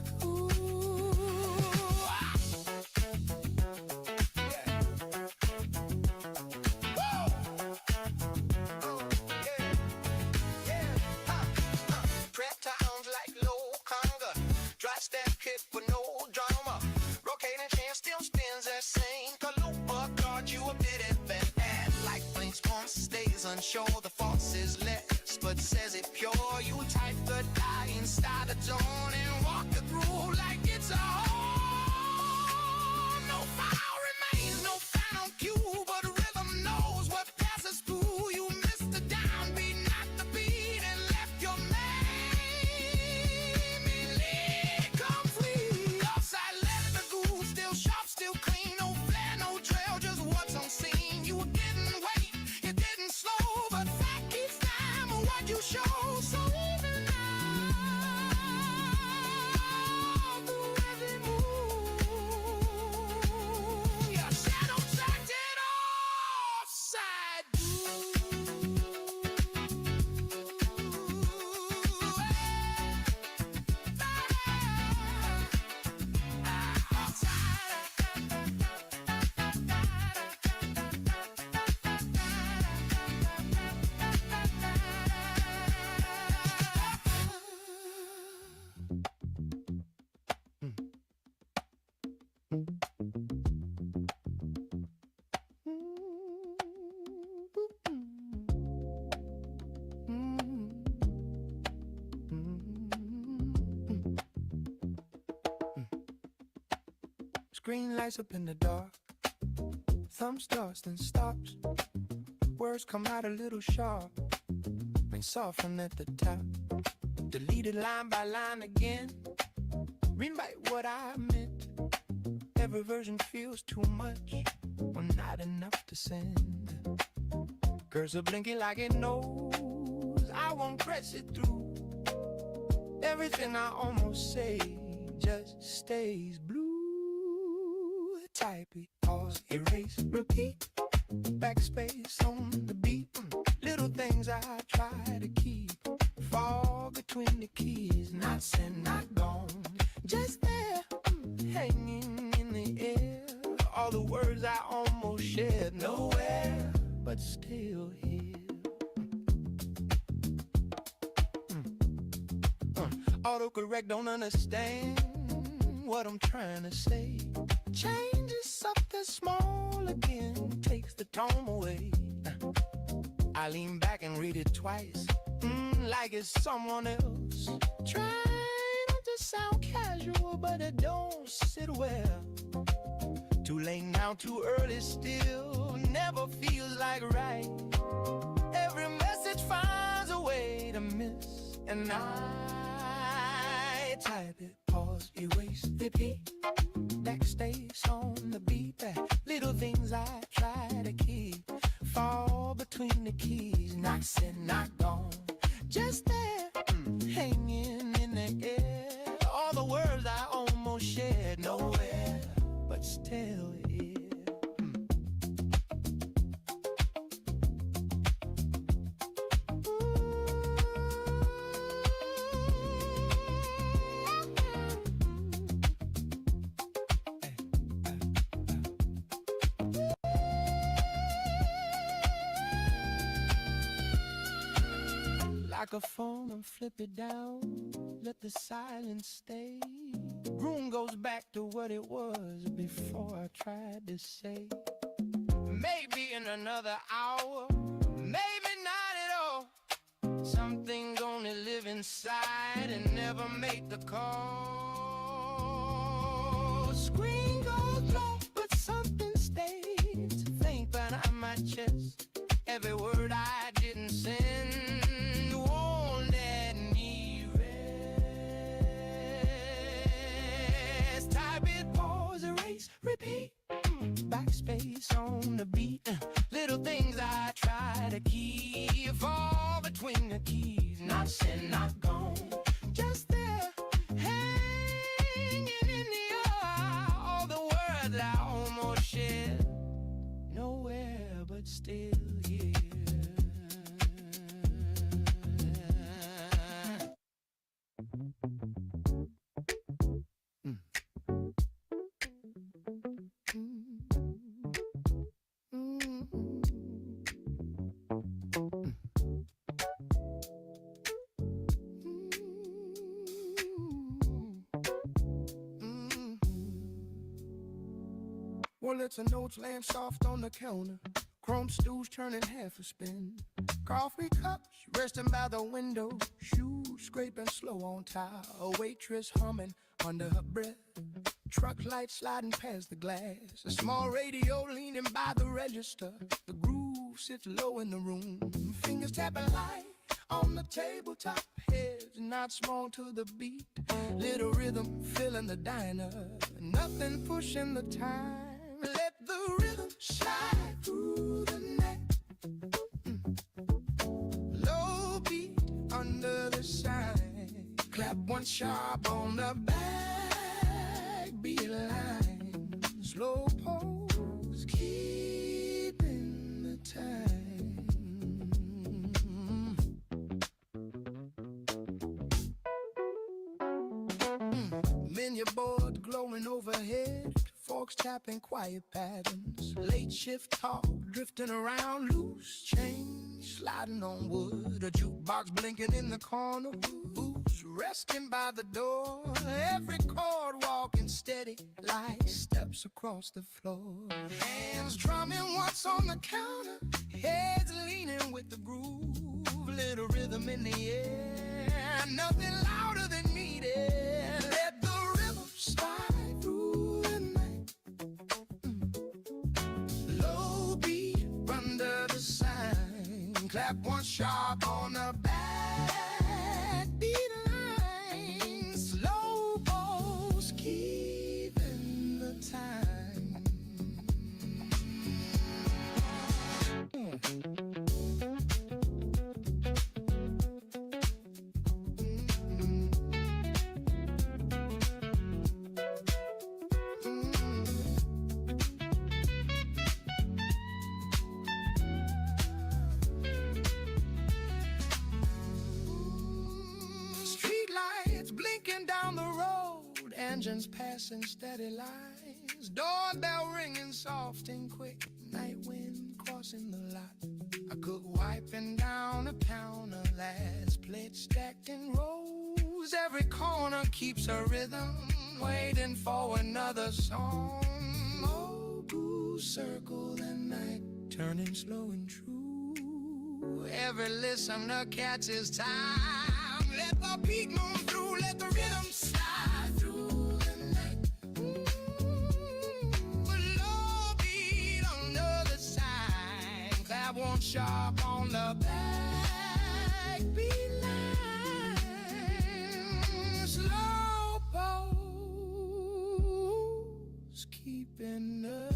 Unsure the force is less, but says it pure. You type the die inside the zone and walk the groove like it's a home. No file remains, no final cue, but rhythm knows what passes through. You missed the downbeat, not the beat, and left your name complete. Offside left the groove, still sharp, still clean. No flare, no trail, just what's on scene. You didn't wait, you didn't slow. You show so even now, through every move, your shadow tracked it all. Screen lights up in the dark. Thumb starts, then stops. Words come out a little sharp. Ring soften at the top. Deleted line by line again. Rewrite what I meant. Every version feels too much, or not enough to send. Cursor blinking like it knows I won't press it through. Everything I almost say just stays blue. Type it, pause, erase, repeat. Backspace on the beat. Little things I try to keep. Fall between the keys. Not sent, not gone. Just there, hanging in the air. All the words I almost shared. Nowhere, but still here. Autocorrect don't understand what I'm trying to say. Changes something small again, takes the tone away. I lean back and read it twice, like it's someone else. Trying to sound casual, but it don't sit well. Too late now, too early still, never feels like right. Every message finds a way to miss, and I type it, pause, erase, repeat. Backspace on the beat. Little things I try to keep. Fall between the keys. Not sent, not gone. Just there, hanging in the air. All the words I almost shared. Nowhere, but still here. Like a phone and flip it down, let the silence stay. The room goes back to what it was before I tried to say. Maybe in another hour, maybe not at all. Some things only live inside and never make the call. Screen goes blank, but something stays. Think behind my chest, every word I didn't send. Repeat, backspace on the beat. Little things I try to keep. Fall between the keys. Not sent, not gone. Just there, hanging in the air. All the words I almost shared. Nowhere but still here. Well, it's a notes laying soft on the counter. Chrome stools turning half a spin. Coffee cups resting by the window. Shoes scraping slow on tile. A waitress humming under her breath. Truck lights sliding past the glass. A small radio leaning by the register. The groove sits low in the room. Fingers tapping light on the tabletop. Heads not small to the beat. Little rhythm filling the diner. Nothing pushing the time. Let the rhythm slide through the night. Low beat under the sign. Clap one sharp on the back. Beat line. Slow pose. Keeping the time. Menu board glowing overhead. Forks tapping quiet patterns. Late shift talk drifting around. Loose change sliding on wood. A jukebox blinking in the corner. Boots resting by the door. Every chord walking steady like steps across the floor. Hands drumming once on the counter. Heads leaning with the groove. Little rhythm in the air. Nothing louder than needed. Let the rhythm slide through the night. Clap one sharp on the backbeat line. Slow pulse keeping the time. Engines passing steady lines, doorbell ringing soft and quick, night wind crossing the lot. I cook wiping down a pound of last plate stacked in rows. Every corner keeps a rhythm, waiting for another song. Oh, goose circle the night, turning slow and true. Every listener catches time. Let the beat move through, let the rhythm slide through. One sharp on the backbeat line. Slow pulse keeping the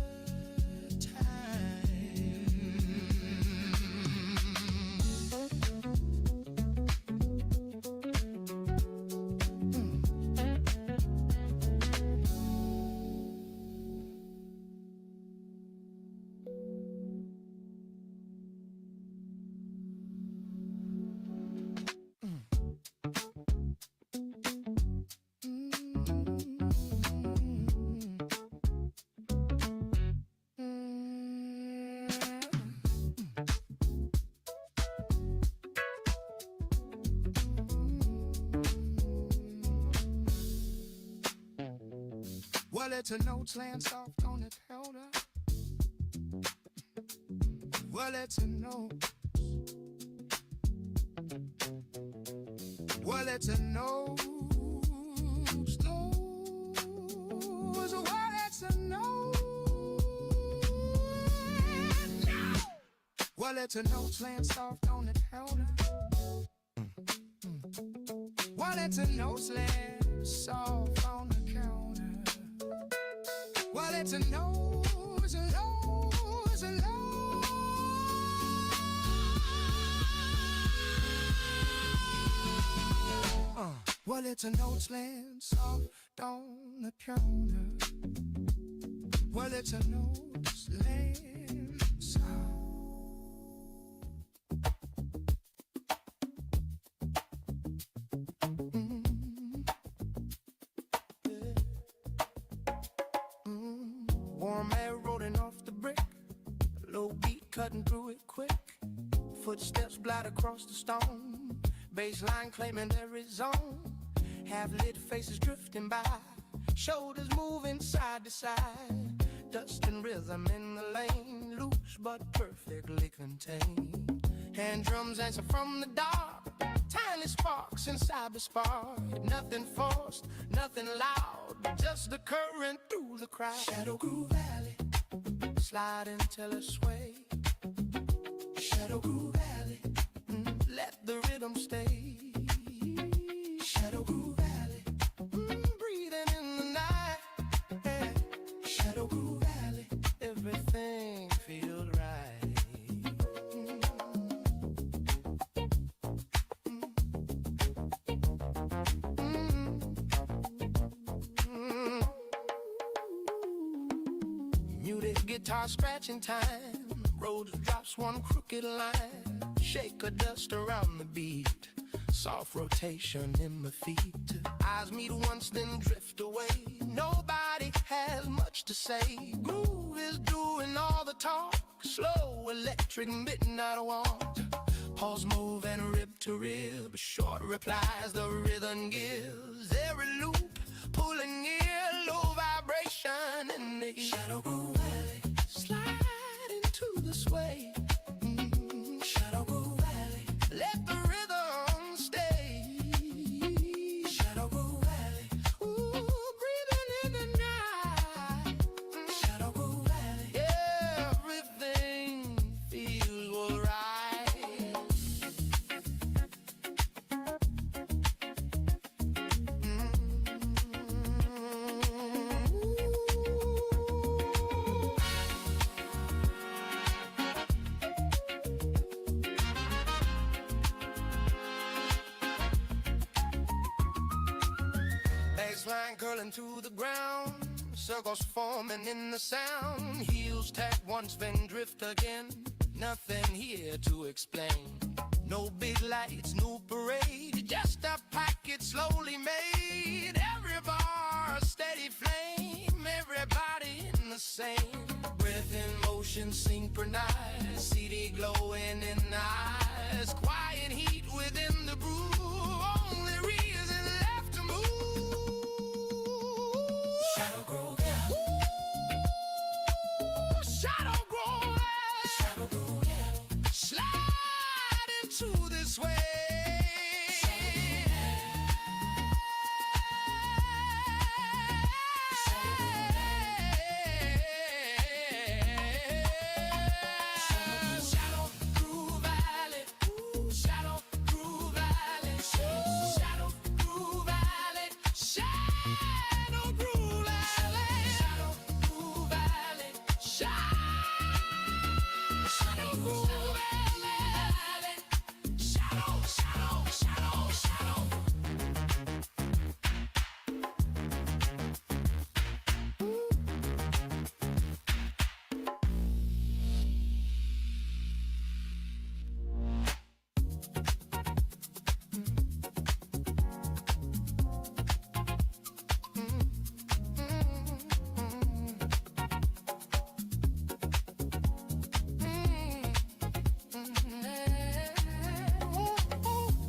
well, it's a note laying soft on the counter. Well, it's a note. Well, it's a note. Well, it's a note. Well, it's a note laying soft on the counter. Well, it's a note laying soft on the counter. Well, it's a no, it's a no, it's a no. Well, it's a note laying soft on the counter. Well, it's a note laying soft. Warm air rolling off the brick, low beat cutting through it quick. Footsteps glide across the stone, baseline claiming every zone. Half-lit faces drifting by, shoulders moving side to side. Dust and rhythm in the lane, loose but perfectly contained. Hand drums answer from the dark, tiny sparks in cyberspark. Nothing forced, nothing loud, just the current through the crowd. Shadow Groove Valley, sliding till it sway. Shadow Groove Valley, let the rhythm stay. Shadow Groove Valley, breathing in the night. Yeah. Shadow Groove Valley, everything feels right. Muted guitar scratching time, Rhodes drops one crooked line. Shake or dust around the beat, soft rotation in my feet. Eyes meet once then drift away, nobody has much to say. Groove is doing all the talk, slow electric midnight walk. Pause move and rib to rib, short replies the rhythm gives. Every loop pulling near, low vibration in the ear. Shadow Groove Valley, slide into the sway. Shadow Groove Valley, let the rhythm stay. Shadow Groove Valley, ooh, breathing in the night. Shadow Groove Valley, everything feels alright. baseline curling to the ground, circles forming in the sound. Heels tack once, then drift again. Nothing here to explain. No big lights, no parade, just a packet slowly made. Every bar a steady flame, everybody in the same. Breath in motion synchronized, CD glowing in the eyes. Quiet heat within the brew, only reason left to move. Shadow grow, yeah. Shadow grow, yeah. Shadow grow, yeah. Slide into this way.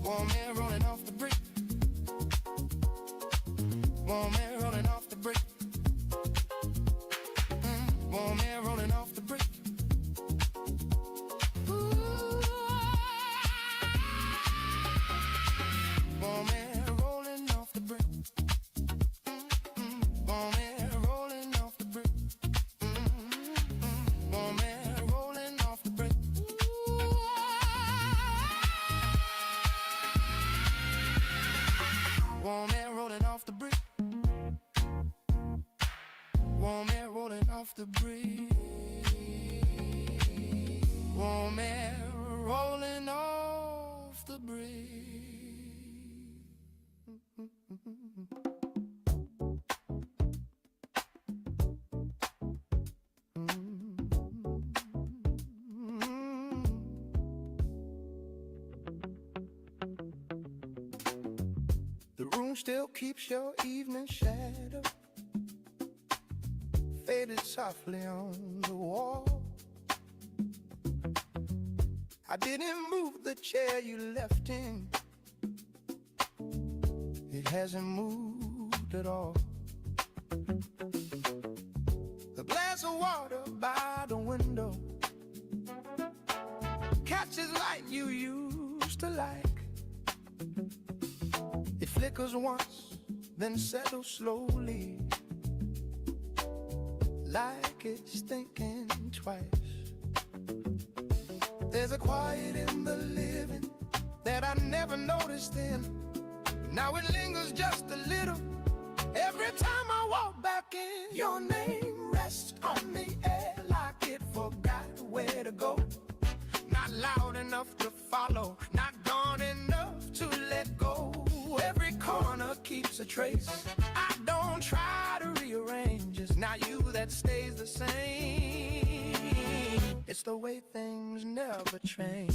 Warm air rolling off the brick. Warm air rolling off the brick. Warm air rolling off the brick. Warm air rolling off the brick. Warm air rolling off the brick. Warm air rolling off the brick. Warm air rolling off the brick. Warm air rolling off the brick. Warm air rolling off the brick. The room still keeps your evening shadow faded softly on the wall. I didn't move the chair you left in. It hasn't moved at all. The glass of water by the window catches light you used to like. It flickers once, then settles slowly, like it's thinking twice. There's a quiet in the living that I never noticed then. Now it lingers just a little every time I walk back in. Your name rests on the air like it forgot where to go. Not loud enough to follow, not gone enough to let go. Every corner keeps a trace. I don't try to rearrange, it's not you that stays the same. It's the way things never change.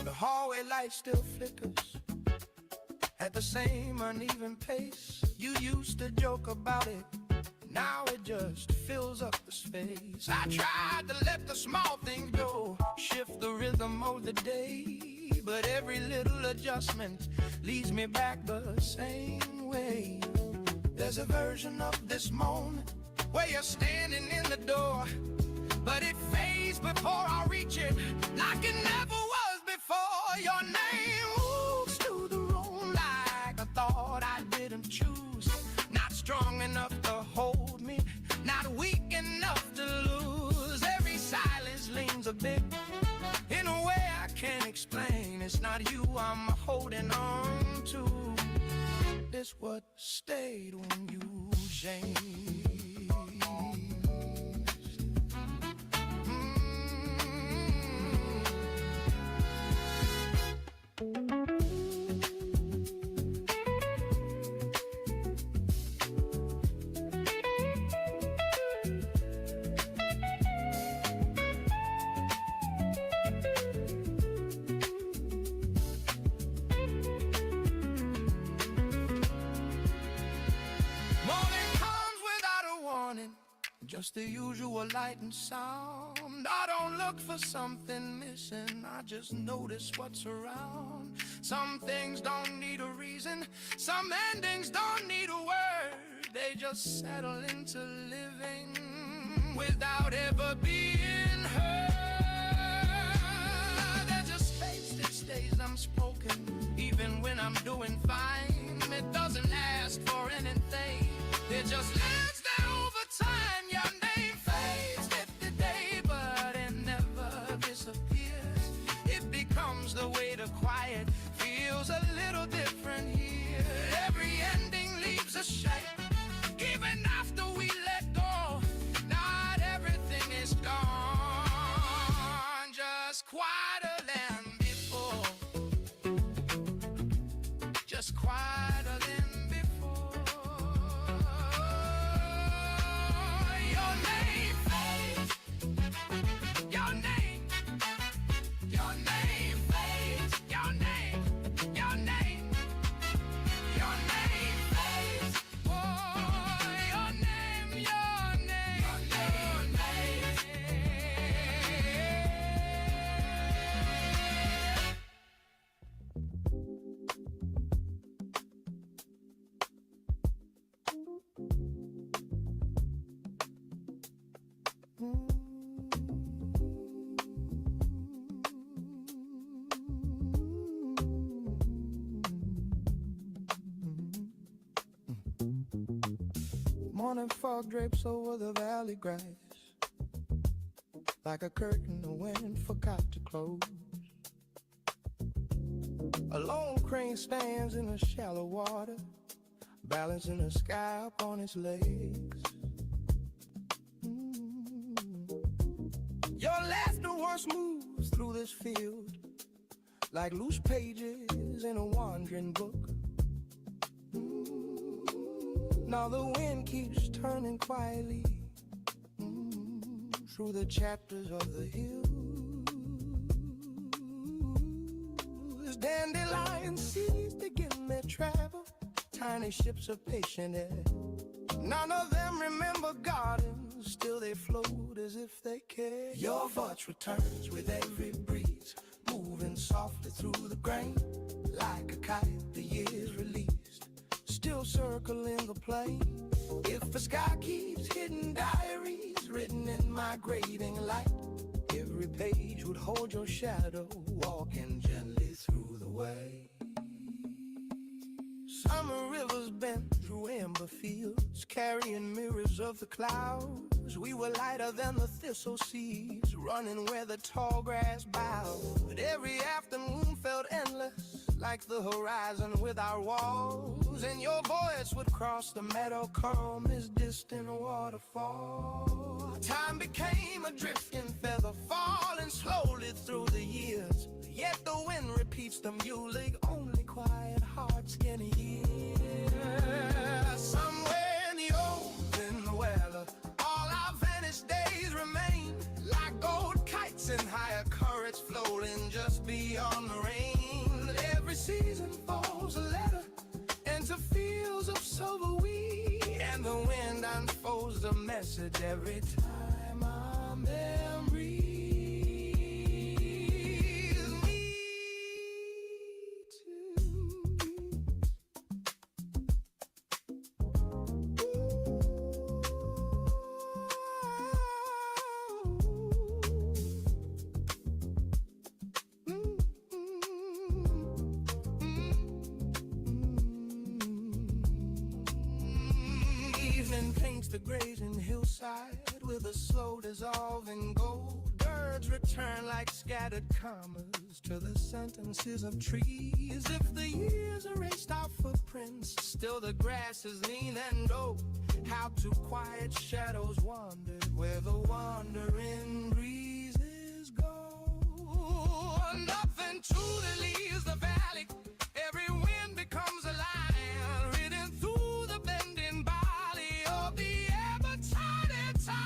The hallway light still flickers at the same uneven pace. You used to joke about it, now it just fills up the space. I tried to let the small things go, shift the rhythm of the day, but every little adjustment leads me back the same way. There's a version of this moment where you're standing in the door, but it fades before I reach it, like it never was before. Your name moves through the room like a thought I didn't choose. Not strong enough to hold me, not weak enough to lose. Every silence leans a bit in a way I can't explain. It's not you I'm holding on to, it's what stayed when you changed. Morning comes without a warning, just the usual light and sound. I don't look for something missing, I just notice what's around. Some things don't need a reason, some endings don't need a word. They just settle into living without ever being heard. There's a space that stays unspoken, even when I'm doing fine. It doesn't ask for anything, it just lives there over time. Your name fades with the day, but it never disappears. It becomes the way to quiet feels a little different here. Every ending leaves a shape, even after we let go. Not everything is gone, just quieter than before. Just quieter than before. Your name fades. Your name. Your name fades. Your name. Your name. Your name fades. Oh, your name. Your name. Your name. Morning fog drapes over the valley grass, like a curtain the wind forgot to close. A lone crane stands in the shallow water, balancing the sky up on its legs. Your laughter once moves through this field, like loose pages in a wandering book. Now the wind keeps turning quietly through the chapters of the hills. Dandelion seeds begin their travel, tiny ships of patient air. None of them remember gardens, still they float as if they care. Your voice returns with every breeze, moving softly through the grain, like a kite the years released, still circling the plain. If the sky keeps hidden diaries written in migrating light, every page would hold your shadow, walking gently through the way. Summer rivers bent through amber fields, carrying mirrors of the clouds. We were lighter than the thistle seeds, running where the tall grass bowed. But every afternoon felt endless, like the horizon with our walls. And your voice would cross the meadow, calm as distant waterfall. Time became a drifting feather, falling slowly through the years. Yet the wind repeats the music only quiet hearts can hear. Somewhere in the open weather, all our vanished days remain, like gold kites in higher currents floating just beyond the rain. Every season falls a letter into fields of silver wheat, and the wind unfolds the message every time our memories meet. Evening paints the grazing hillside with a slow dissolving gold. Birds return like scattered commas to the sentences of trees. If the years erased our footprints, still the grass is lean and old. How two quiet shadows wandered where the wandering breezes go. Nothing truly leaves the valley, every wind becomes a line, written through the bending body of the ever-tiny time.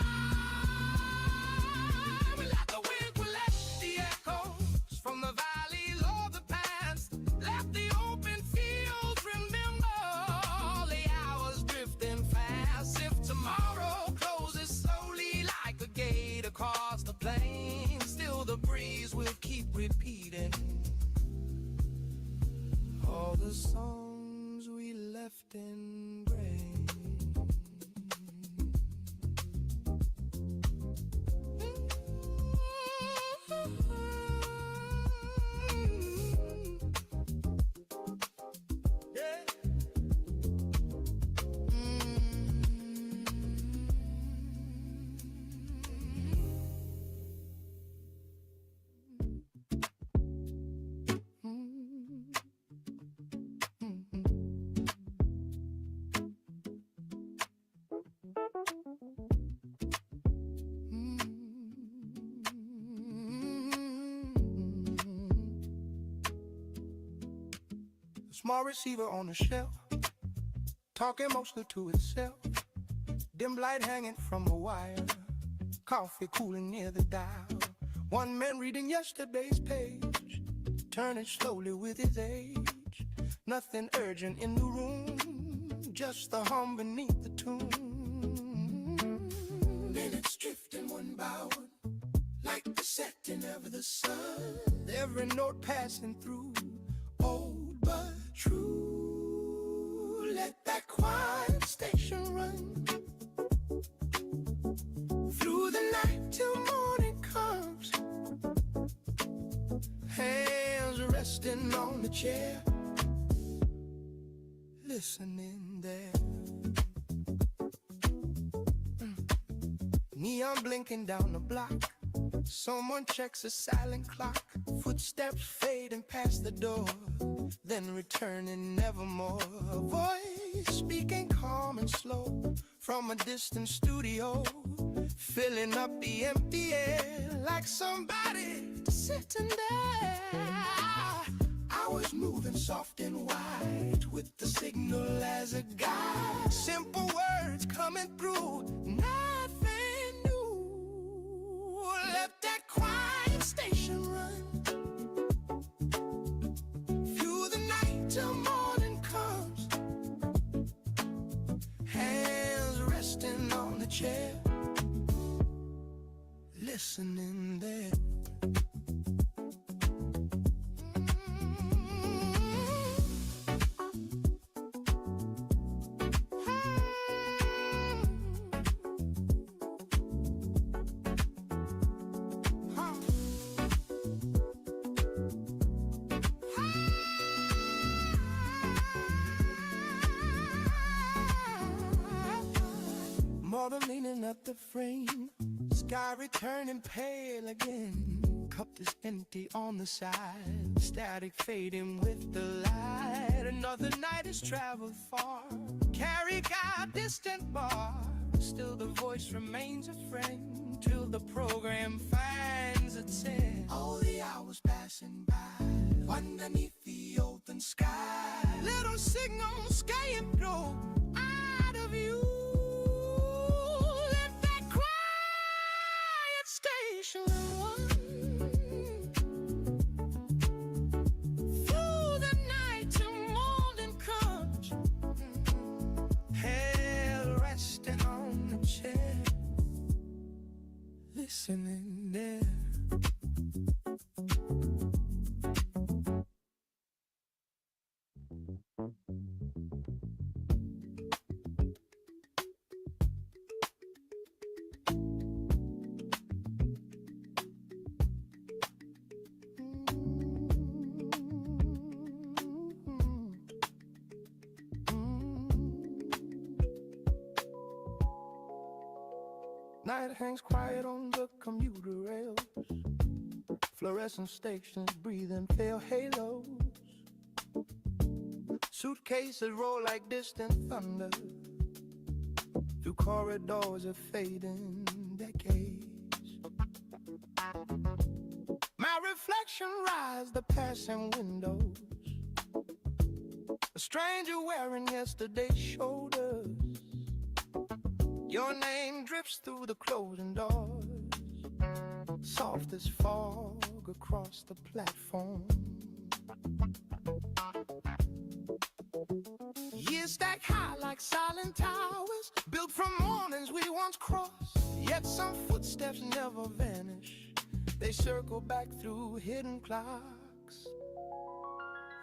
Let the wind collect the echoes from the valleys of the past, let the open fields remember all the hours drifting fast. Small receiver on the shelf, talking mostly to itself. Dim light hanging from a wire, coffee cooling near the dial. One man reading yesterday's page, turning slowly with his age. Nothing urgent in the room, just the hum beneath the tune. Minutes drifting one by one, like the setting of the sun. Every note passing through, old but true. Let that quiet station run through the night till morning comes. Hands resting on the chair, listening there. Neon blinking down the block, someone checks a silent clock. Footsteps fading past the door, then returning nevermore. A voice speaking calm and slow from a distant studio, filling up the empty air like somebody sitting there. I was moving soft and wide with the signal as a guide. Simple words coming through, nothing new. Let that quiet station run through the night till morning comes. Hands resting on the chair, listening there. Mother leaning at the frame, sky returning pale again. Cup is empty on the side, static fading with the light. Another night has traveled far, carry out distant bar. Still the voice remains a friend till the program finds its end. All the hours passing by underneath the open sky. Little signals skying through out of view. Listening there. Night hangs quiet on the commuter rails, fluorescent stations breathing pale halos. Suitcases roll like distant thunder through corridors of fading decades. My reflection rides the passing windows, a stranger wearing yesterday's shoulders. Your name drifts through the closing doors, soft as fog across the platform. Years stack high like silent towers, built from mornings we once crossed. Yet some footsteps never vanish, they circle back through hidden clocks.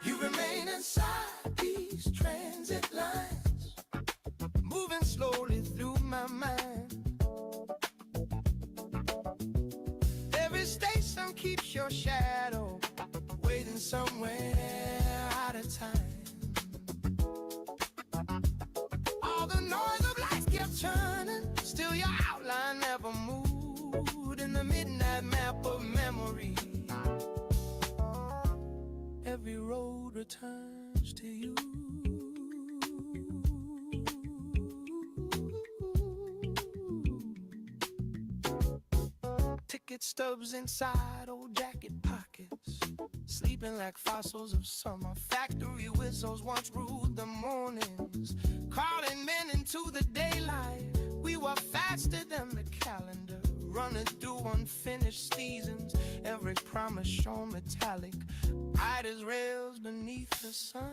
You remain inside these transit lines, moving slowly through my mind. Every station keeps your shadow waiting somewhere out of time. All the noise of life kept turning, still your outline never moved in the midnight map of memory. Every road returns to you. pocket stubs inside old jacket pockets, sleeping like fossils of summer. Factory whistles once ruled the mornings, calling men into the daylight. We were faster than the calendar, running through unfinished seasons, every promise shown metallic, bright as rails beneath the sun.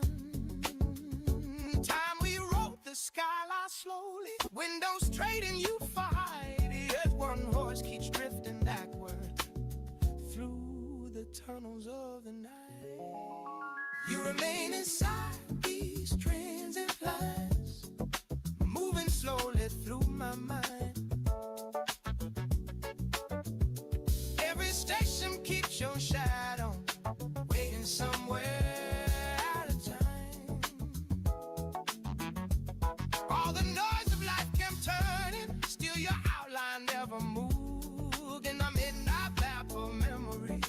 Time we wrote the skyline slowly, windows trading you for height, as one horse keeps drifting backward through the tunnels of the night. You remain inside these transit lines, moving slowly through my mind. Every station keeps your shadow waiting somewhere out of time. All the noise of life kept turning, still your outline never moved in the midnight lap of memory.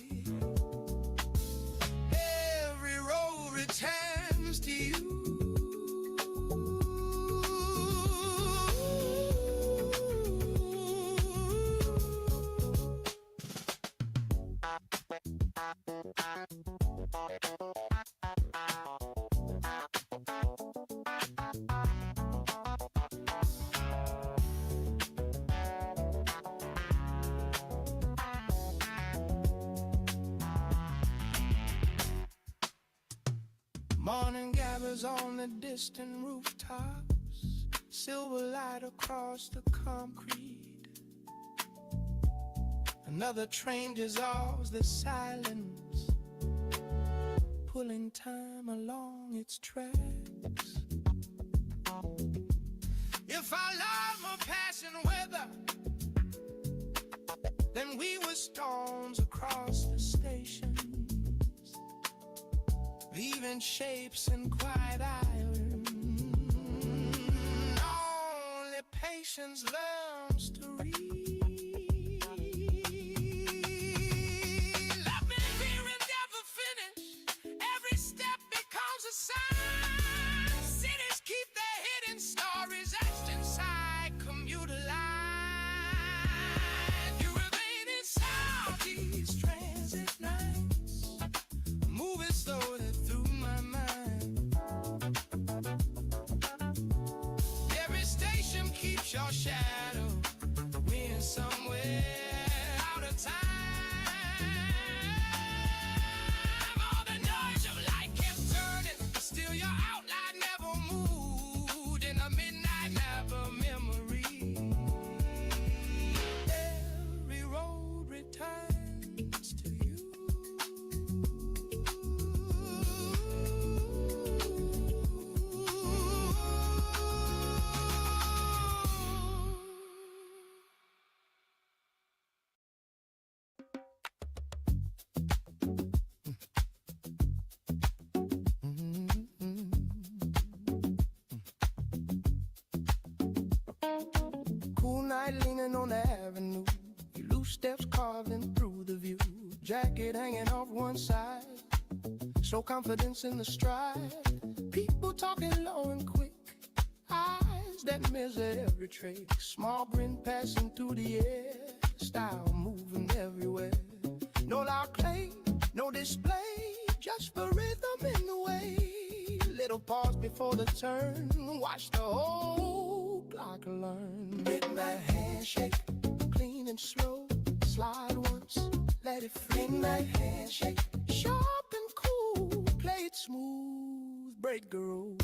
Every road returns to you. Morning gathers on the distant rooftops, silver light across the concrete. Another train dissolves the silence, pulling time along its tracks. If our love were passing weather, then we were storms across the stations, leaving shapes in quiet islands. Only patience learns to read. Love me here and never finish. Every step becomes a sign. Cities keep their hidden stories etched inside commuter lines. You remain inside these transit nights, moving slowly through my mind. Every station keeps your shadow, we're somewhere out of time. All the noise of light kept turning, still your outline never moved in a midnight nap of memory. Every road returns to you. Cool night leaning on the avenue, your loose steps carving through the view. Jacket hanging off one side, show confidence in the stride. People talking low and quick, eyes that measure every trait. Small grin passing through the air, style moving everywhere. No loud claim, no display, just the rhythm in the way. Little pause before the turn, watch the whole clock learn. Midnight handshake, clean and slow, slide once, let it free. Midnight handshake, sharp and cool, play it smooth, break the rules.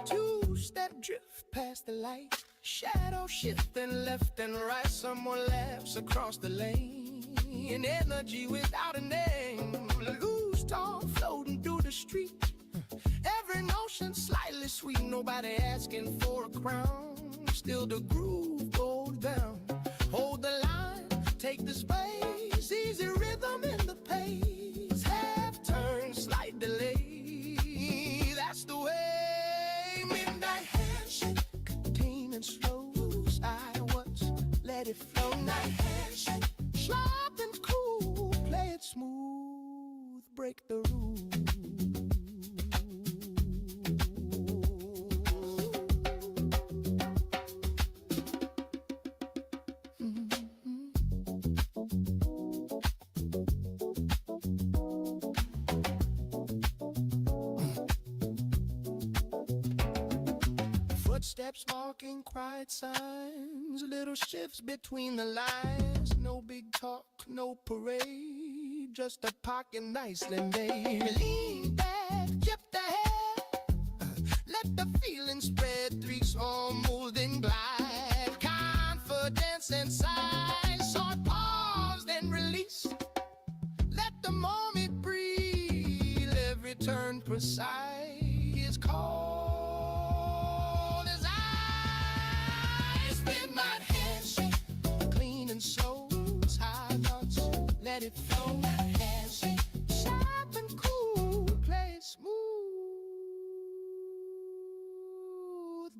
Two-step drift past the light, shadow shifting left and right. Someone laughs across the lane, energy without a name. Loose talk floating through the street, every notion slightly sweet. Nobody asking for a crown, still the groove goes down. Hold the line, take the space, easy rhythm in the pace. Half turn, slight delay, that's the way. Midnight handshake, contain and slow, side once, let it flow. Night handshake, sharp and cool, play it smooth, break the rules. Footsteps marking quiet signs, little shifts between the lines. No big talk, no parade, just a pocket nicely made. Lean back, tip the head, let the feeling spread. 3 small molding glide, confidence inside. Short pause, then release. Let the moment breathe, every turn precise. Cold as ice, midnight handshake, clean and slow. High notes, let it flow. Handshake, sharp and cool, play it smooth,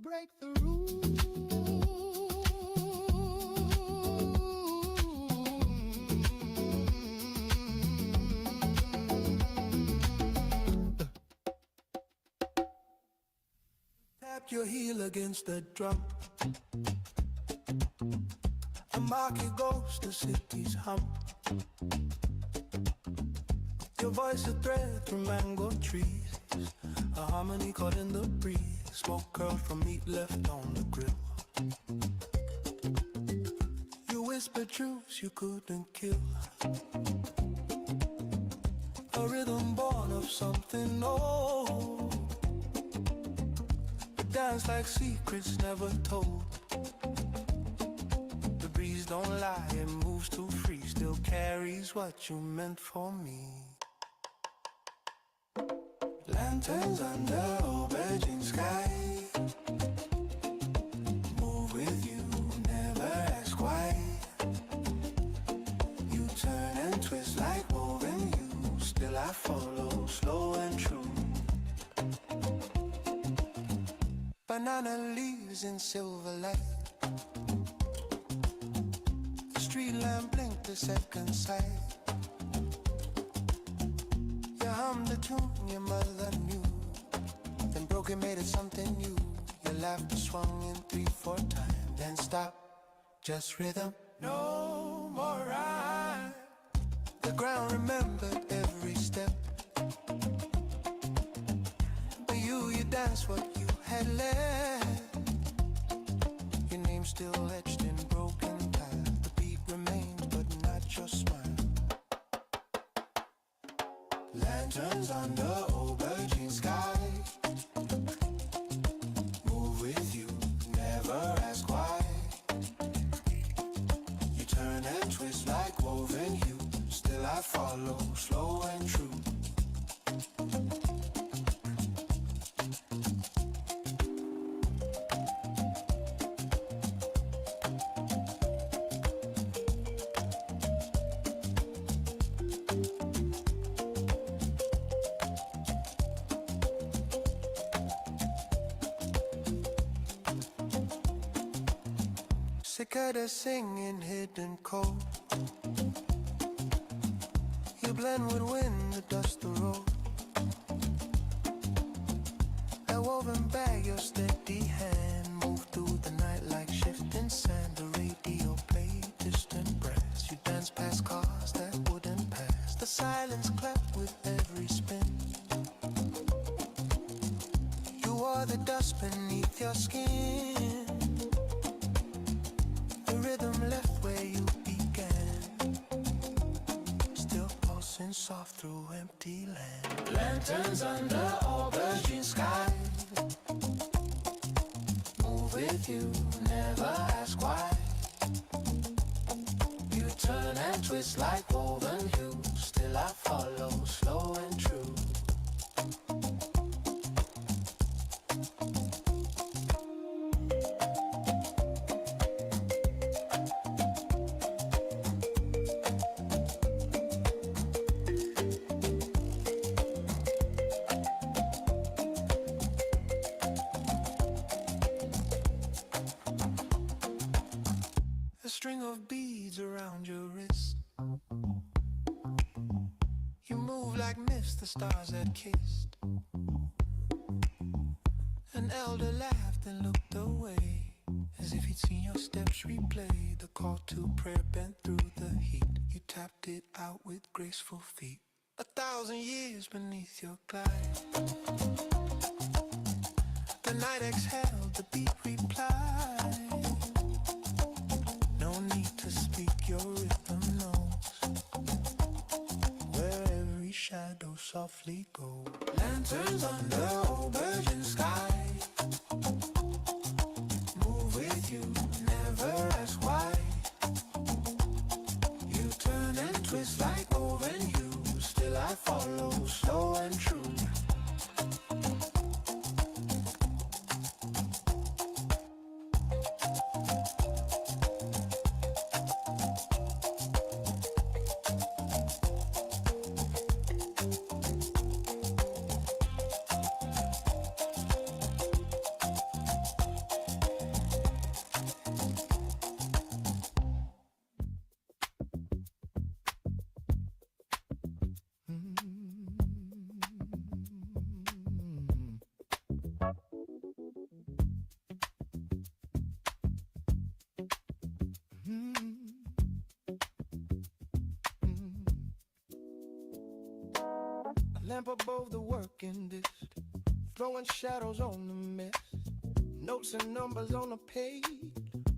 break the rules. Tap your heel against the drum. The market goes, the city's hum. Your voice a thread through mango trees, a harmony caught in the breeze. Smoke curled from meat left on the grill. You whisper truths you couldn't kill, a rhythm born of something old. Dance like secrets never told. The breeze don't lie, it moves too free. Still carries what you meant for me. Lanterns under aubergine sky, move with you, never ask why. You turn and twist like woven you. Still I follow, slow and true. Banana leaves in silver light, the street lamp blinked a second sight. You hummed the tune your mother knew, then broke it, made it something new. Your laughter swung in 3-4 times, then stop, just rhythm, no more rhyme. The ground remembered every step, but you danced what you had left. Your name still etched in broken time. The beat remains, but not your smile. Lanterns under aubergine sky, move with you, never ask why. You turn and twist like woven hue. Still I follow, slow and true. Cicada singing hidden cold. You blend with wind, the dust the road. A woven bag, your steady hand move through the night like shifting sand. The radio played distant brass. You dance past cars that wouldn't pass. The silence clapped with every spin. You are the dust beneath your skin. The rhythm left where you began, still pulsing soft through empty land. Lanterns under aubergine sky, move with you, never ask why. You turn and twist like woven hue. Still I follow, slow and true. A string of beads around your wrist. You move like myths, the stars that kissed. An elder laughed and looked away, as if he'd seen your steps replay. The call to prayer bent through the heat. You tapped it out with graceful feet. 1,000 years beneath your glide. The The night exhaled, the beat replied. No need to speak, your rhythm knows where every shadow softly goes. Lanterns under aubergine sky, move with you, never ask why. You turn and twist like woven hue, still I follow, slow and true. Lamp above the working disk, throwing shadows on the mist. Notes and numbers on a page,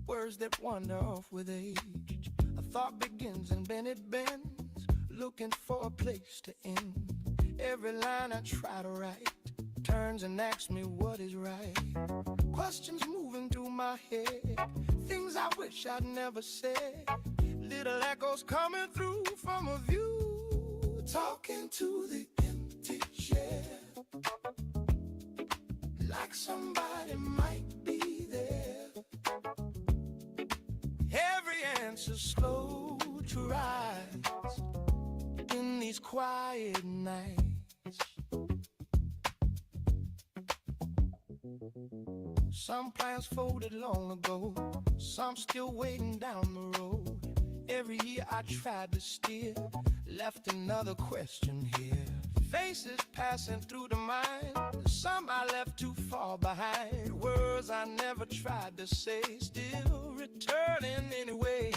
words that wander off with age. A thought begins and then it bends, looking for a place to end. Every line I try to write turns and asks me what is right. Questions moving through my head, things I wish I'd never said. Little echoes coming through from a view, talking to the empty chair, like somebody might be there. Every answer slow to rise in these quiet nights. Some plans folded long ago, some still waiting down the road. Every year I tried to steer, left another question here. Faces passing through the mind, some I left too far behind. Words I never tried to say, still returning anyway.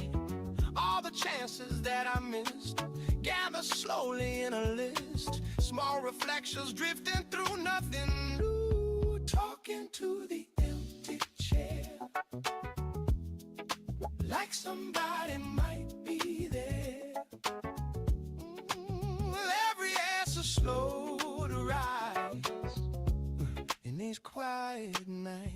All the chances that I missed gather slowly in a list. Small reflections drifting through nothing new, talking to the empty chair, like somebody might be there. Every answer slow to rise in these quiet nights.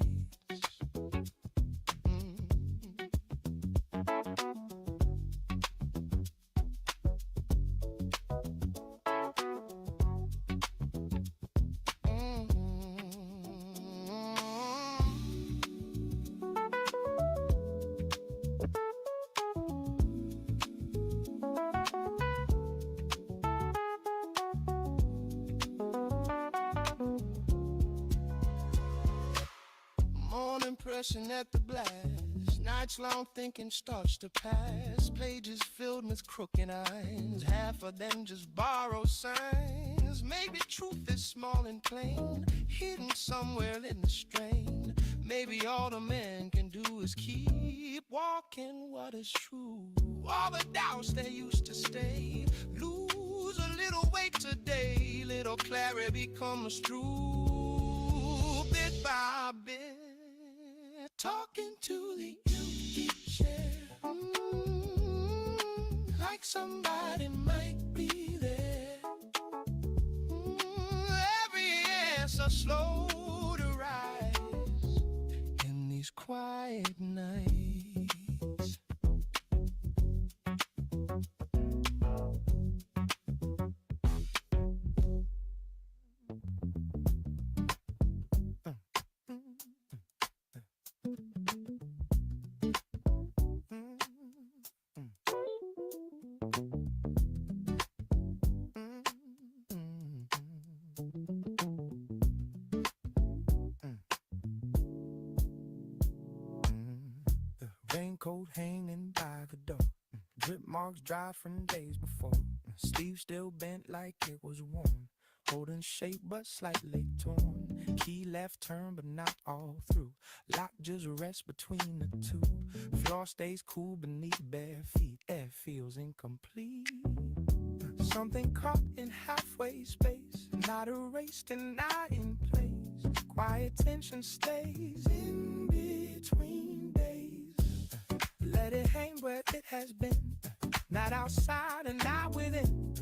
Morning pressing at the blast, nights long thinking starts to pass. Pages filled with crooked eyes, half of them just borrowed signs. Maybe truth is small and plain, hidden somewhere in the strain. Maybe all the man can do is keep walking what is true. All the doubts that used to stay lose a little weight today. Little clarity becomes true, bit by bit. Talking to the empty chair, like somebody might be there. Every answer slow to rise in these quiet nights. Raincoat hanging by the door, drip marks dry from days before. Sleeve still bent like it was worn, holding shape but slightly torn. Key left turn but not all through, lock just rests between the two. Floor stays cool beneath bare feet, air feels incomplete. Something caught in halfway space, not erased and not in place. Quiet tension stays in between days. Let it hang where it has been, not outside and not within.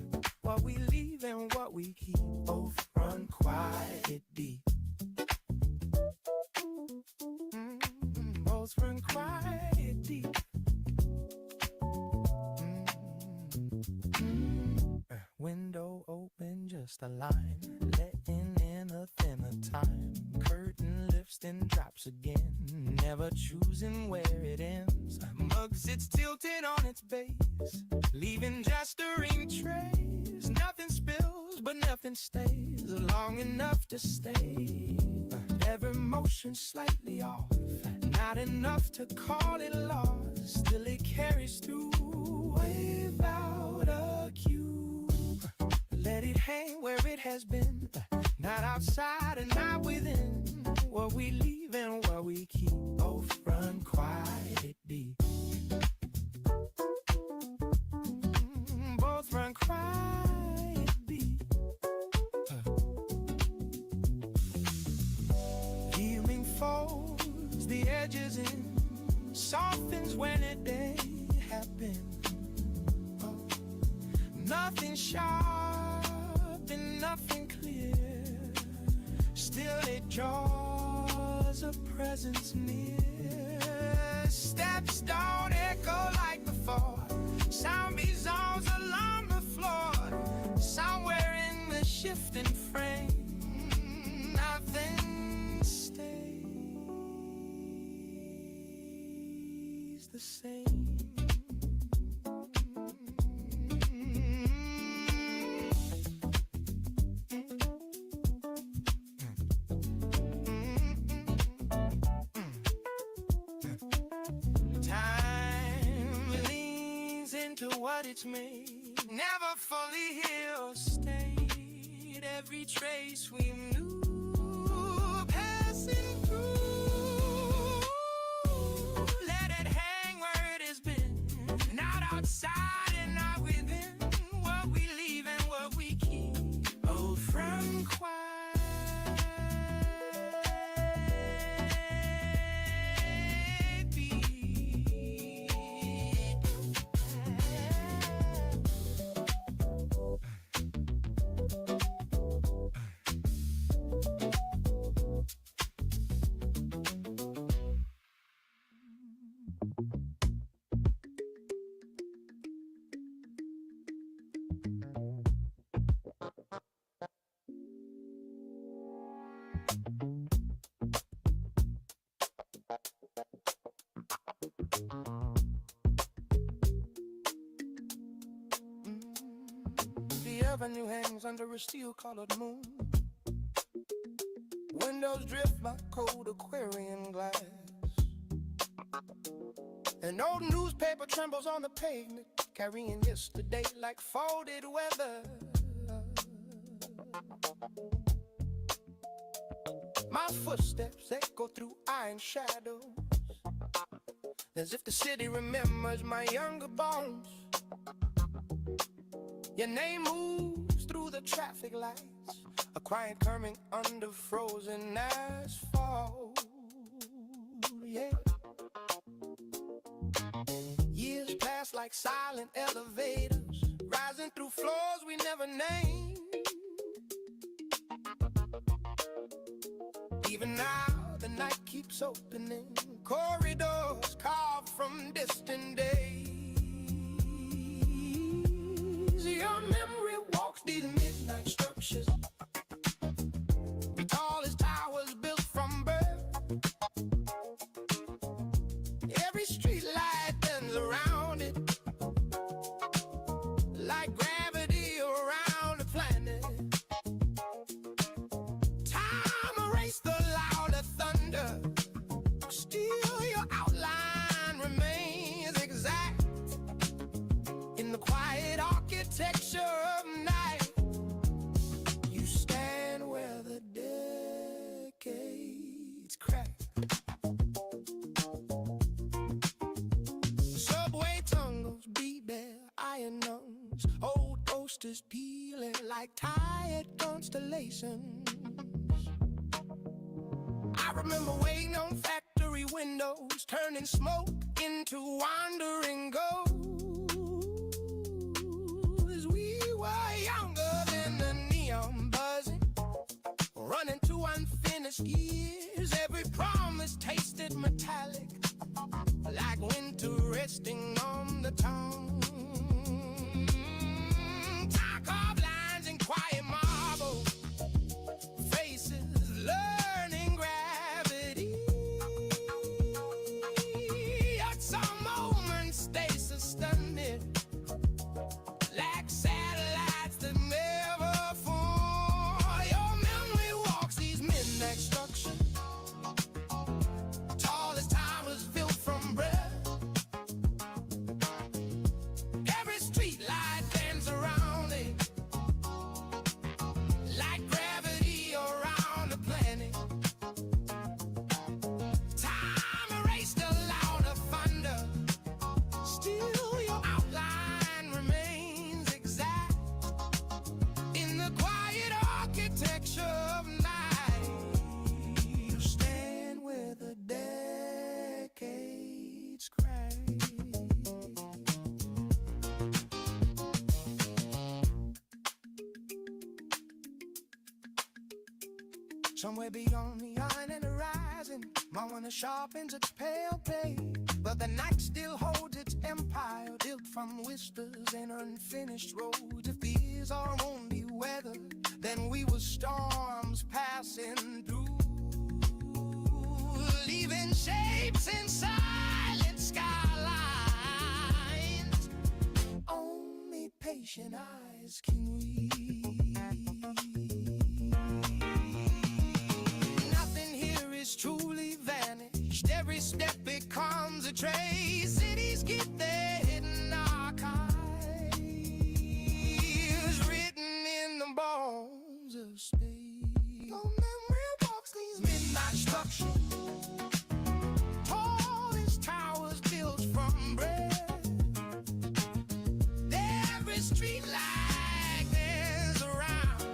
What we leave and what we keep both run quiet deep. Both run quiet deep. Window open, just a line, letting in a thinner time. Curtain lifts then drops again, never choosing where it ends. Mug sits tilted on its base, leaving gesturing trays. Nothing spills, but nothing stays long enough to stay. Every motion slightly off, not enough to call it lost. Still it carries through without a cue. Let it hang where it has been, not outside and not within. What we leave and what we keep both run quiet deep. Both run quiet deep. Healing folds the edges in, softens when it day happens. Nothing sharp and nothing clear, still it draws a presence near. Steps don't echo like before, sound resounds along the floor. Somewhere in the shifting frame, nothing stays the same. What it's made, never fully healed or stayed. Every trace we knew passing through. Let it hang where it has been, not outside and not within. What we leave and what we keep, oh, from quiet. The avenue hangs under a steel-colored moon. Windows drift like cold Aquarian glass. An old newspaper trembles on the pavement, carrying yesterday like folded weather. My footsteps echo through iron shadows, as if the city remembers my younger bones. Your name moves through the traffic lights, a quiet coming under frozen asphalt. Yeah. Years pass like silent elevators, rising through floors we never named. Even now the night keeps opening, corridors carved from distant days. Your memory walks these midnight structures, tall as towers built from birth. Every street light bends around it, like gravity around the planet. Time erased the louder thunder, still your outline remains exact. In the quiet architecture of night, you stand where the decades crack. Subway tunnels, beat their iron lungs, old posters peeling like tired constellations. I remember waiting on factory windows, turning smoke into wandering ghosts. We were younger than the neon buzzing, running to unfinished years. Every promise tasted metallic, like winter resting on the tongue. Tie-carved lines and quiet marble faces, learning gravity. At some moments they suspended, like satellites that never fall. Your memory walks these midnight structures, tall as towers built from breath. Every street light bends around it, like gravity around the planet. Time erased the louder thunder, still your outline remains exact. In the quiet architecture of night, you stand where the decades crack. Somewhere beyond the iron and horizon, Moana sharpens its pale blade, but the night still holds its empire, built from whispers and unfinished roads. If fears are only weather, then we were storms passing through, leaving shapes in silent skylines only patient eyes can read. Nothing here is truly vanished. Every step becomes a trace. Cities get their hidden archives, written in the bones of space. Your memory walks these midnight structures, tall as towers built from bread. Every street light bends around,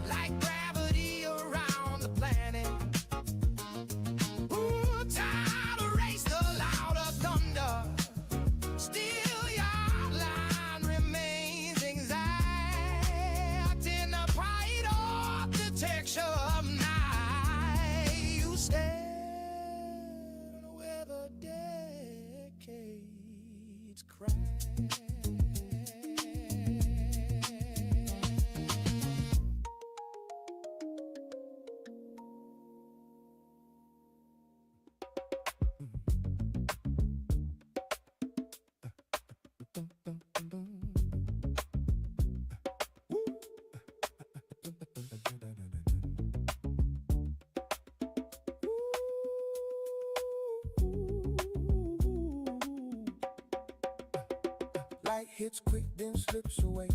like gravity around the planet. Ooh, time erased the louder thunder, still your outline remains exact. In the quiet architecture of night, you stand where the decades crack. Light hits quick, then slips away.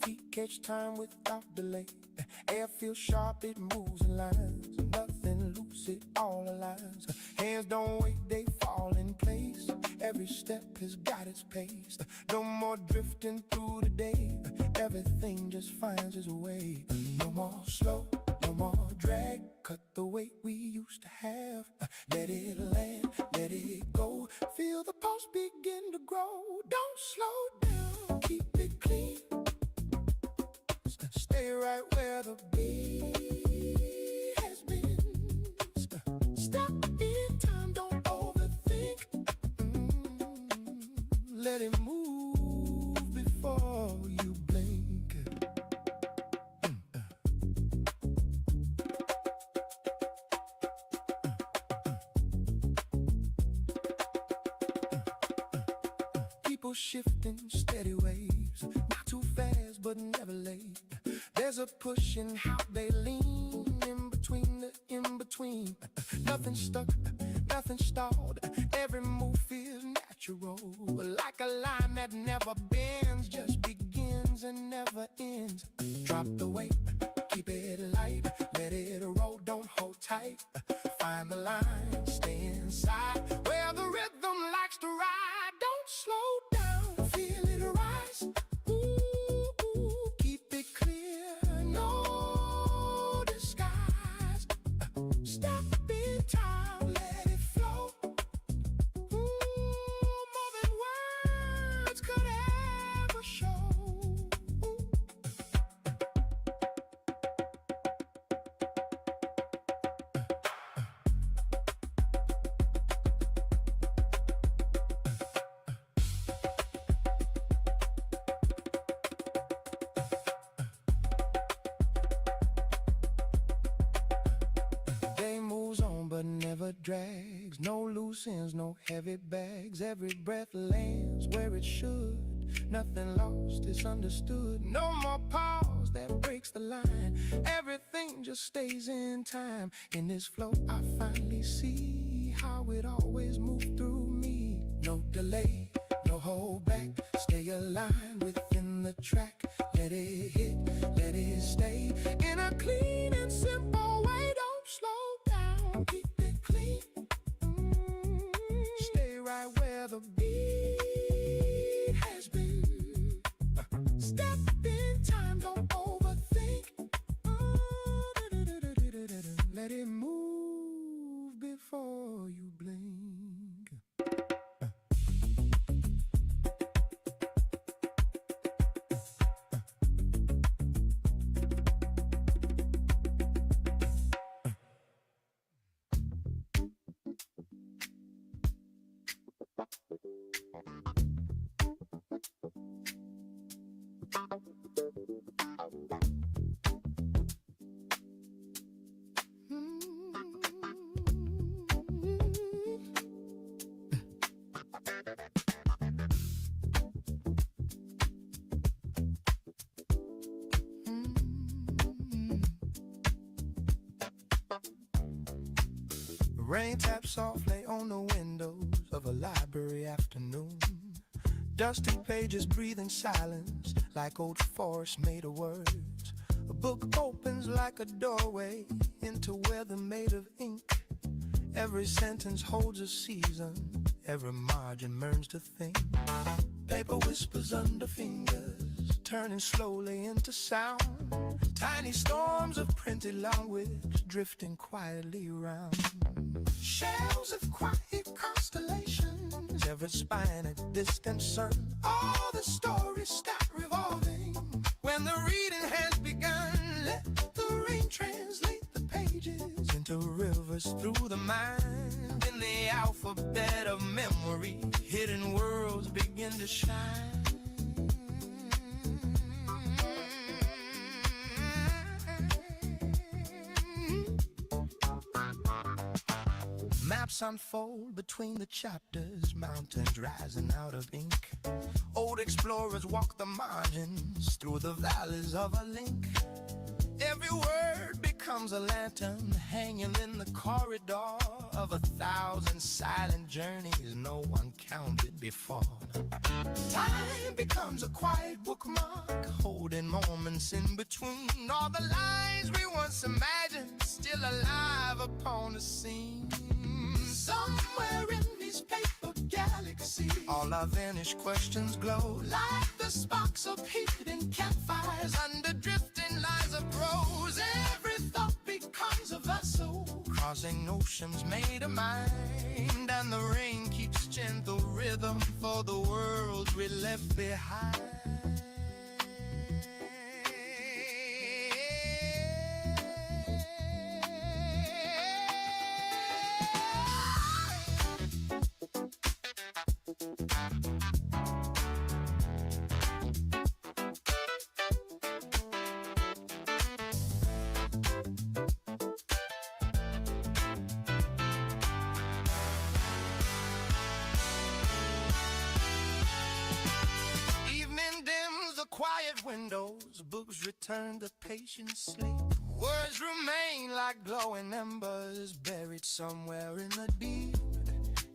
Feet catch time without delay. Air feels sharp, it moves in lines. Nothing loose, it all aligns. Hands don't wait, they fall in place. Every step has got its pace. No more drifting through the day. Everything just finds its way. No more slow, no more drag. Cut the weight we used to have. Let it land, let it go. Feel the pulse begin to grow. Don't slow down, keep it clean. Stay right where the beat has been. Stop in time, don't overthink. Let it move before you blink. People shifting, steady waves. Not too fast, but never late. There's a push in how they lean, in between the in-between. Nothing stuck, nothing stalled. Every move feels natural, like a line that never bends, just begins and never ends. Drop the weight, keep it light, let it roll, don't hold tight. Find the line, stay inside, where the rhythm likes to ride. Don't slow down, feel it rise. Ooh, keep it clear, no disguise. Stay weight drags, no loose ends, no heavy bags. Every breath lands where it should. Nothing lost, it's understood. No more pause that breaks the line. Everything just stays in time. In this flow I finally see how it always moved through me. No delay, no hold back. Stay aligned within the track. Let it hit, let it stay in a clean and simple way. Don't slow down, keep it clean. Stay right where the beat has been. Step in time, don't overthink. Let it move before you blink. Rain taps softly on the windows of a library afternoon. Dusty pages breathing silence like old forests made of words. A book opens like a doorway into weather made of ink. Every sentence holds a season, every margin burns to think. Paper whispers under fingers, turning slowly into sound. Tiny storms of printed language drifting quietly around. Shells of quiet constellations, every spine a distant sun. All the stories stop revolving when the reading has begun. Let the rain translate the pages into rivers through the mind. In the alphabet of memory, hidden worlds begin to shine. Maps unfold between the chapters, mountains rising out of ink. Old explorers walk the margins through the valleys of a link. Every word becomes a lantern hanging in the corridor of 1,000 silent journeys no one counted before. Time becomes a quiet bookmark, holding moments in between. All the lines we once imagined, still alive upon the scene. Somewhere in these paper galaxies, all our vanished questions glow like the sparks of hidden campfires under drifting lines of prose. Every thought becomes a vessel, crossing oceans made of mind. And the rain keeps gentle rhythm for the worlds we left behind. Quiet windows, books return to patient sleep. Words remain like glowing embers buried somewhere in the deep.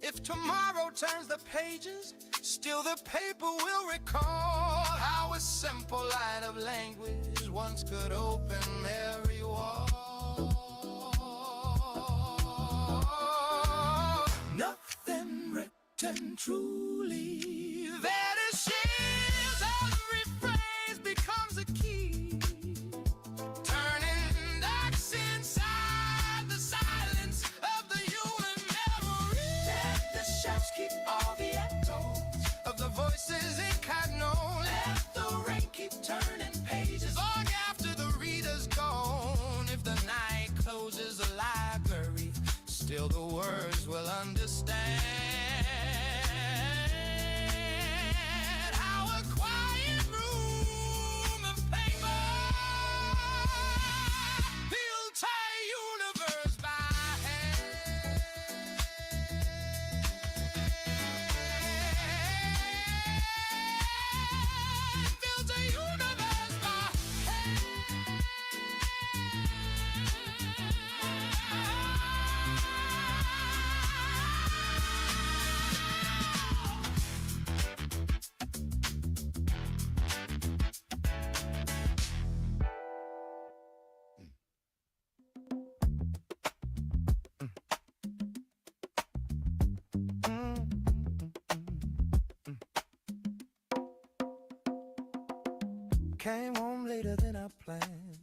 If tomorrow turns the pages, still the paper will recall how a simple line of language once could open every wall. Nothing written truly vanishes. Becomes a key, turning knocks inside the silence of the human memory. Let the shelves keep all the echoes of the voices it had known. Let the rain keep turning pages long after the reader's gone. If the night closes the library, still the words will understand. Came home later than I planned.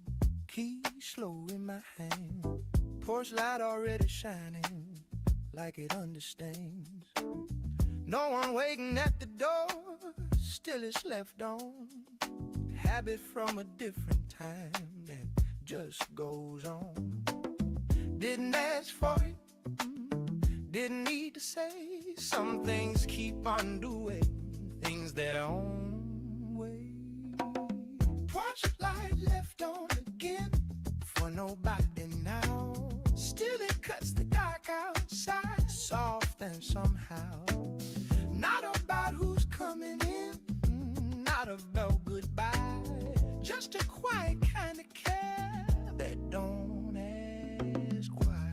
Key slow in my hand. Porch light already shining like it understands. No one waiting at the door, still it's left on. Habit from a different time that just goes on. Didn't ask for it, didn't need to say. Some things keep on doing things their own way. Porch light left on again for nobody now. Still it cuts the dark outside, soft and somehow. Not about who's coming in, not about goodbye. Just a quiet kind of care that don't ask why.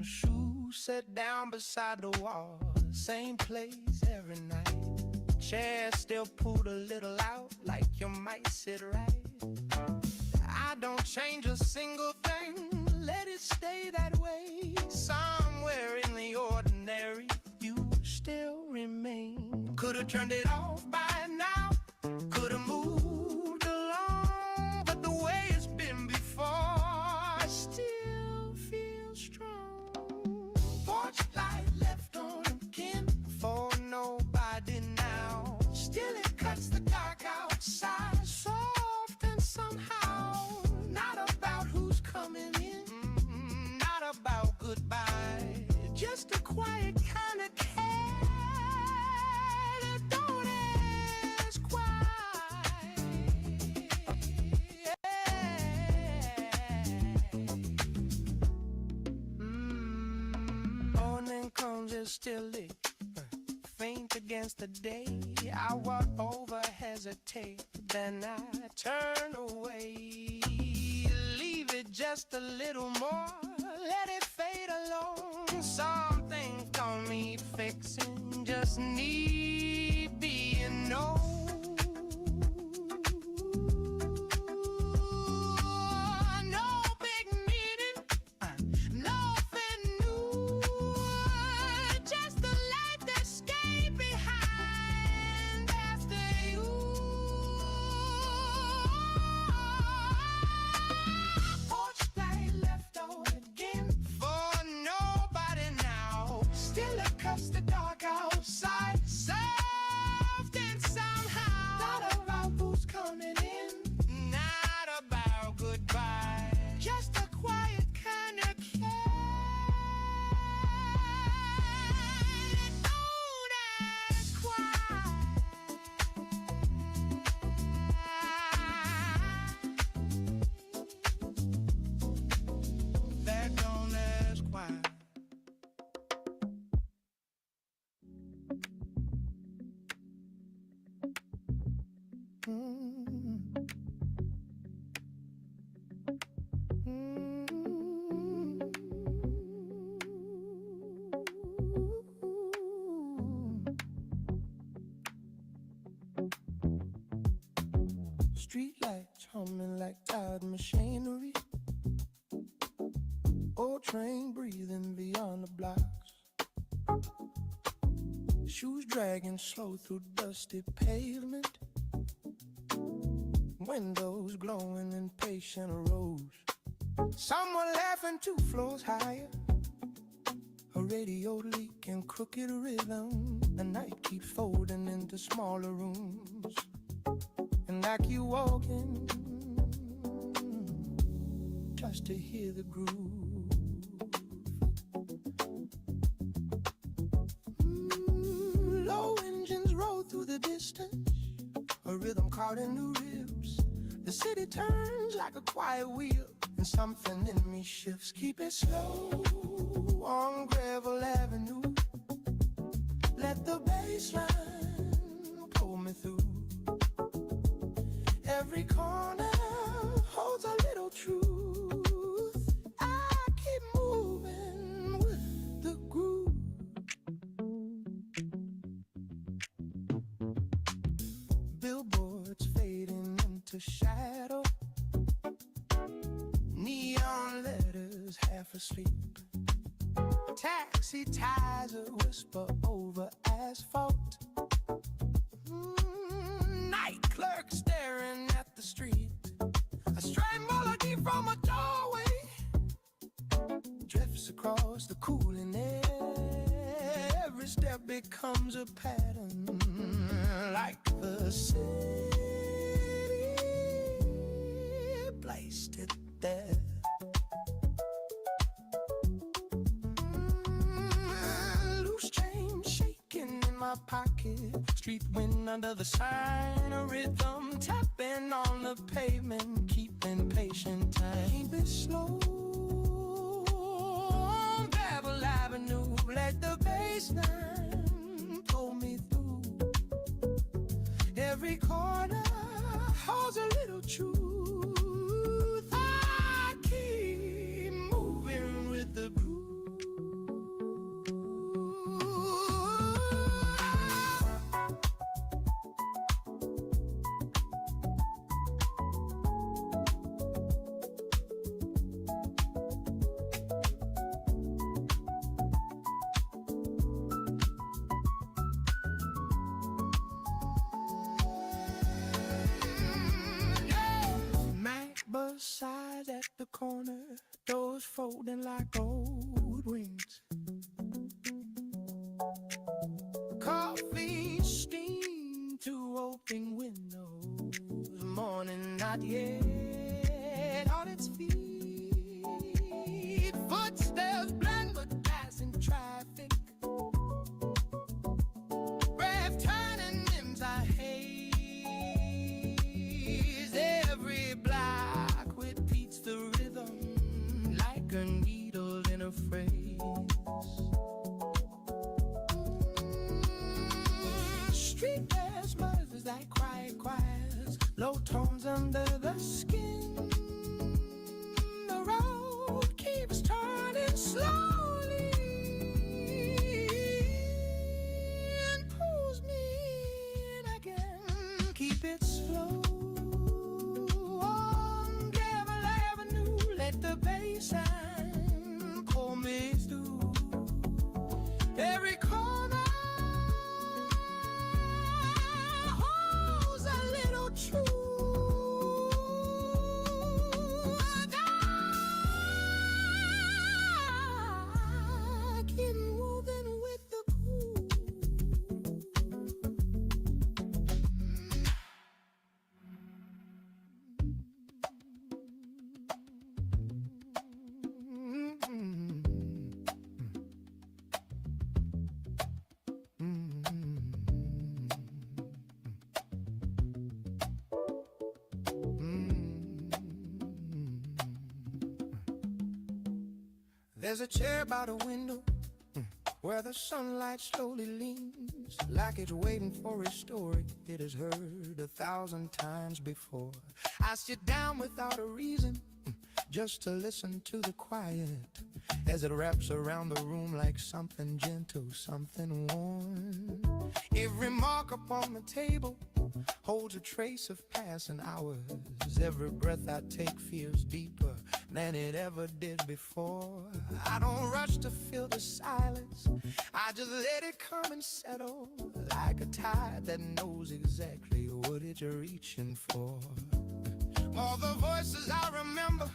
Shoes set down beside the wall, same place every night. Chair still pulled a little out, like you might sit right. I don't change a single thing, let it stay that way. Somewhere in the ordinary, you still remain. Could've turned it off by now, could've moved along, but the way it's been before, I still feel strong. Porch light left on again for nobody now. Still it cuts the dark outside, soft and somehow. Not about who's coming in, not about goodbye. Just a quiet kind of care that don't ask why. Morning comes, it's still lit, faint against the day. I walk over, hesitate, then I turn away. Leave it just a little more, let it fade alone. Some things don't need fixing, just need being known. No big meaning, nothing new, just the light that stayed behind after you. Porch light left on again for nobody now. Still it cuts the dark outside, soft and somehow. Not about who's coming in, not about goodbye. Just a quiet kind of care. Don't ask why. That don't ask why. Street lights humming like tired machinery. Old train breathing beyond the blocks. Shoes dragging slow through dusty pavement. Windows glowing in patient rows. Someone laughing 2 floors higher. A radio leaking crooked rhythm. The night keeps folding into smaller rooms. And I keep walking just to hear the groove. Low engines roll through the distance, a rhythm caught in the ribs. The city turns like a quiet wheel, and something in me shifts. Keep it slow on Gravel Avenue. Let the bass line pull me through. Every corner holds a little truth. I keep moving with the groove. Billboards fading into shadow. Neon letters half asleep. taxi ties a whisper over asphalt. Night clerk staring at the street. A stray melody from a doorway drifts across the cooling air. Every step becomes a pattern, like the city placed it there. Loose change shaking in my pocket. Street wind under the sign, a rhythm tapping on the pavement, keeping patient time. Keep it slow on Babel Avenue. Let the bassline pull me through. Every corner holds a little truth. I keep moving with the groove. Sides at the corner, doors folding like gold wings. Coffee steam through open windows. Morning not yet on its feet. Footsteps blend but passing traffic. Breath turning limbs I haze. Every block the rhythm like a needle in a phrase. Street gas mothers like quiet choirs, low tones under the skin. The road keeps turning slowly and pulls me in again. Keep it slow. The bassline pull me through. Every corner holds a little truth. I keep moving with the There's a chair by the window where the sunlight slowly leans, like it's waiting for a story it has heard 1,000 times before. I sit down without a reason, just to listen to the quiet as it wraps around the room like something gentle, something warm. Every mark upon the table holds a trace of passing hours. Every breath I take feels deeper than it ever did before. I don't rush to fill the silence, I just let it come and settle like a tide that knows exactly what it's reaching for. All the voices I remember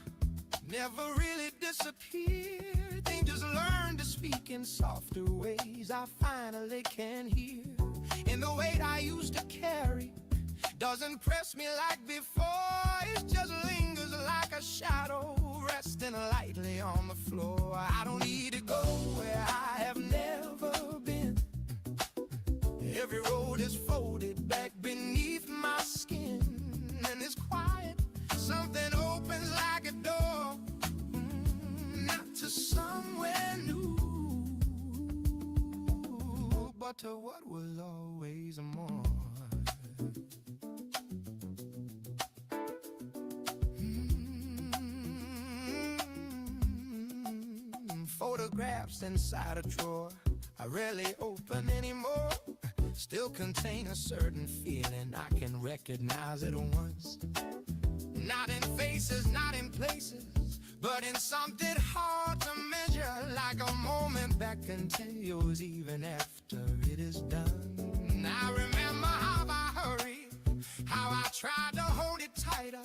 never really disappear. They just learn to speak in softer ways I finally can hear. And the weight I used to carry doesn't press me like before. It just lingers like a shadow resting lightly on the floor. I don't need to go where I have never been. Every road is folded back beneath my skin. And it's quiet, something opens like a door, not to somewhere new, but to what was always more. Photographs inside a drawer I rarely open anymore, still contain a certain feeling I can recognize at once. Not in faces, not in places, but in something hard to measure, like a moment continues even after it is done. I remember how I hurried, how I tried to hold it tighter.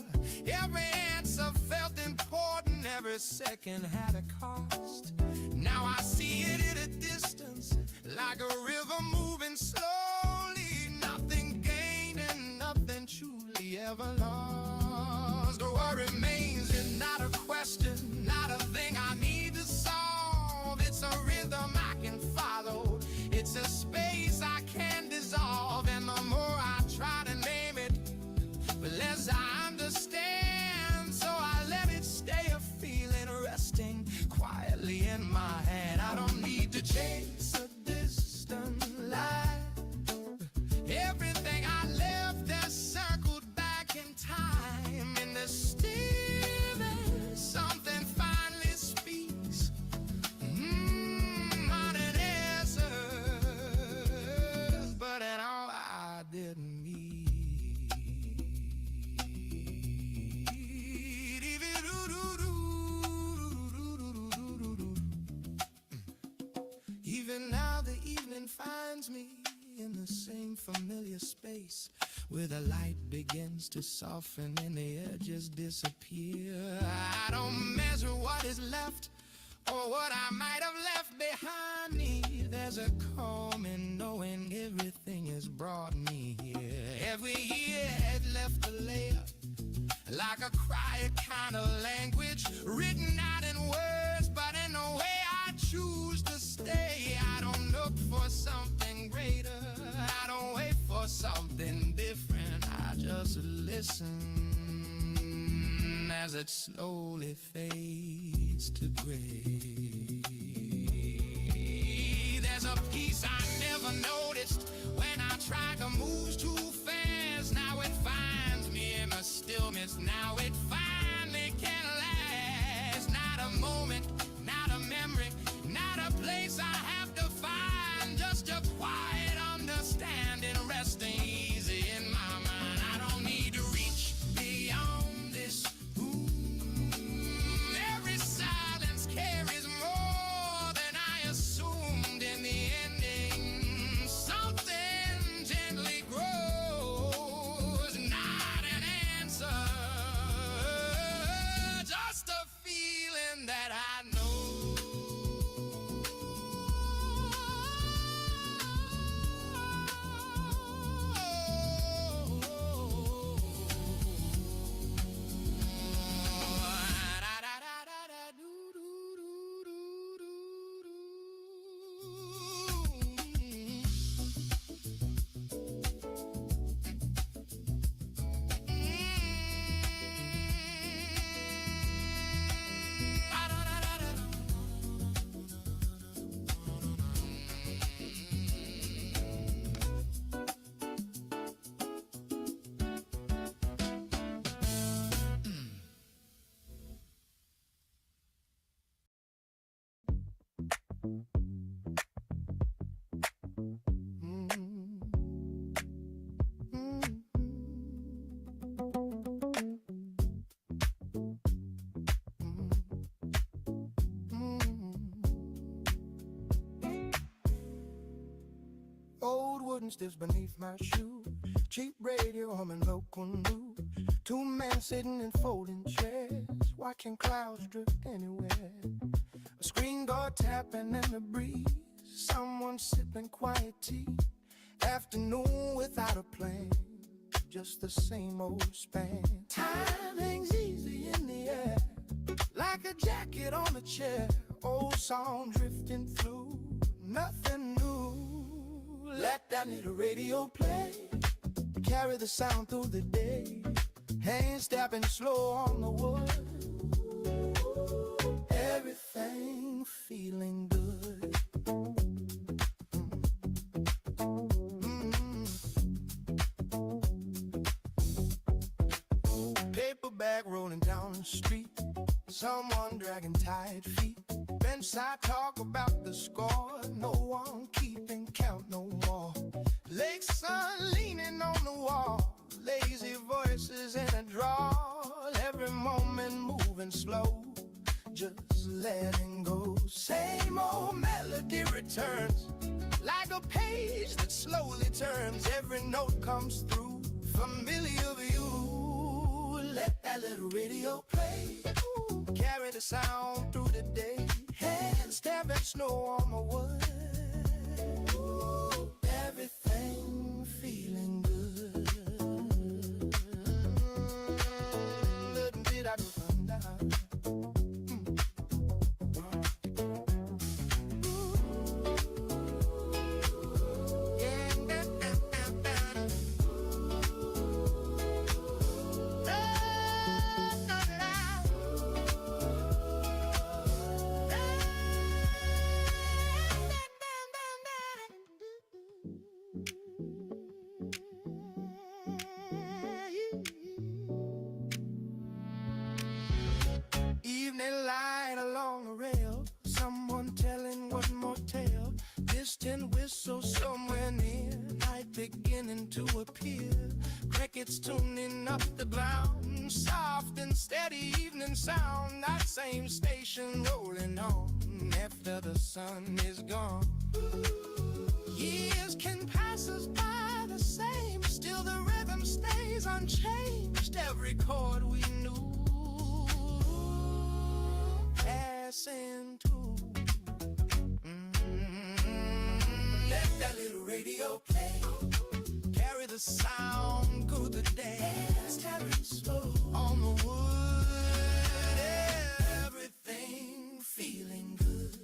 Every answer felt important, every second had a cost. Now I see it at a distance, like a river moving slowly. Nothing gained and nothing truly ever lost. What remains is not a question, not a thing I need to solve. It's a rhythm I can follow, it's a space I can dissolve. And the more I try to name it, the less I understand. So I let it stay a feeling resting quietly in my head. I don't need to chase a distant light. Everything I left has circled back in time. In the stillness, something finally speaks. Modern answers, but in all I didn't need. Even now the evening finds me in the same familiar space, where the light begins to soften and the edges disappear. I don't measure what is left or what I might have left behind me. There's a calm in knowing everything has brought me here. Every year had left a layer, like a quiet kind of language, written out in words, but in a way I choose to stay. I don't look for something greater, I don't wait for something different. I just listen as it slowly fades to gray. There's a peace I never noticed when I tried to move too fast. Now it finds me in the stillness, now it finally can last. Not a moment, not a memory, not a place I have to find, just a quiet understanding resting easy in my mind. I don't need to reach beyond this room. Every silence carries more than I assumed. In the ending, something gently grows, not an answer, just a feeling that I know. Old wooden steps beneath my shoe, cheap radio humming local news. Two men sitting in folding chairs, watching clouds drift anywhere. A screen door tapping in the breeze, someone sipping quiet tea. Afternoon without a plan, just the same old span. Time hangs easy in the air, like a jacket on a chair. Old song drifting through, nothing new. Let that little radio play, carry the sound through the day. Hands tapping slow on the wood, everything feeling good. Paperback rolling down the street, someone dragging tired feet. Bedside talk about the score, no one keeping count no more. Lake sun leaning on the wall, lazy voices in a drawl. Every moment moving slow, just letting go. Same old melody returns. Like a page that slowly turns, every note comes through. Familiar view, let that little radio play. Carry the sound through the day. Hands stabbing snow on my wood. Everything feeling good. Little bit I find out. Evening light along the rail, someone telling one more tale. Distant whistle somewhere near, night beginning to appear. Crickets tuning up the ground, soft and steady evening sound. That same station rolling on after the sun is gone. Years can pass us by the same, still the rhythm stays unchanged. Every chord we knew passing through. Let that little radio play. Carry the sound through the day. Carry slow on the wood. Everything feeling good.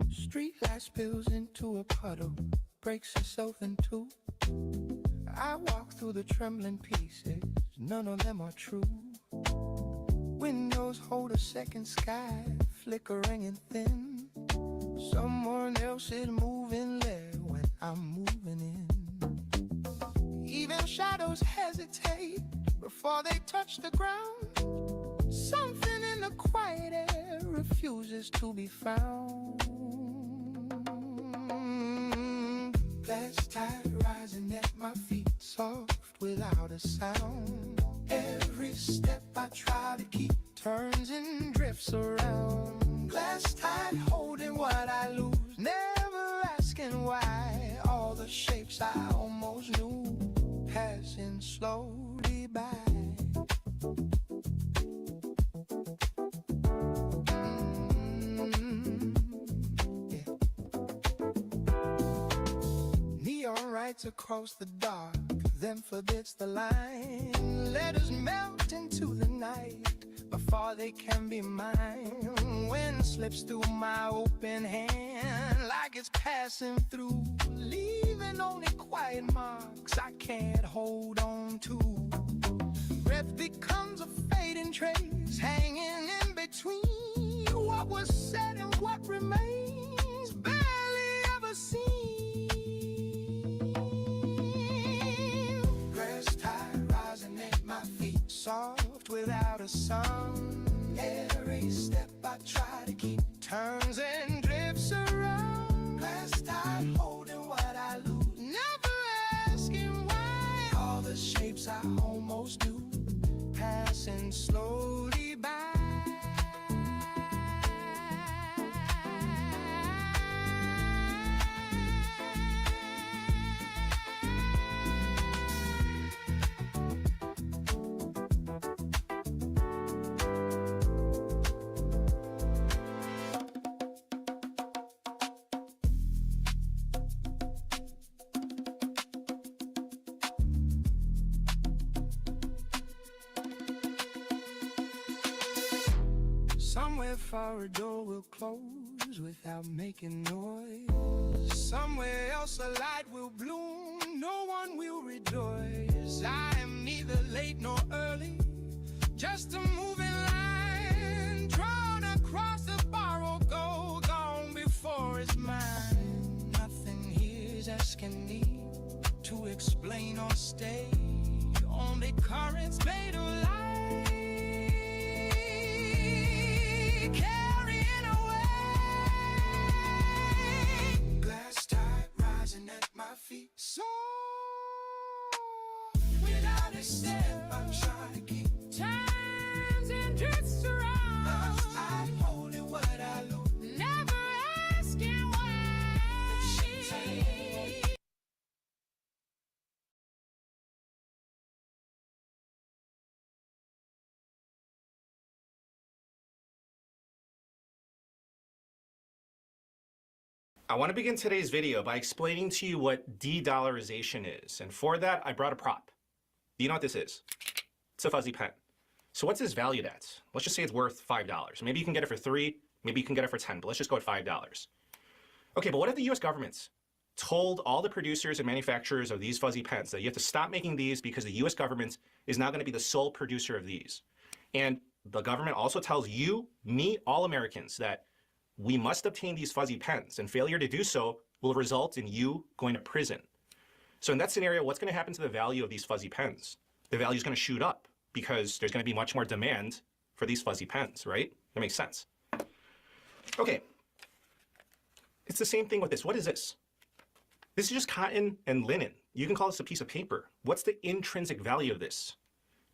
Street light spills into a puddle, breaks itself in two. I walk through the trembling pieces, none of them are true. Windows hold a second sky, flickering and thin. Someone else is moving there when I'm moving in. Even shadows hesitate before they touch the ground. Something in the quiet air refuses to be found. Glass tide rising at my feet, soft without a sound. Every step I try to keep turns and drifts around. Glass tide holding what I lose, never asking why. All the shapes I almost knew, passing slowly by. Neon lights across the dark, then forbids the line. Letters melt into the night before they can be mine. Wind slips through my open hand like it's passing through, leaving only quiet marks I can't hold on to. Breath becomes a fading trace, hanging in between what was said and what remains, barely ever seen. Soft without a sound. Every step I try to keep turns and drifts around. Glass tide holding what I lose, never asking why. All the shapes I almost knew, passing slowly by. Somewhere far a door will close without making noise. Somewhere else a light will bloom, no one will rejoice. I am neither late nor early, just a moving line drawn across explain or stay. Only currents made of light, carrying away. Glass tide rising at my feet. So without a step, I'm trying to keep times and drifts around. I'm holding what I lose, never asking why. I want to begin today's video by explaining to you what de-dollarization is. And for that, I brought a prop. Do you know what this is? It's a fuzzy pen. So what's this valued at? Let's just say it's worth $5. Maybe you can get it for $3, maybe you can get it for $10, but let's just go at $5. Okay, but what if the US government told all the producers and manufacturers of these fuzzy pens that you have to stop making these because the US government is now going to be the sole producer of these? And the government also tells you, me, all Americans that we must obtain these fuzzy pens, and failure to do so will result in you going to prison. So in that scenario, what's going to happen to the value of these fuzzy pens? The value is going to shoot up because there's going to be much more demand for these fuzzy pens, right? That makes sense. Okay. It's the same thing with this. What is this? This is just cotton and linen. You can call this a piece of paper. What's the intrinsic value of this?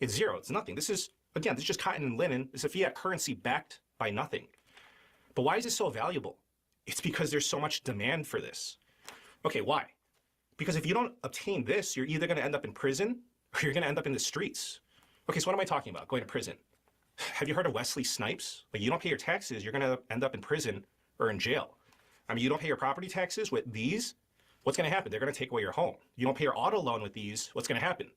It's zero. It's nothing. This is, again, this is just cotton and linen. It's a fiat currency backed by nothing. But why is this so valuable? It's because there's so much demand for this. Okay, why? Because if you don't obtain this, you're either going to end up in prison or you're going to end up in the streets. Okay, so what am I talking about? Going to prison. Have you heard of Wesley Snipes? Like, you don't pay your taxes, you're going to end up in prison or in jail. I mean, you don't pay your property taxes with these, what's going to happen? They're going to take away your home. You don't pay your auto loan with these, what's going to happen?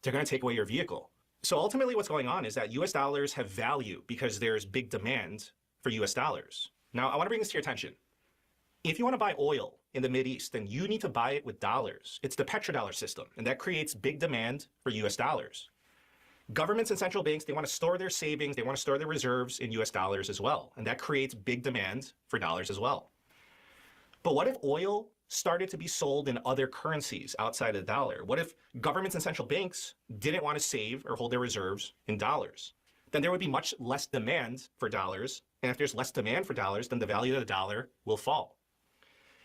They're going to take away your vehicle. So ultimately what's going on is that US dollars have value because there's big demand for US dollars. Now, I want to bring this to your attention. If you want to buy oil in the Mideast, then you need to buy it with dollars. It's the petrodollar system, and that creates big demand for US dollars. Governments and central banks, they want to store their savings, they want to store their reserves in US dollars as well, and that creates big demand for dollars as well. But what if oil started to be sold in other currencies outside of the dollar? What if governments and central banks didn't want to save or hold their reserves in dollars? Then there would be much less demand for dollars. And if there's less demand for dollars, then the value of the dollar will fall.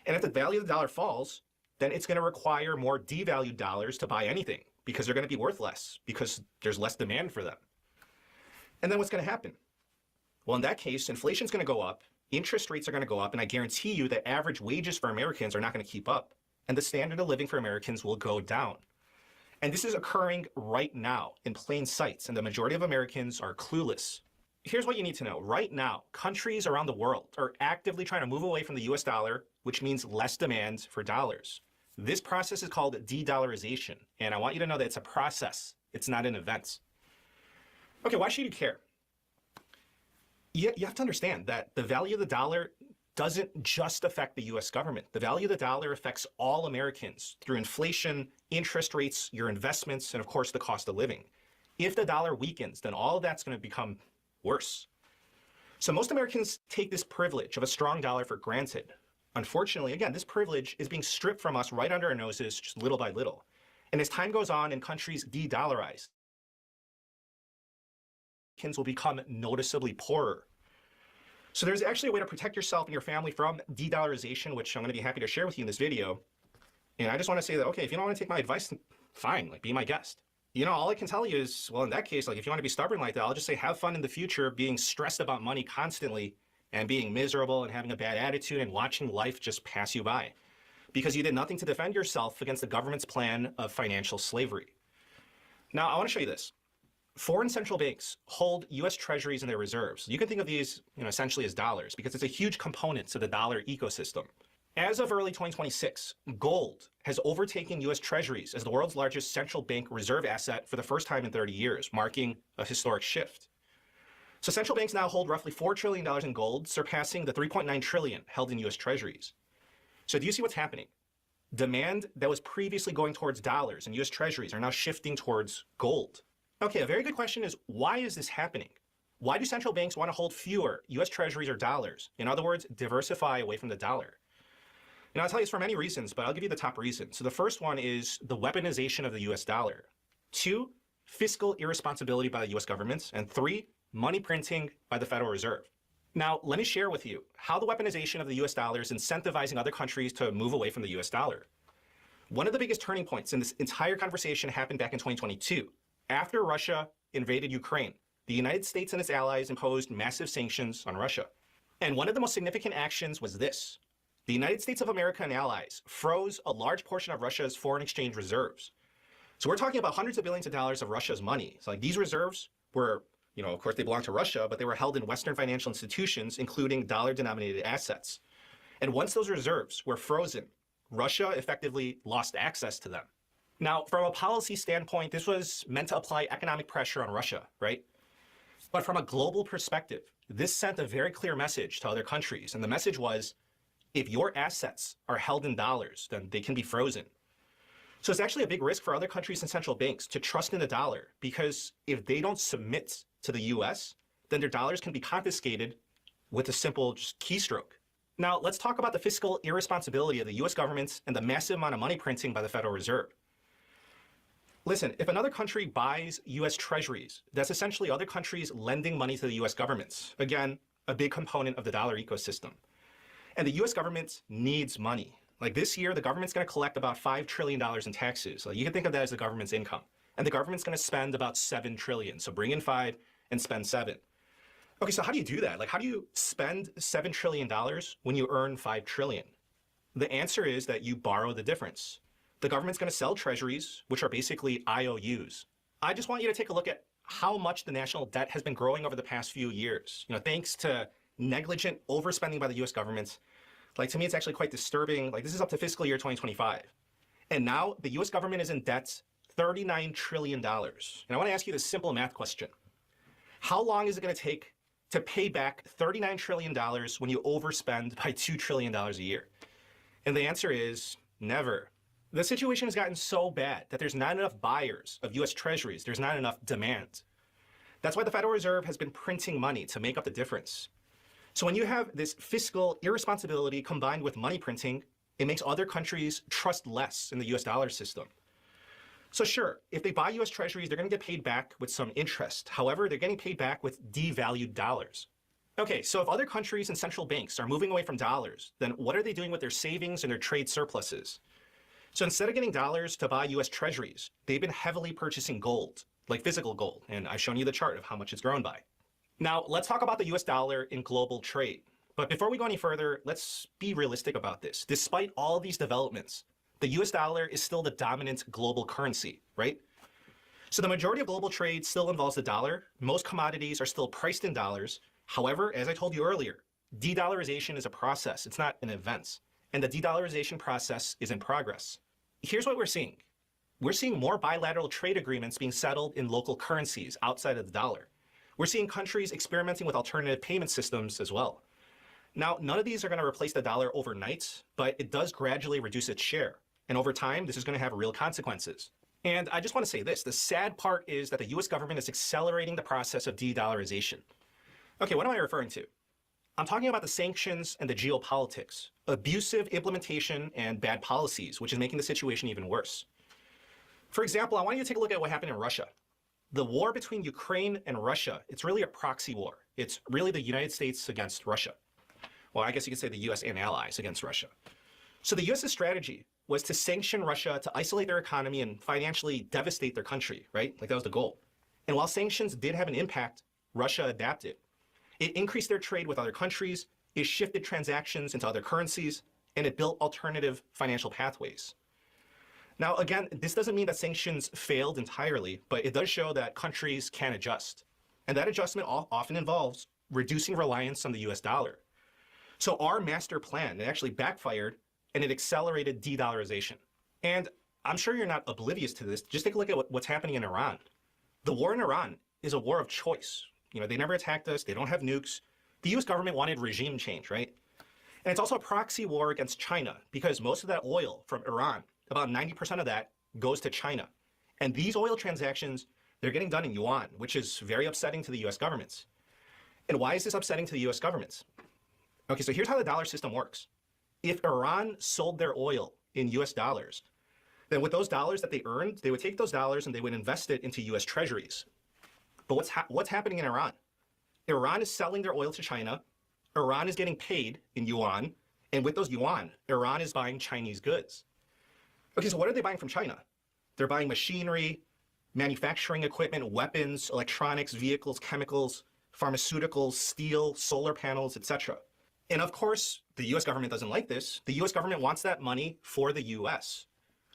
And if the value of the dollar falls, then it's going to require more devalued dollars to buy anything because they're going to be worth less because there's less demand for them. And then what's going to happen? Well, in that case, inflation's going to go up, interest rates are going to go up, and I guarantee you that average wages for Americans are not going to keep up. And the standard of living for Americans will go down. And this is occurring right now in plain sight, and the majority of Americans are clueless. Here's what you need to know. Right now, countries around the world are actively trying to move away from the US dollar, which means less demand for dollars. This process is called de-dollarization, and I want you to know that it's a process. It's not an event. Okay, why should you care? You have to understand that the value of the dollar doesn't just affect the US government. The value of the dollar affects all Americans through inflation, interest rates, your investments, and of course the cost of living. If the dollar weakens, then all of that's going to become worse. So most Americans take this privilege of a strong dollar for granted. Unfortunately, again, this privilege is being stripped from us right under our noses just little by little. And as time goes on and countries de-dollarize, Americans will become noticeably poorer. So there's actually a way to protect yourself and your family from de-dollarization, which I'm going to be happy to share with you in this video. And I just want to say that, okay, if you don't want to take my advice, fine, like, be my guest. You know, all I can tell you is, well, in that case, like, if you want to be stubborn like that, I'll just say have fun in the future being stressed about money constantly and being miserable and having a bad attitude and watching life just pass you by because you did nothing to defend yourself against the government's plan of financial slavery. Now, I want to show you this. Foreign central banks hold US treasuries in their reserves. You can think of these, essentially as dollars because it's a huge component to the dollar ecosystem. As of early 2026, gold has overtaken US treasuries as the world's largest central bank reserve asset for the first time in 30 years, marking a historic shift. So central banks now hold roughly $4 trillion in gold, surpassing the $3.9 trillion held in US treasuries. So do you see what's happening? Demand that was previously going towards dollars and US treasuries are now shifting towards gold. Okay, a very good question is, why is this happening? Why do central banks want to hold fewer US treasuries or dollars? In other words, diversify away from the dollar. And I'll tell you it's for many reasons, but I'll give you the top reason. So the first one is the weaponization of the US dollar. 2, fiscal irresponsibility by the US government. And 3, money printing by the Federal Reserve. Now, let me share with you how the weaponization of the US dollar is incentivizing other countries to move away from the US dollar. One of the biggest turning points in this entire conversation happened back in 2022. After Russia invaded Ukraine, the United States and its allies imposed massive sanctions on Russia. And one of the most significant actions was this. The United States of America and allies froze a large portion of Russia's foreign exchange reserves. So we're talking about hundreds of billions of dollars of Russia's money. So like these reserves were, of course they belong to Russia, but they were held in Western financial institutions, including dollar-denominated assets. And once those reserves were frozen, Russia effectively lost access to them. Now, from a policy standpoint, this was meant to apply economic pressure on Russia, right? But from a global perspective, this sent a very clear message to other countries. And the message was, if your assets are held in dollars, then they can be frozen. So it's actually a big risk for other countries and central banks to trust in the dollar, because if they don't submit to the US, then their dollars can be confiscated with a simple just keystroke. Now, let's talk about the fiscal irresponsibility of the US government and the massive amount of money printing by the Federal Reserve. Listen, if another country buys US treasuries, that's essentially other countries lending money to the US government. Again, a big component of the dollar ecosystem. And the US government needs money. Like this year, the government's going to collect about $5 trillion in taxes. So you can think of that as the government's income. And the government's going to spend about $7 trillion. So bring in 5 and spend 7. Okay, so how do you do that? Like, how do you spend $7 trillion when you earn $5 trillion? The answer is that you borrow the difference. The government's going to sell treasuries, which are basically IOUs. I just want you to take a look at how much the national debt has been growing over the past few years. Thanks to negligent overspending by the US government. Like, to me, it's actually quite disturbing. Like, this is up to fiscal year 2025. And now the US government is in debt $39 trillion. And I want to ask you this simple math question. How long is it going to take to pay back $39 trillion when you overspend by $2 trillion a year? And the answer is never. The situation has gotten so bad that there's not enough buyers of US treasuries. There's not enough demand. That's why the Federal Reserve has been printing money to make up the difference. So when you have this fiscal irresponsibility combined with money printing, it makes other countries trust less in the US dollar system. So sure, if they buy US treasuries, they're going to get paid back with some interest. However, they're getting paid back with devalued dollars. Okay, so if other countries and central banks are moving away from dollars, then what are they doing with their savings and their trade surpluses? So instead of getting dollars to buy US treasuries, they've been heavily purchasing gold, like physical gold. And I've shown you the chart of how much it's grown by. Now, let's talk about the US dollar in global trade. But before we go any further, let's be realistic about this. Despite all of these developments, the US dollar is still the dominant global currency, right? So the majority of global trade still involves the dollar. Most commodities are still priced in dollars. However, as I told you earlier, de-dollarization is a process. It's not an event. And the de-dollarization process is in progress. Here's what we're seeing. We're seeing more bilateral trade agreements being settled in local currencies outside of the dollar. We're seeing countries experimenting with alternative payment systems as well. Now, none of these are going to replace the dollar overnight, but it does gradually reduce its share. And over time, this is going to have real consequences. And I just want to say this. The sad part is that the US government is accelerating the process of de-dollarization. Okay, what am I referring to? I'm talking about the sanctions and the geopolitics, abusive implementation and bad policies, which is making the situation even worse. For example, I want you to take a look at what happened in Russia. The war between Ukraine and Russia, it's really a proxy war. It's really the United States against Russia. Well, I guess you could say the US and allies against Russia. So the US's strategy was to sanction Russia to isolate their economy and financially devastate their country, right? Like that was the goal. And while sanctions did have an impact, Russia adapted. It increased their trade with other countries, it shifted transactions into other currencies, and it built alternative financial pathways. Now, again, this doesn't mean that sanctions failed entirely, but it does show that countries can adjust. And that adjustment often involves reducing reliance on the US dollar. So our master plan, it actually backfired, and it accelerated de-dollarization. And I'm sure you're not oblivious to this. Just take a look at what's happening in Iran. The war in Iran is a war of choice. They never attacked us. They don't have nukes. The US government wanted regime change, right? And it's also a proxy war against China because most of that oil from Iran, about 90% of that goes to China. And these oil transactions, they're getting done in yuan, which is very upsetting to the US governments. And why is this upsetting to the US governments? Okay, so here's how the dollar system works. If Iran sold their oil in US dollars, then with those dollars that they earned, they would take those dollars and they would invest it into US treasuries. But what's happening in Iran? Iran is selling their oil to China. Iran is getting paid in yuan. And with those yuan, Iran is buying Chinese goods. Okay, so what are they buying from China? They're buying machinery, manufacturing equipment, weapons, electronics, vehicles, chemicals, pharmaceuticals, steel, solar panels, etc. And of course, the US government doesn't like this. The US government wants that money for the US.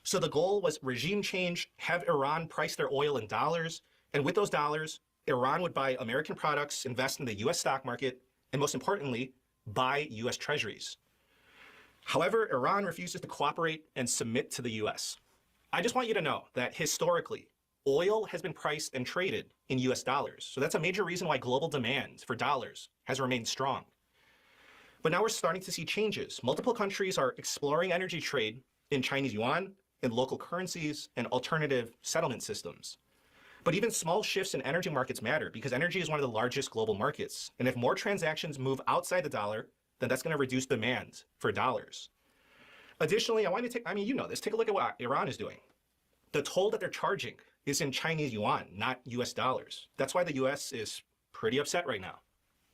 So the goal was regime change, have Iran price their oil in dollars, and with those dollars, Iran would buy American products, invest in the US stock market, and most importantly, buy US treasuries. However, Iran refuses to cooperate and submit to the US. I just want you to know that historically, oil has been priced and traded in US dollars. So that's a major reason why global demand for dollars has remained strong. But now we're starting to see changes. Multiple countries are exploring energy trade in Chinese yuan, in local currencies, and alternative settlement systems. But even small shifts in energy markets matter because energy is one of the largest global markets. And if more transactions move outside the dollar, then that's going to reduce demand for dollars. Additionally, you know this, take a look at what Iran is doing. The toll that they're charging is in Chinese yuan, not US dollars. That's why the US is pretty upset right now.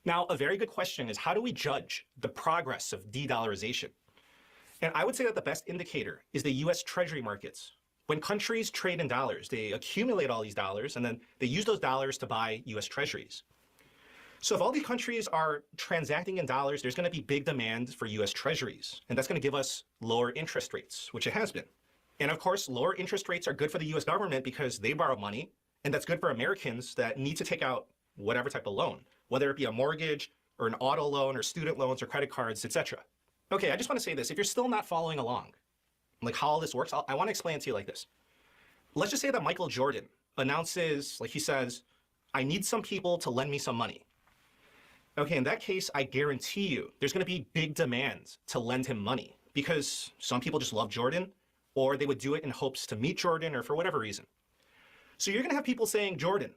Now, a very good question is, how do we judge the progress of de-dollarization? And I would say that the best indicator is the US Treasury markets. When countries trade in dollars, they accumulate all these dollars, and then they use those dollars to buy US Treasuries. So if all these countries are transacting in dollars, there's going to be big demand for US Treasuries, and that's going to give us lower interest rates, which it has been. And of course, lower interest rates are good for the US government because they borrow money, and that's good for Americans that need to take out whatever type of loan, whether it be a mortgage or an auto loan or student loans or credit cards, etc. Okay, I just want to say this. If you're still not following along, like how all this works, I want to explain it to you like this. Let's just say that Michael Jordan announces, like he says, I need some people to lend me some money. Okay, in that case, I guarantee you there's going to be big demand to lend him money because some people just love Jordan, or they would do it in hopes to meet Jordan or for whatever reason. So you're going to have people saying, Jordan,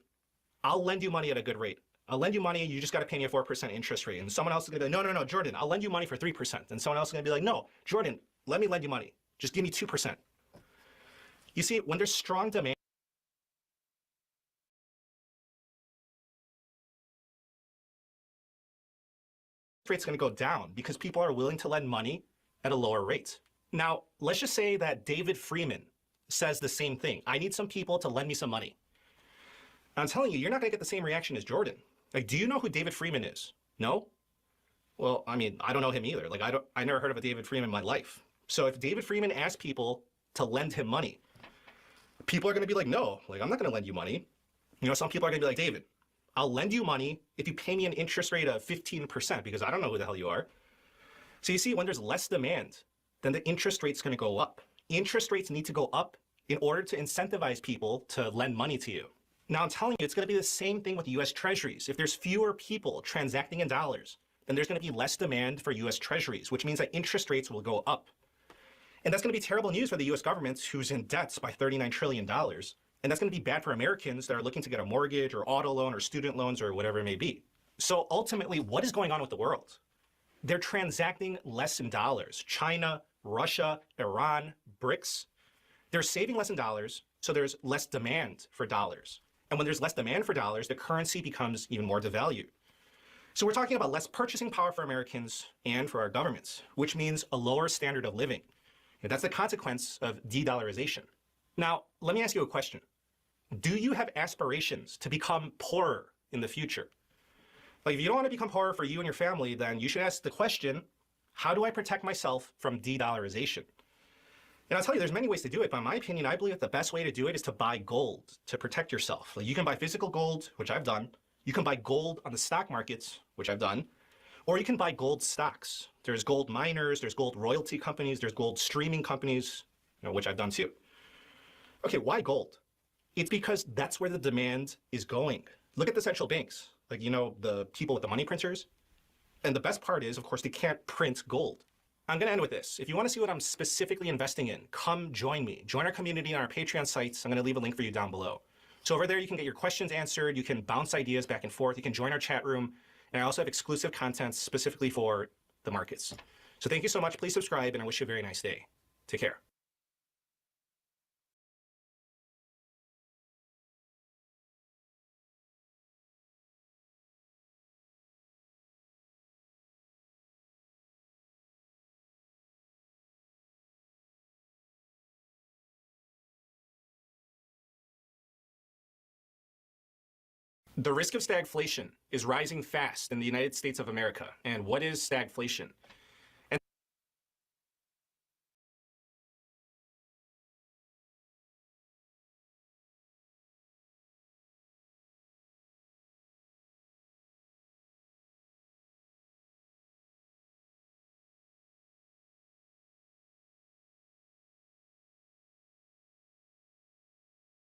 I'll lend you money at a good rate. I'll lend you money, you just got to pay me a 4% interest rate. And someone else is going to be like, no, Jordan, I'll lend you money for 3%. And someone else is going to be like, no, Jordan, let me lend you money. Just give me 2%. You see, when there's strong demand, rate's going to go down because people are willing to lend money at a lower rate. Now, let's just say that David Freeman says the same thing. I need some people to lend me some money. I'm telling you, you're not going to get the same reaction as Jordan. Like, do you know who David Freeman is? No? Well, I mean, I don't know him either. Like, I never heard of a David Freeman in my life. So if David Freeman asks people to lend him money, people are going to be like, no, like, I'm not going to lend you money. You know, some people are going to be like, David, I'll lend you money if you pay me an interest rate of 15% because I don't know who the hell you are. So you see, when there's less demand, then the interest rate's going to go up. Interest rates need to go up in order to incentivize people to lend money to you. Now, I'm telling you, it's going to be the same thing with US Treasuries. If there's fewer people transacting in dollars, then there's going to be less demand for US Treasuries, which means that interest rates will go up. And that's going to be terrible news for the US government, who's in debts by $39 trillion. And that's going to be bad for Americans that are looking to get a mortgage or auto loan or student loans or whatever it may be. So ultimately, what is going on with the world? They're transacting less in dollars. China, Russia, Iran, BRICS, they're saving less in dollars, so there's less demand for dollars. And when there's less demand for dollars, the currency becomes even more devalued. So we're talking about less purchasing power for Americans and for our governments, which means a lower standard of living. And that's the consequence of de-dollarization. Now, let me ask you a question. Do you have aspirations to become poorer in the future? Like, if you don't want to become poorer for you and your family, then you should ask the question, how do I protect myself from de-dollarization? And I'll tell you, there's many ways to do it, but in my opinion, I believe that the best way to do it is to buy gold to protect yourself. Like, you can buy physical gold, which I've done. You can buy gold on the stock markets, which I've done. Or you can buy gold stocks. There's gold miners, there's gold royalty companies, there's gold streaming companies, which I've done too. Okay, why gold? It's because that's where the demand is going. Look at the central banks, like, the people with the money printers. And the best part is, of course, they can't print gold. I'm going to end with this. If you want to see what I'm specifically investing in, come join me. Join our community on our Patreon sites. I'm going to leave a link for you down below. So over there, you can get your questions answered. You can bounce ideas back and forth. You can join our chat room. And I also have exclusive content specifically for the markets. So thank you so much. Please subscribe, and I wish you a very nice day. Take care. The risk of stagflation is rising fast in the United States of America. And what is stagflation?